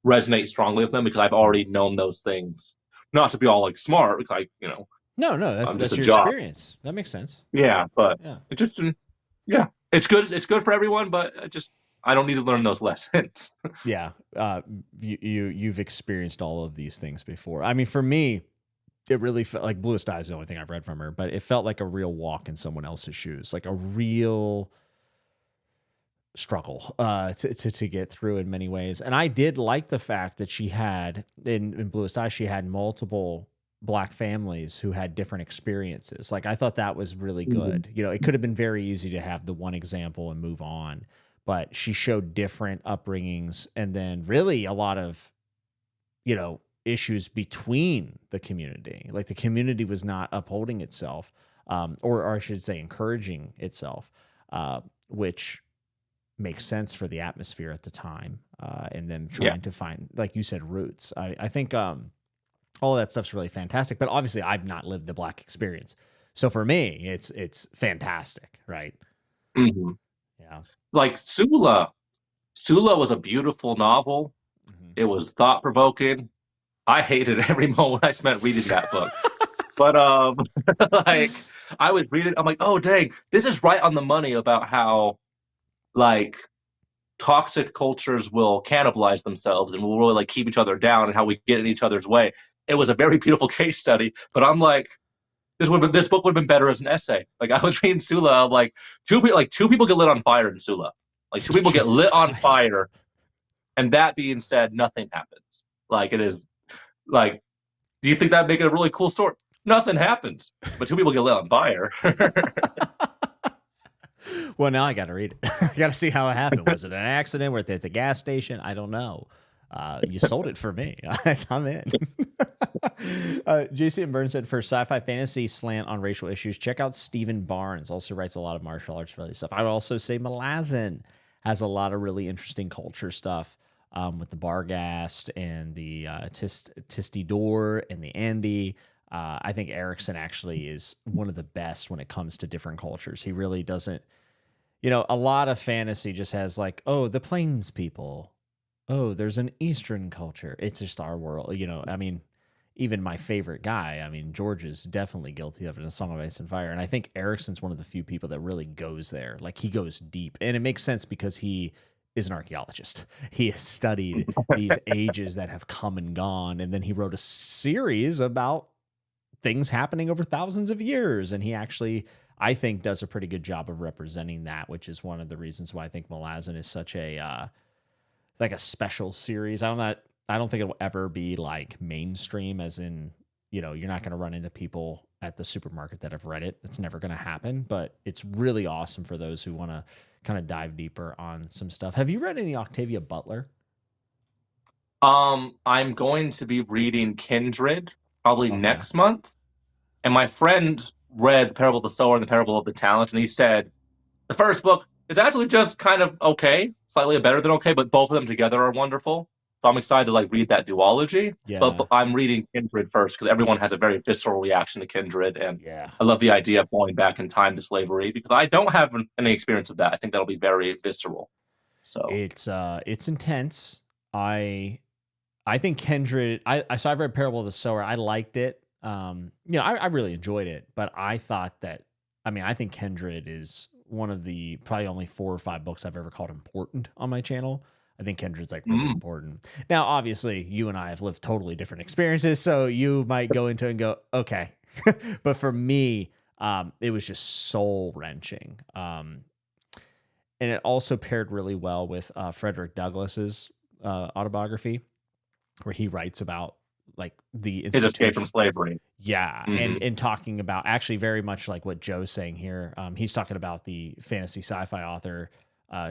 resonate strongly with them because I've already known those things. Not to be all like smart, like, No, that's your job. experience. That makes sense. Yeah, but it just, it's good. It's good for everyone, but I don't need to learn those lessons. Yeah. You've experienced all of these things before. I mean, for me, it really felt like Bluest Eye is the only thing I've read from her, but it felt like a real walk in someone else's shoes, like a real struggle to get through in many ways. And I did like the fact that she had in Bluest Eye, she had multiple Black families who had different experiences. Like, I thought that was really good. Mm-hmm. It could have been very easy to have the one example and move on, but she showed different upbringings and then really a lot of, issues between the community. Like, the community was not upholding itself, or I should say encouraging itself, which makes sense for the atmosphere at the time, and them trying to find, like you said, roots. I think all of that stuff's really fantastic, but obviously I've not lived the Black experience. So for me, it's fantastic, right? Mm-hmm. Yeah. Like Sula was a beautiful novel. Mm-hmm. It was thought-provoking. I hated every moment I spent reading that book. But like, I was reading, I'm like, oh dang, this is right on the money about how like toxic cultures will cannibalize themselves and will really like keep each other down and how we get in each other's way. It was a very beautiful case study, but I'm like, this book would have been better as an essay. Like, I was reading Sula, I'm like, two people get lit on fire in Sula. Like, two people get lit on fire, and that being said, nothing happens. Like, it is like, do you think that'd make it a really cool story? Nothing happens, but two people get lit on fire. Well, now I got to read it. I got to see how it happened. Was it an accident? Were they at the gas station? I don't know. You sold it for me. I'm in. JC and Burns said, for sci-fi fantasy slant on racial issues, check out Stephen Barnes. Also writes a lot of martial arts related stuff. I would also say Malazan has a lot of really interesting culture stuff with the Bargast and the Tistidor and the Andy. I think Erickson actually is one of the best when it comes to different cultures. He really doesn't, a lot of fantasy just has like, oh, the plains people. Oh, there's an Eastern culture. It's just our world. I mean, even my favorite guy, George is definitely guilty of it in A Song of Ice and Fire. And I think Erickson's one of the few people that really goes there. Like, he goes deep. And it makes sense because he is an archaeologist. He has studied these ages that have come and gone. And then he wrote a series about things happening over thousands of years. And he actually, I think, does a pretty good job of representing that, which is one of the reasons why I think Malazan is such a like a special series. I don't think it'll ever be like mainstream, as in, you're not going to run into people at the supermarket that have read it. It's never going to happen, but it's really awesome for those who want to kind of dive deeper on some stuff. Have you read any Octavia Butler? I'm going to be reading Kindred probably next month. And my friend read Parable of the Sower and the Parable of the Talent, and he said the first book is actually just kind of okay, slightly better than okay, but both of them together are wonderful. So I'm excited to read that duology. Yeah. But I'm reading Kindred first because everyone has a very visceral reaction to Kindred, and yeah, I love the idea of going back in time to slavery because I don't have any experience of that. I think that'll be very visceral. So it's intense. I think Kindred. So I've read Parable of the Sower. I liked it. I really enjoyed it, but I thought that. I think Kindred is one of the probably only 4 or 5 books I've ever called important on my channel. I think Kindred's really important. Now, obviously, you and I have lived totally different experiences, so you might go into it and go, okay. But for me, it was just soul wrenching. And it also paired really well with Frederick Douglass's autobiography, where he writes about his escape from slavery. Yeah. And talking about actually very much like what Joe's saying here. He's talking about the fantasy sci-fi author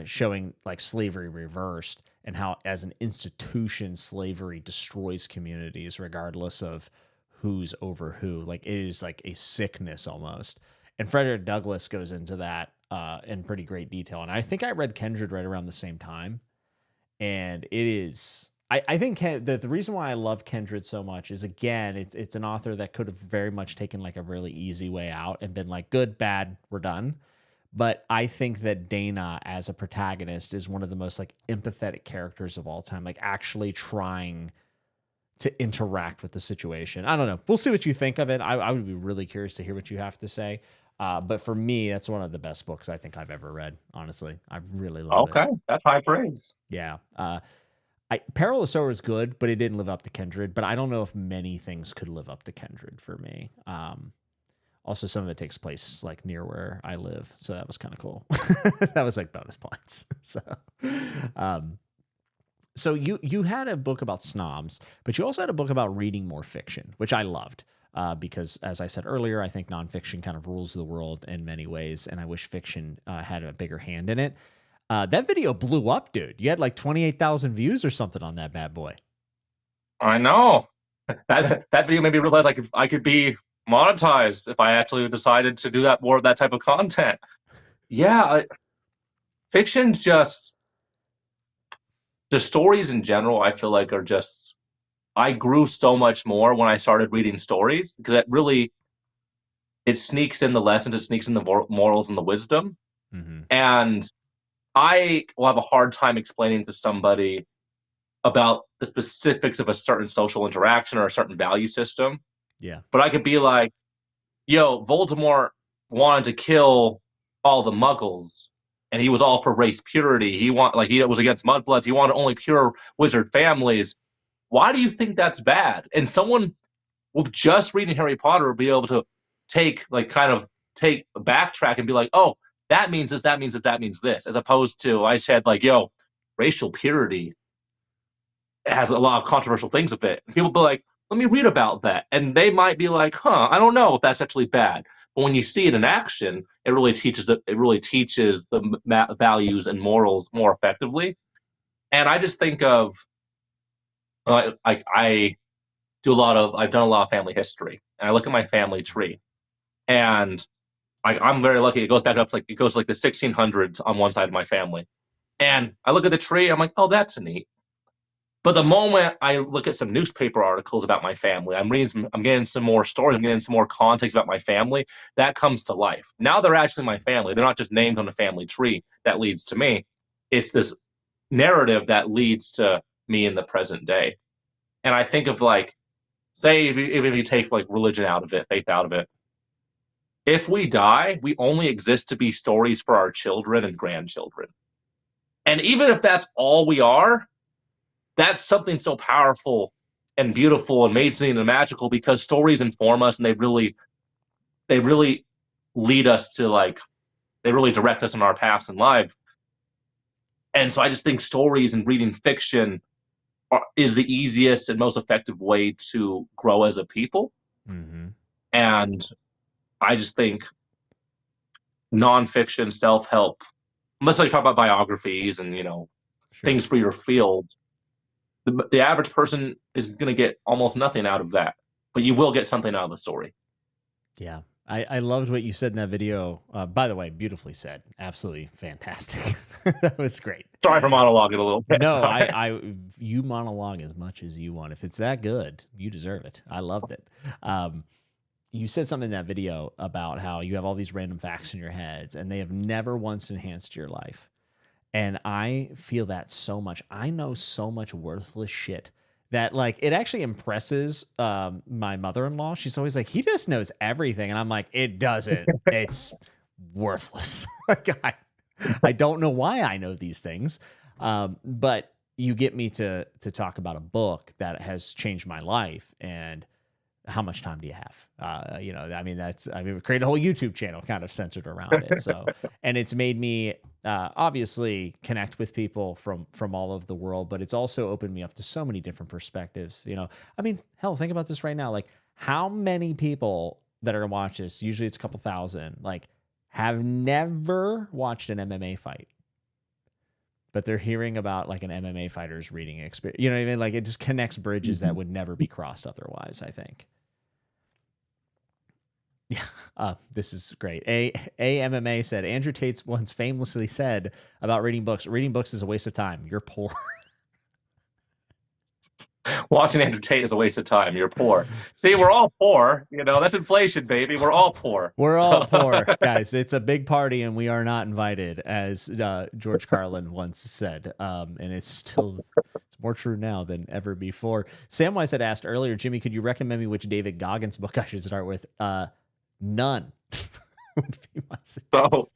showing slavery reversed and how as an institution, slavery destroys communities regardless of who's over who. It is like a sickness almost. And Frederick Douglass goes into that in pretty great detail. And I think I read Kindred right around the same time. And it is... I think the reason why I love Kindred so much is, again, it's an author that could have very much taken a really easy way out and been good, bad, we're done. But I think that Dana as a protagonist is one of the most empathetic characters of all time, actually trying to interact with the situation. I don't know. We'll see what you think of it. I would be really curious to hear what you have to say. But for me, that's one of the best books I think I've ever read. Honestly, I really love it. Okay, that's high praise. Yeah. Parallel Sower is good, but it didn't live up to Kindred. But I don't know if many things could live up to Kindred for me. Also, some of it takes place near where I live, so that was kind of cool. That was bonus points. So you had a book about snobs, but you also had a book about reading more fiction, which I loved. Because, as I said earlier, I think nonfiction kind of rules the world in many ways, and I wish fiction had a bigger hand in it. That video blew up, dude. You had 28,000 views or something on that bad boy. I know. That video made me realize I could be monetized if I actually decided to do that more of that type of content. Yeah, fiction just the stories in general. I feel are just. I grew so much more when I started reading stories because it sneaks in the lessons, it sneaks in the morals and the wisdom, and I will have a hard time explaining to somebody about the specifics of a certain social interaction or a certain value system. Yeah. But I could be like, yo, Voldemort wanted to kill all the muggles and he was all for race purity. He was against mudbloods. He wanted only pure wizard families. Why do you think that's bad? And someone with just reading Harry Potter will be able to take backtrack and be like, oh, that means this, that means that means this, as opposed to I said racial purity has a lot of controversial things with it. And people be like, let me read about that. And they might be like, huh, I don't know if that's actually bad. But when you see it in action, it really teaches the values and morals more effectively. And I just think of I I've done a lot of family history, and I look at my family tree, and I'm very lucky. It goes back up it goes like the 1600s on one side of my family, and I look at the tree, I'm like, oh, that's neat. But the moment I look at some newspaper articles about my family, I'm getting some more stories, I'm getting some more context about my family, that comes to life. Now they're actually my family. They're not just named on the family tree that leads to me. It's this narrative that leads to me in the present day. And I think of say, if you take religion out of it, faith out of it, if we die, we only exist to be stories for our children and grandchildren. And even if that's all we are, that's something so powerful and beautiful, amazing and magical, because stories inform us, and they really lead us to they really direct us in our paths in life. And so I just think stories and reading fiction is the easiest and most effective way to grow as a people. Mm-hmm. And I just think nonfiction, self-help, unless you talk about biographies and things for your field, the average person is going to get almost nothing out of that, but you will get something out of the story. Yeah. I loved what you said in that video. By the way, beautifully said. Absolutely fantastic. That was great. Sorry for monologuing a little bit. No, you monologue as much as you want. If it's that good, you deserve it. I loved it. You said something in that video about how you have all these random facts in your heads and they have never once enhanced your life. And I feel that so much. I know so much worthless shit that it actually impresses my mother-in-law. She's always like, he just knows everything. And I'm like, it doesn't. It's worthless. I don't know why I know these things. But you get me to talk about a book that has changed my life, and how much time do you have? We created a whole YouTube channel kind of centered around it. So, and it's made me obviously connect with people from all over the world, but it's also opened me up to so many different perspectives. Hell, think about this right now. How many people that are going to watch this, usually it's a couple thousand, have never watched an MMA fight, but they're hearing about an MMA fighter's reading experience. You know what I mean? It just connects bridges that would never be crossed otherwise, I think. Yeah, this is great. AMMA said, Andrew Tate once famously said about reading books is a waste of time. You're poor. Watching Andrew Tate is a waste of time. You're poor. See, we're all poor. That's inflation, baby. We're all poor. We're all poor, guys. It's a big party and we are not invited, as George Carlin once said. And it's more true now than ever before. Samwise had asked earlier, Jimmy, could you recommend me which David Goggins book I should start with? None. Would be my suggestion. So,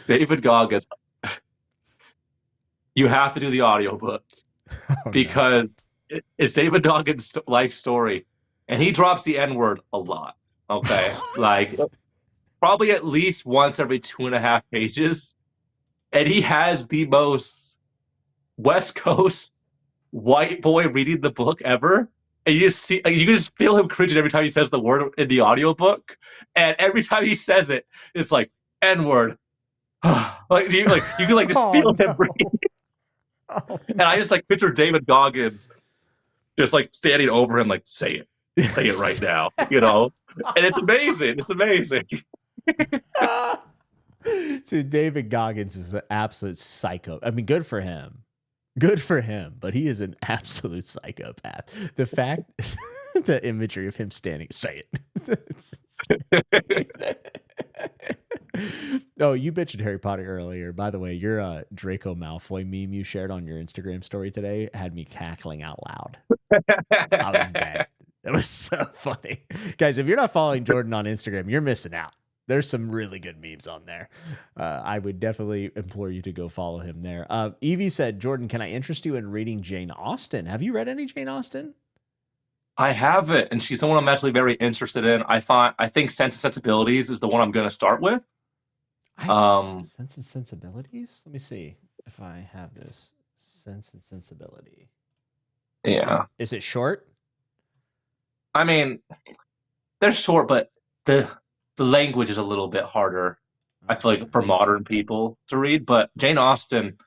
David Goggins, you have to do the audiobook because it's David Goggins' life story, and he drops the N-word a lot. Okay, probably at least once every 2.5 pages, and he has the most West Coast white boy reading the book ever. And you can just feel him cringing every time he says the word in the audiobook. And every time he says it, it's like N-word. you can just feel him breathe. And I just picture David Goggins just standing over him, say it right now, And it's amazing. It's amazing. So David Goggins is an absolute psycho. I mean, good for him. Good for him, but he is an absolute psychopath. The fact, the imagery of him standing, say it. Oh, you mentioned Harry Potter earlier. By the way, your Draco Malfoy meme you shared on your Instagram story today had me cackling out loud. I was dead. That was so funny. Guys, if you're not following Jordan on Instagram, you're missing out. There's some really good memes on there. I would definitely implore you to go follow him there. Evie said, Jordan, can I interest you in reading Jane Austen? Have you read any Jane Austen? I haven't, and she's someone I'm actually very interested in. I think Sense and Sensibilities is the one I'm going to start with. Sense and Sensibilities? Let me see if I have this. Sense and Sensibility. Yeah. Is it short? I mean, they're short, but the the language is a little bit harder. I feel like for modern people to read. But Jane Austen,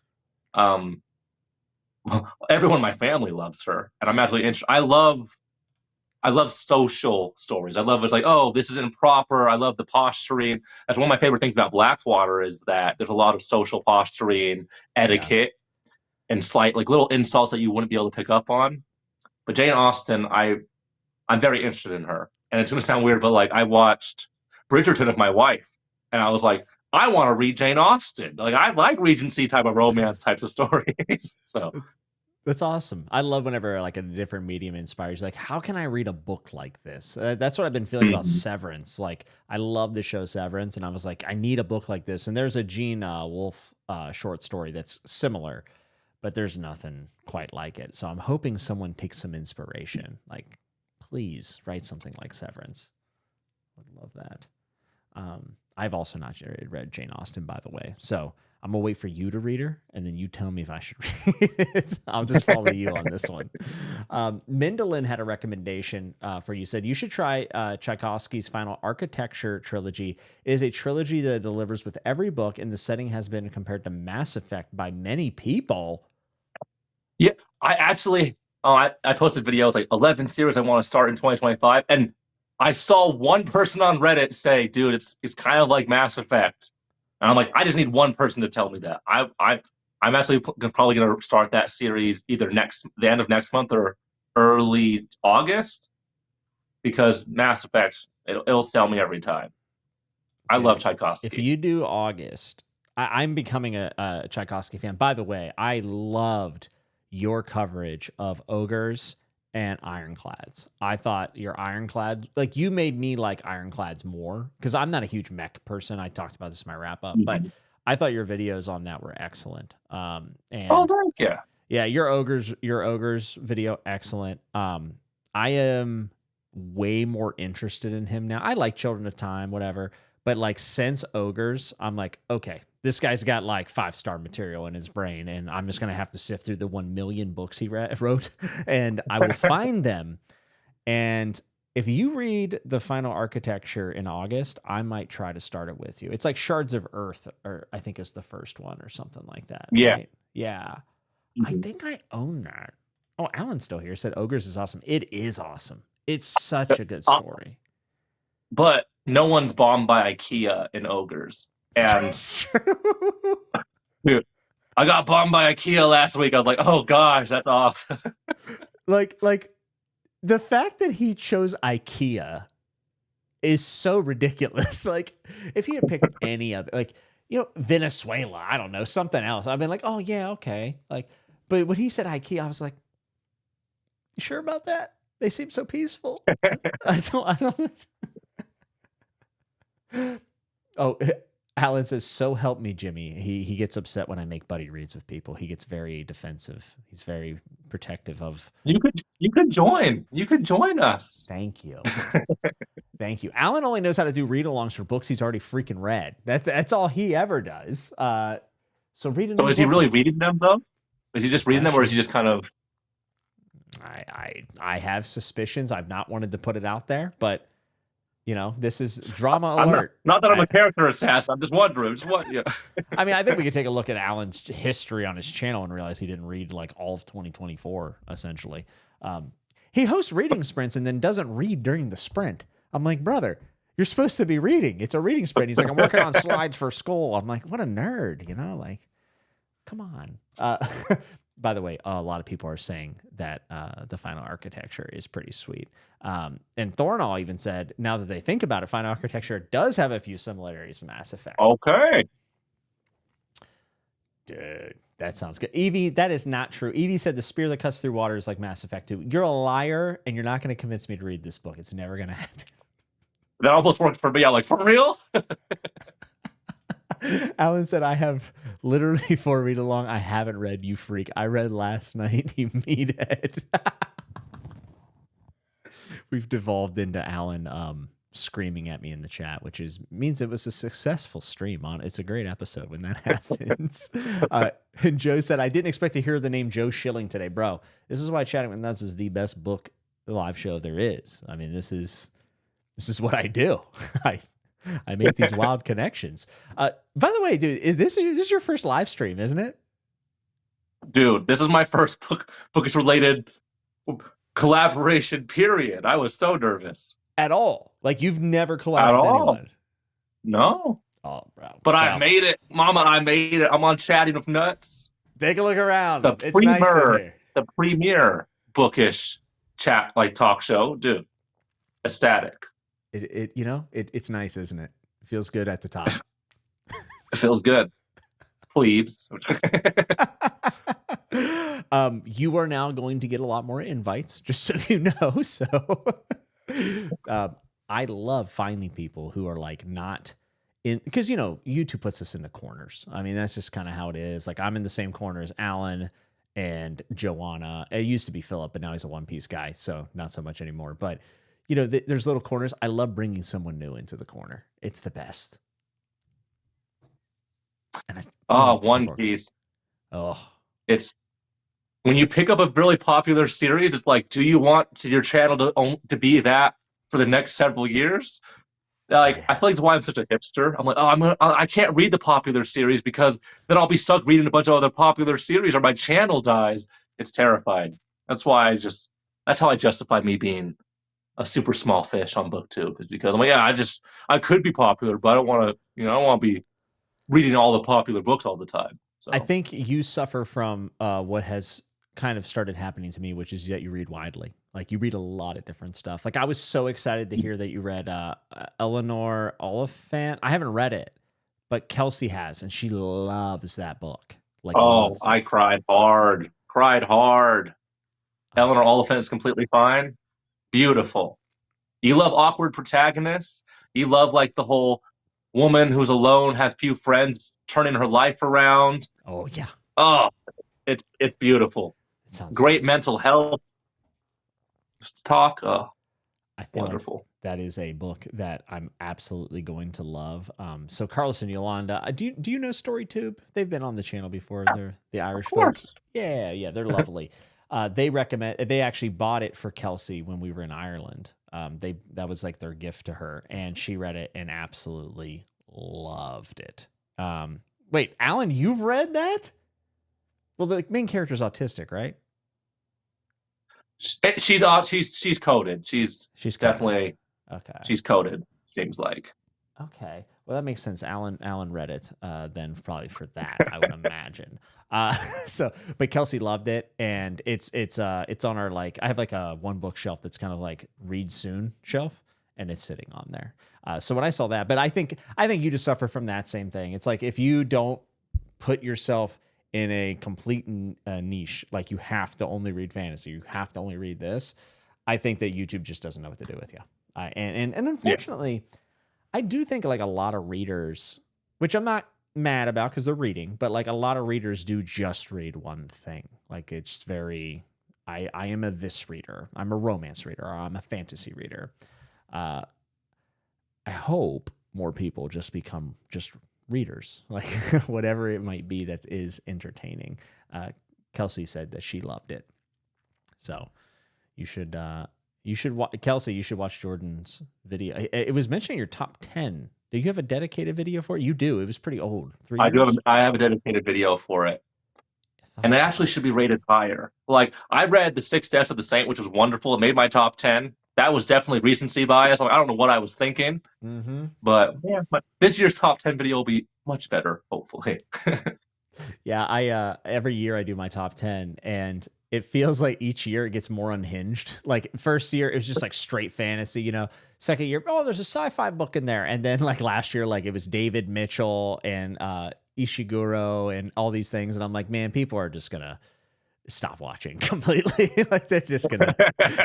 um, everyone in my family loves her, and I'm actually interested. I love social stories. I love it's like, oh, this is improper. I love the posturing. That's one of my favorite things about Blackwater is that there's a lot of social posturing, Yeah. etiquette, and slight like little insults that you wouldn't be able to pick up on. But Jane Austen, I'm very interested in her. And it's gonna sound weird, but like I watched Bridgerton with my wife, and I was like, I want to read Jane Austen. Like I like Regency type of romance types of stories. So That's awesome. I love whenever like a different medium inspires. Like, how can I read a book like this? That's what I've been feeling about mhm. Severance. Like, I love the show Severance, and I was like, I need a book like this. And there's a Gene Wolfe short story that's similar, but there's nothing quite like it. So I'm hoping someone takes some inspiration. Like, please write something like Severance. Would love that. I've also not read Jane Austen, by the way. So I'm gonna wait for you to read her, and then you tell me if I should read it. I'll just follow you on this one. Mindolin had a recommendation for you. Said you should try Tchaikovsky's Final Architecture trilogy. It is a trilogy that delivers with every book, and the setting has been compared to Mass Effect by many people. Yeah, I actually, I posted videos like 11 series I want to start in 2025, and I saw one person on Reddit say, "Dude, it's kind of like Mass Effect," and I'm like, I just need one person to tell me that. I'm actually probably gonna start that series either the end of next month or early August because Mass Effect it'll sell me every time. I Dude, love if Tchaikovsky. you do August, I'm becoming a Tchaikovsky fan. By the way, I loved your coverage of ogres and ironclads. I thought your ironclad, like you made me like ironclads more because I'm not a huge mech person. I talked about this in my wrap up, but Mhm. I thought your videos on that were excellent. Oh, And thank you. yeah, your ogres video excellent. I am way more interested in him now. I like Children of Time, whatever, but like since ogres, I'm like, okay, this guy's got like 5-star material in his brain, and I'm just gonna have to sift through the 1 million books he wrote, and I will find them. And if you read the Final Architecture in August, I might try to start it with you. It's like Shards of Earth, or I think is the first one, or something like that, Yeah. right? Yeah. I Mhm. think I own that. Oh, Alan's still here. Said Ogres is awesome. It is awesome. It's such a good Uh, story. but no one's bombed by IKEA in ogres. And It's true. dude, I got bombed by IKEA last week. I was like, oh gosh, that's awesome. like the fact that he chose IKEA is so ridiculous. Like if he had picked any other, like Venezuela, I don't know, something else, I've been like, oh yeah, okay. Like, but when he said IKEA, I was like, you sure about that? They seem so peaceful. I don't. Oh, Alan says, "So help me, Jimmy." He gets upset when I make buddy reads with people. He gets very defensive. He's very protective of. You could join. You could join us. Thank you, thank you. Alan only knows how to do read-alongs for books he's already freaking read. That's all he ever does. So read a So new is he book really with me. reading them though? Is he Good just reading them, or is he question. just kind of? I have suspicions. I've not wanted to put it out there, but this is drama I'm not. alert. Not that I'm a character assassin. I'm just wondering. Just what? Yeah. I mean, I think we could take a look at Alan's history on his channel and realize he didn't read like all of 2024, essentially. He hosts reading sprints and then doesn't read during the sprint. I'm like, brother, you're supposed to be reading. It's a reading sprint. He's like, I'm working on slides for school. I'm like, what a nerd, like, come on. By the way, a lot of people are saying that the Final Architecture is pretty sweet. And Thornall even said, now that they think about it, Final Architecture does have a few similarities to Mass Effect. Okay. Dude, that sounds good. Evie, that is not true. Evie said the spear that cuts through water is like Mass Effect 2. You're a liar, and you're not going to convince me to read this book. It's never going to happen. That almost worked for me. I'm like, for real? Alan said, I have literally 4 read along. I haven't read, you freak. I read last night, you meathead. We've devolved into Alan screaming at me in the chat, which means it was a successful stream. It's a great episode when that happens. And Joe said, I didn't expect to hear the name Joe Schilling today, bro. This is why Chatting with Nuts is the best book live show there is. I mean, this is what I do. I I make these wild connections. By the way, dude, this is your first live stream, isn't it? Dude, this is my first bookish related collaboration. Period. I was so nervous. At all? Like you've never collabed At with all? anyone? No. Oh, bro. But I made it, Mama. I made it. I'm on Chatting with Nuts. Take a look around. It's nice in here. The premier bookish chat talk show, dude. Ecstatic. It's nice, isn't it? It feels good at the top. It feels good. Plebes. You are now going to get a lot more invites, just so you know. So I love finding people who are like not in, because YouTube puts us into corners. I mean, that's just kind of how it is. Like I'm in the same corner as Alan and Joanna. It used to be Philip, but now he's a One Piece guy, so not so much anymore. But there's little corners. I love bringing someone new into the corner. It's the best. And One Piece. Oh, it's when you pick up a really popular series. It's like, do you want your channel to be that for the next several years? Like, I feel like that's why I'm such a hipster. I'm like, I can't read the popular series because then I'll be stuck reading a bunch of other popular series or my channel dies. It's terrifying. That's why that's how I justify me being a super small fish on Booktube, is because I'm like, I could be popular, but I don't want to, I don't want to be reading all the popular books all the time. So I think you suffer from what has kind of started happening to me, which is that you read widely. Like you read a lot of different stuff. Like I was so excited to hear that you read Eleanor Oliphant. I haven't read it, but Kelsey has, and she loves that book. Like, I cried hard. Eleanor Oliphant is completely fine. Beautiful. You love awkward protagonists. You love like the whole woman who's alone, has few friends, turning her life around. Oh yeah. Oh, it's beautiful. It sounds great mental health talk. I feel wonderful. Like that is a book that I'm absolutely going to love. So Carlos and Yolanda, do you know StoryTube? They've been on the channel before. They're the Irish folks. Yeah, they're lovely. They actually bought it for Kelsey when we were in Ireland. That was like their gift to her, and she read it and absolutely loved it. Wait, Alan, you've read that? Well, the main character is autistic, right? She's coded. She's coded. Definitely okay. She's coded. Seems like. Okay, well that makes sense. Alan read it then probably for that, I would imagine. But Kelsey loved it, and it's on our I have like a one bookshelf that's kind of like read soon shelf, and it's sitting on there. So when I saw that, but I think you just suffer from that same thing. It's like if you don't put yourself in a complete niche, like you have to only read fantasy, you have to only read this, I think that YouTube just doesn't know what to do with you. And unfortunately, I do think like a lot of readers, which I'm not mad about because they're reading, but like a lot of readers do just read one thing. Like it's very, I am a this reader, I'm a romance reader, or I'm a fantasy reader. I hope more people just become just readers, like whatever it might be that is entertaining. Kelsey said that she loved it, so you should Kelsey, you should watch Jordan's video. It was mentioning your top 10. Do you have a dedicated video for it? You do. It was pretty old. 3 years? I have a dedicated video for it, and it actually should be rated higher. Like I read The Six Deaths of the Saint, which was wonderful. It made my top 10. That was definitely recency bias. I don't know what I was thinking, but this year's top 10 video will be much better, hopefully. Yeah, I every year I do my top 10, and it feels like each year it gets more unhinged. Like first year it was just like straight fantasy, Second year, there's a sci-fi book in there, and then like last year, like it was David Mitchell and Ishiguro and all these things, and I'm like, man, people are just gonna stop watching completely. Like they're just gonna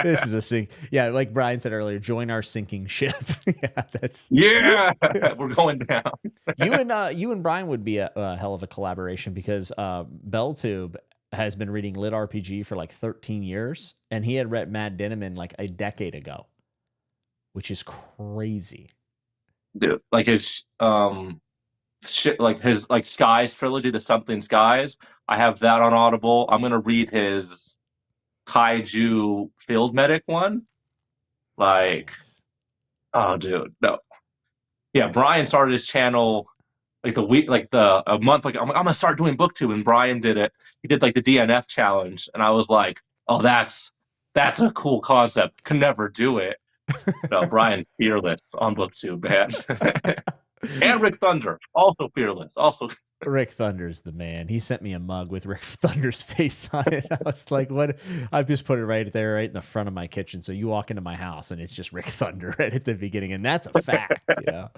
this is a sink. Yeah, like Brian said earlier, join our sinking ship. We're going down. You and Brian would be a hell of a collaboration, because Belltube has been reading Lit RPG for like 13 years, and he had read Matt Dinniman like a decade ago, which is crazy. Dude, like his like his Skies trilogy, the Something Skies. I have that on Audible. I'm gonna read his kaiju field medic one. Like, Nice. oh, dude, no. Yeah, Brian started his channel like the week, like the a month. Like, I'm gonna start doing booktube, and Brian did it. He did like the DNF challenge, and I was like, oh, that's a cool concept. Can never do it. No, Brian's fearless on booktube, man. And Rick Thunder, also fearless, also. Rick Thunder's the man. He sent me a mug with Rick Thunder's face on it. I was like, what? I've just put it right there, right in the front of my kitchen. So you walk into my house and it's just Rick Thunder right at the beginning. And that's a fact, you know,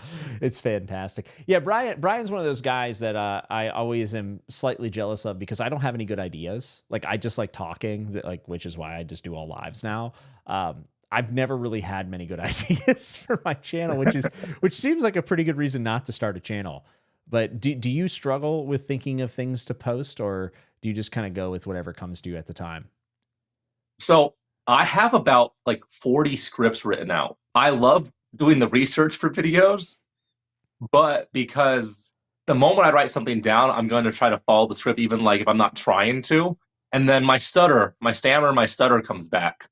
it's fantastic. Yeah. Brian's one of those guys that I always am slightly jealous of because I don't have any good ideas. Like I just like talking, like, which is why I just do all lives now. I've never really had many good ideas for my channel, which seems like a pretty good reason not to start a channel. But do you struggle with thinking of things to post, or do you just kind of go with whatever comes to you at the time? So I have about like 40 scripts written out. I love doing the research for videos, but because the moment I write something down, I'm going to try to follow the script, even like if I'm not trying to. And then my stutter, my stammer, my stutter comes back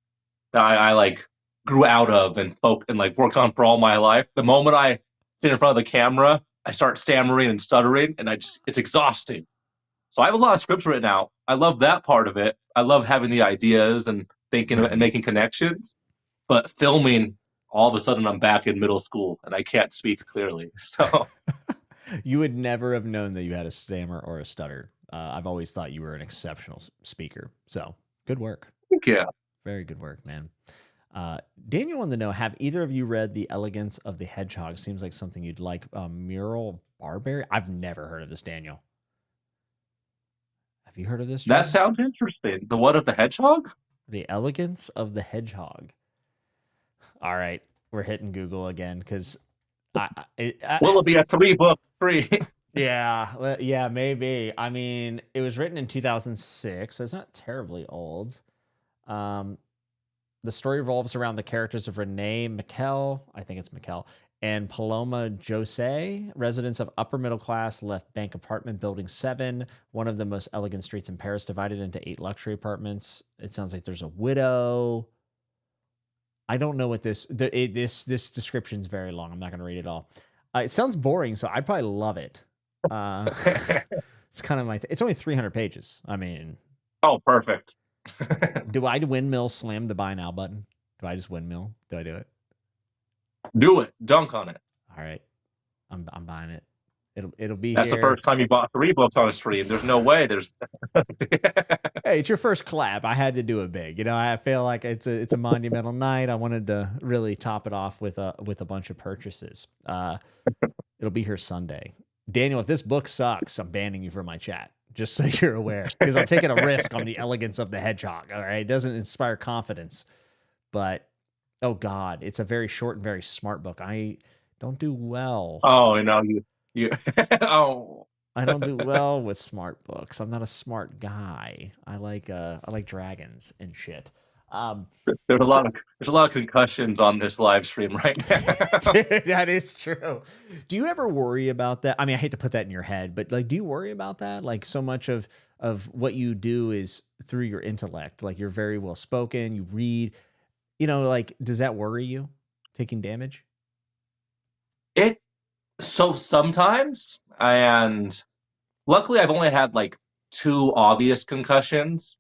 that I like grew out of and like worked on for all my life. The moment I sit in front of the camera, I start stammering and stuttering, and it's exhausting. So I have a lot of scripts written out. I love that part of it. I love having the ideas and thinking and making connections. But filming, all of a sudden, I'm back in middle school and I can't speak clearly. So You would never have known that you had a stammer or a stutter. I've always thought you were an exceptional speaker. So good work. yeah, Very good work, man. Daniel wanted to know, have either of you read The Elegance of the Hedgehog? Seems like something you'd like. Mural Barberry? I've never heard of this, Daniel. Have you heard of this, Jordan? that sounds interesting. The what of the hedgehog? The Elegance of the Hedgehog. All right. We're hitting Google again because Will it be a 3-book free? yeah, maybe. I mean, it was written in 2006, so it's not terribly old. The story revolves around the characters of Renee Mikkel, I think it's Mikkel, and Paloma Jose, residents of upper middle class left bank apartment building 7, one of the most elegant streets in Paris, divided into 8 luxury apartments. It sounds like there's a widow. I don't know what this description is very long. I'm not going to read it all. It sounds boring, so I'd probably love it. It's kind of it's only 300 pages. I mean, Oh, perfect. do I windmill slam the buy now button? Do I just windmill? Do I do it? Do it. Dunk on it. All right, I'm buying it. It'll be That's here. the first time you bought 3 books on a stream. There's no way. There's. Hey, it's your first collab. I had to do it big. You know, I feel like it's a monumental night. I wanted to really top it off with a bunch of purchases. It'll be here Sunday. Daniel, if this book sucks, I'm banning you from my chat. Just so you're aware, because I'm taking a risk on The Elegance of the Hedgehog. All right, it doesn't inspire confidence, but oh god, it's a very short and very smart book. I don't do well. Oh no, you. Oh. I don't do well with smart books. I'm not a smart guy. I like dragons and shit. There's a lot of concussions on this live stream right now. That is true. Do you ever worry about that? I mean, I hate to put that in your head, but like, do you worry about that? Like, so much of what you do is through your intellect. Like, you're very well spoken. You read. You know, like, does that worry you? Taking damage? So sometimes, and luckily I've only had like 2 obvious concussions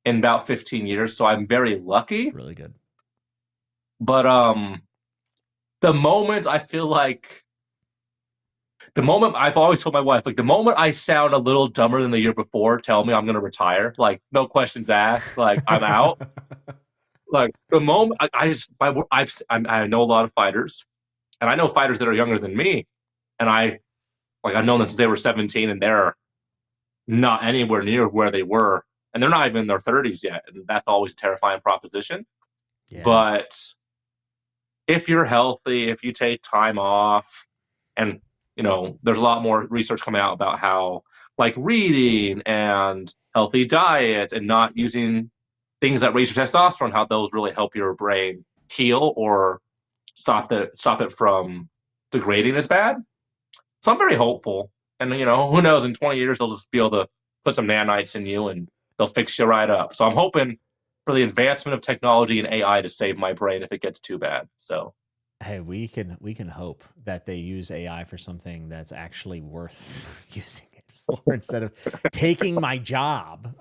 in about 15 years, so I'm very lucky. That's really good. But the moment I feel like the moment I've always told my wife, like the moment I sound a little dumber than the year before, tell me I'm gonna retire. Like no questions asked. Like I'm out. Like the moment I know a lot of fighters, and I know fighters that are younger than me, and I've known them since they were 17, and they're not anywhere near where they were, and they're not even in their 30s yet, and that's always a terrifying proposition. Yeah. But if you're healthy, if you take time off, and you know, there's a lot more research coming out about how like reading and healthy diet and not using things that raise your testosterone, how those really help your brain heal or stop it from degrading as bad. So I'm very hopeful. And, you know, who knows, in 20 years, they'll just be able to put some nanites in you and they'll fix you right up. So I'm hoping for the advancement of technology and AI to save my brain if it gets too bad. So Hey, we can hope that they use AI for something that's actually worth using it for instead of taking my job.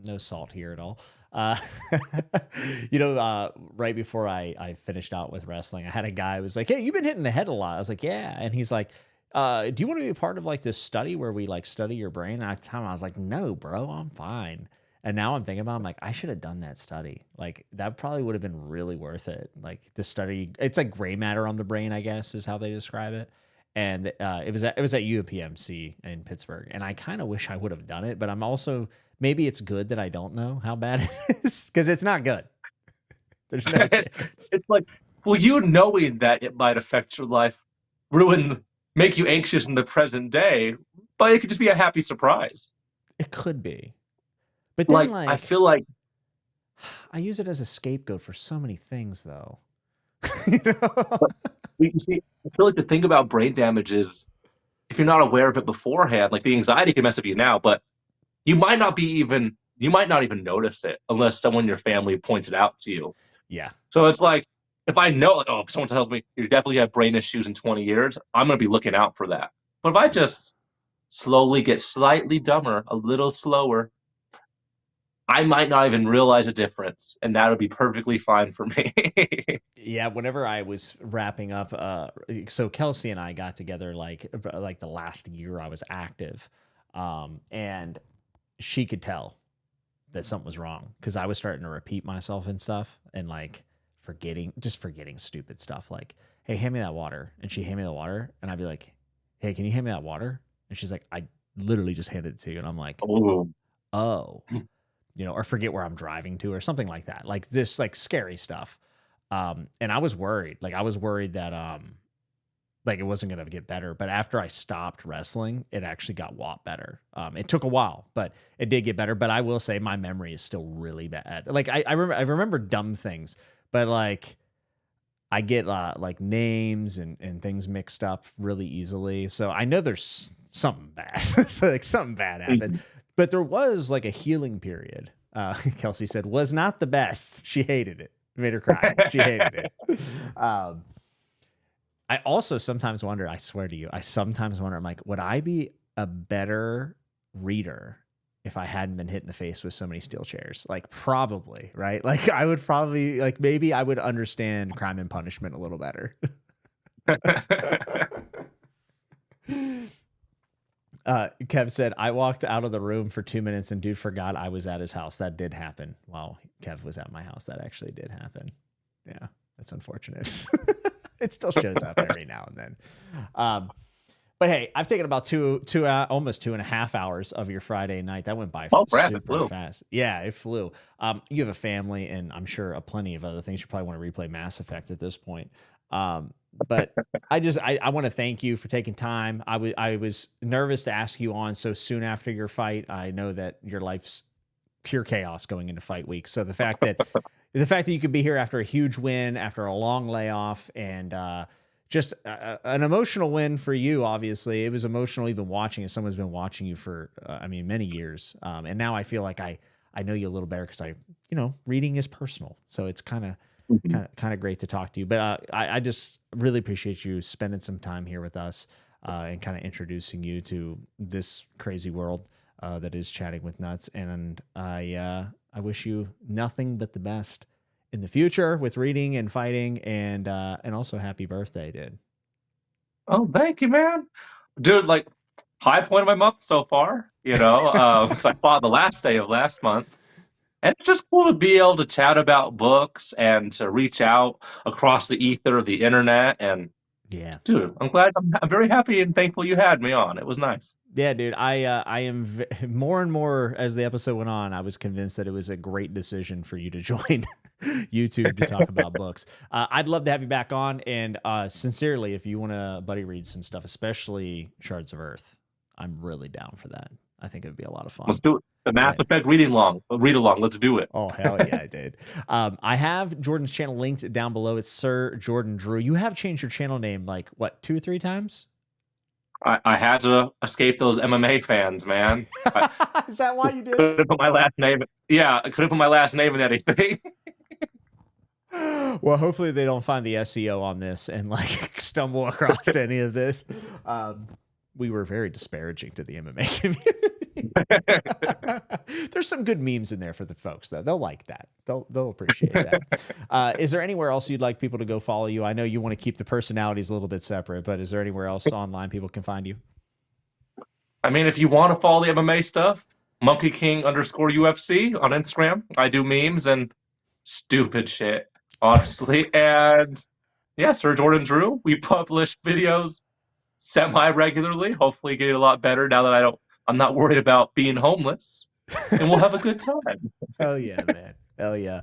No salt here at all. Uh, right before I finished out with wrestling, I had a guy who was like, "Hey, you've been hitting the head a lot." I was like, "Yeah," and he's like, "Do you want to be a part of like this study where we like study your brain?" And at the time, I was like, "No, bro, I'm fine." And now I'm thinking about, I'm like, I should have done that study. Like that probably would have been really worth it. Like the study, it's like gray matter on the brain, I guess, is how they describe it. And it was at UPMC in Pittsburgh, and I kind of wish I would have done it, but I'm also maybe it's good that I don't know how bad it is because it's not good. There's no it's, chance. it's like, well, you knowing that it might affect your life, make you anxious in the present day, but it could just be a happy surprise. It could be, but then Like, I like feel like I use it as a scapegoat for so many things, though. you know? you see, I feel like the thing about brain damage is if you're not aware of it beforehand, like the anxiety can mess up you now, but you might not even notice it unless someone in your family points it out to you. Yeah. So it's like if I know, like, oh, if someone tells me you definitely have brain issues in 20 years, I'm gonna be looking out for that. But if I just slowly get slightly dumber, a little slower, I might not even realize a difference, and that would be perfectly fine for me. Yeah, whenever I was wrapping up, so Kelsey and I got together like the last year I was active, and she could tell that something was wrong because I was starting to repeat myself and stuff, and like forgetting stupid stuff like, "Hey, hand me that water," and she hand me the water, and I'd be like, "Hey, can you hand me that water?" And she's like, "I literally just handed it to you," and I'm like, Ooh. "Oh." Or forget where I'm driving to or something like that. Like this, like scary stuff. And I was worried. Like I was worried that like it wasn't gonna get better. But after I stopped wrestling, it actually got a lot better. It took a while, but it did get better. But I will say my memory is still really bad. Like I remember dumb things, but like I get like names and things mixed up really easily. So I know there's something bad. So like something bad happened. But there was like a healing period. Kelsey said was not the best. She hated it. It made her cry. She hated it. I also sometimes wonder, I swear to you, I sometimes wonder, I'm like, would I be a better reader if I hadn't been hit in the face with so many steel chairs? Like probably, right? Like I would probably like maybe I would understand Crime and Punishment a little better. Kev said, I walked out of the room for 2 minutes and dude forgot I was at his house. That did happen. While Kev was at my house. That actually did happen. Yeah, that's unfortunate. It still shows up every now and then. But hey, I've taken about almost 2.5 hours of your Friday night. That went by super fast. Yeah, it flew. You have a family and I'm sure plenty of other things. You probably want to replay Mass Effect at this point. But I want to thank you for taking time. I was nervous to ask you on so soon after your fight. I know that your life's pure chaos going into fight week. So the fact that you could be here after a huge win, after a long layoff, and just an emotional win for you. Obviously, it was emotional even watching it. Someone's been watching you for many years, and now I feel like I know you a little better because reading is personal. So it's kind of great to talk to you. But I just really appreciate you spending some time here with us and kind of introducing you to this crazy world that is Chatting with Nuts. And I wish you nothing but the best in the future with reading and fighting, and also happy birthday, dude. Oh, thank you, man. Dude, like high point of my month so far, because I fought the last day of last month. And it's just cool to be able to chat about books and to reach out across the ether of the internet. And yeah, dude, I'm very happy and thankful you had me on. It was nice. Yeah, dude. I am more and more as the episode went on. I was convinced that it was a great decision for you to join YouTube to talk about books. I'd love to have you back on. And sincerely, if you want to buddy read some stuff, especially Shards of Earth, I'm really down for that. I think it would be a lot of fun. Let's do it. The Mass Effect read along. Let's do it. Oh, hell yeah, dude. I have Jordan's channel linked down below. It's Sir Jordan Drew. You have changed your channel name like, what, 2 or 3 times? I had to escape those MMA fans, man. I Is that why you did could it? have put my last name. Yeah, I could have put my last name in anything. Well, hopefully they don't find the SEO on this and like stumble across any of this. We were very disparaging to the MMA community. There's some good memes in there for the folks, though. They'll like that. They'll appreciate that. Is there anywhere else you'd like people to go follow you? I know you want to keep the personalities a little bit separate, but is there anywhere else online people can find you? I mean, if you want to follow the MMA stuff, Monkey King _UFC on Instagram. I do memes and stupid shit, honestly. And yeah, Sir Jordan Drew. We publish videos semi-regularly. Hopefully, getting a lot better now that I'm not worried about being homeless, and we'll have a good time. Hell yeah, man. Hell yeah.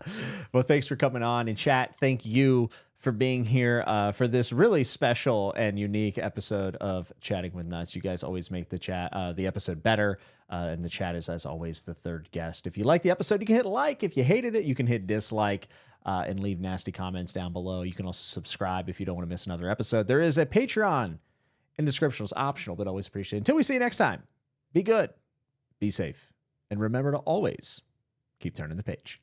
Well, thanks for coming on. And chat, thank you for being here for this really special and unique episode of Chatting with Nuts. You guys always make the episode better. And the chat is, as always, the third guest. If you like the episode, you can hit like. If you hated it, you can hit dislike and leave nasty comments down below. You can also subscribe if you don't want to miss another episode. There is a Patreon in the description. It's optional, but always appreciated. Until we see you next time, be good, be safe, and remember to always keep turning the page.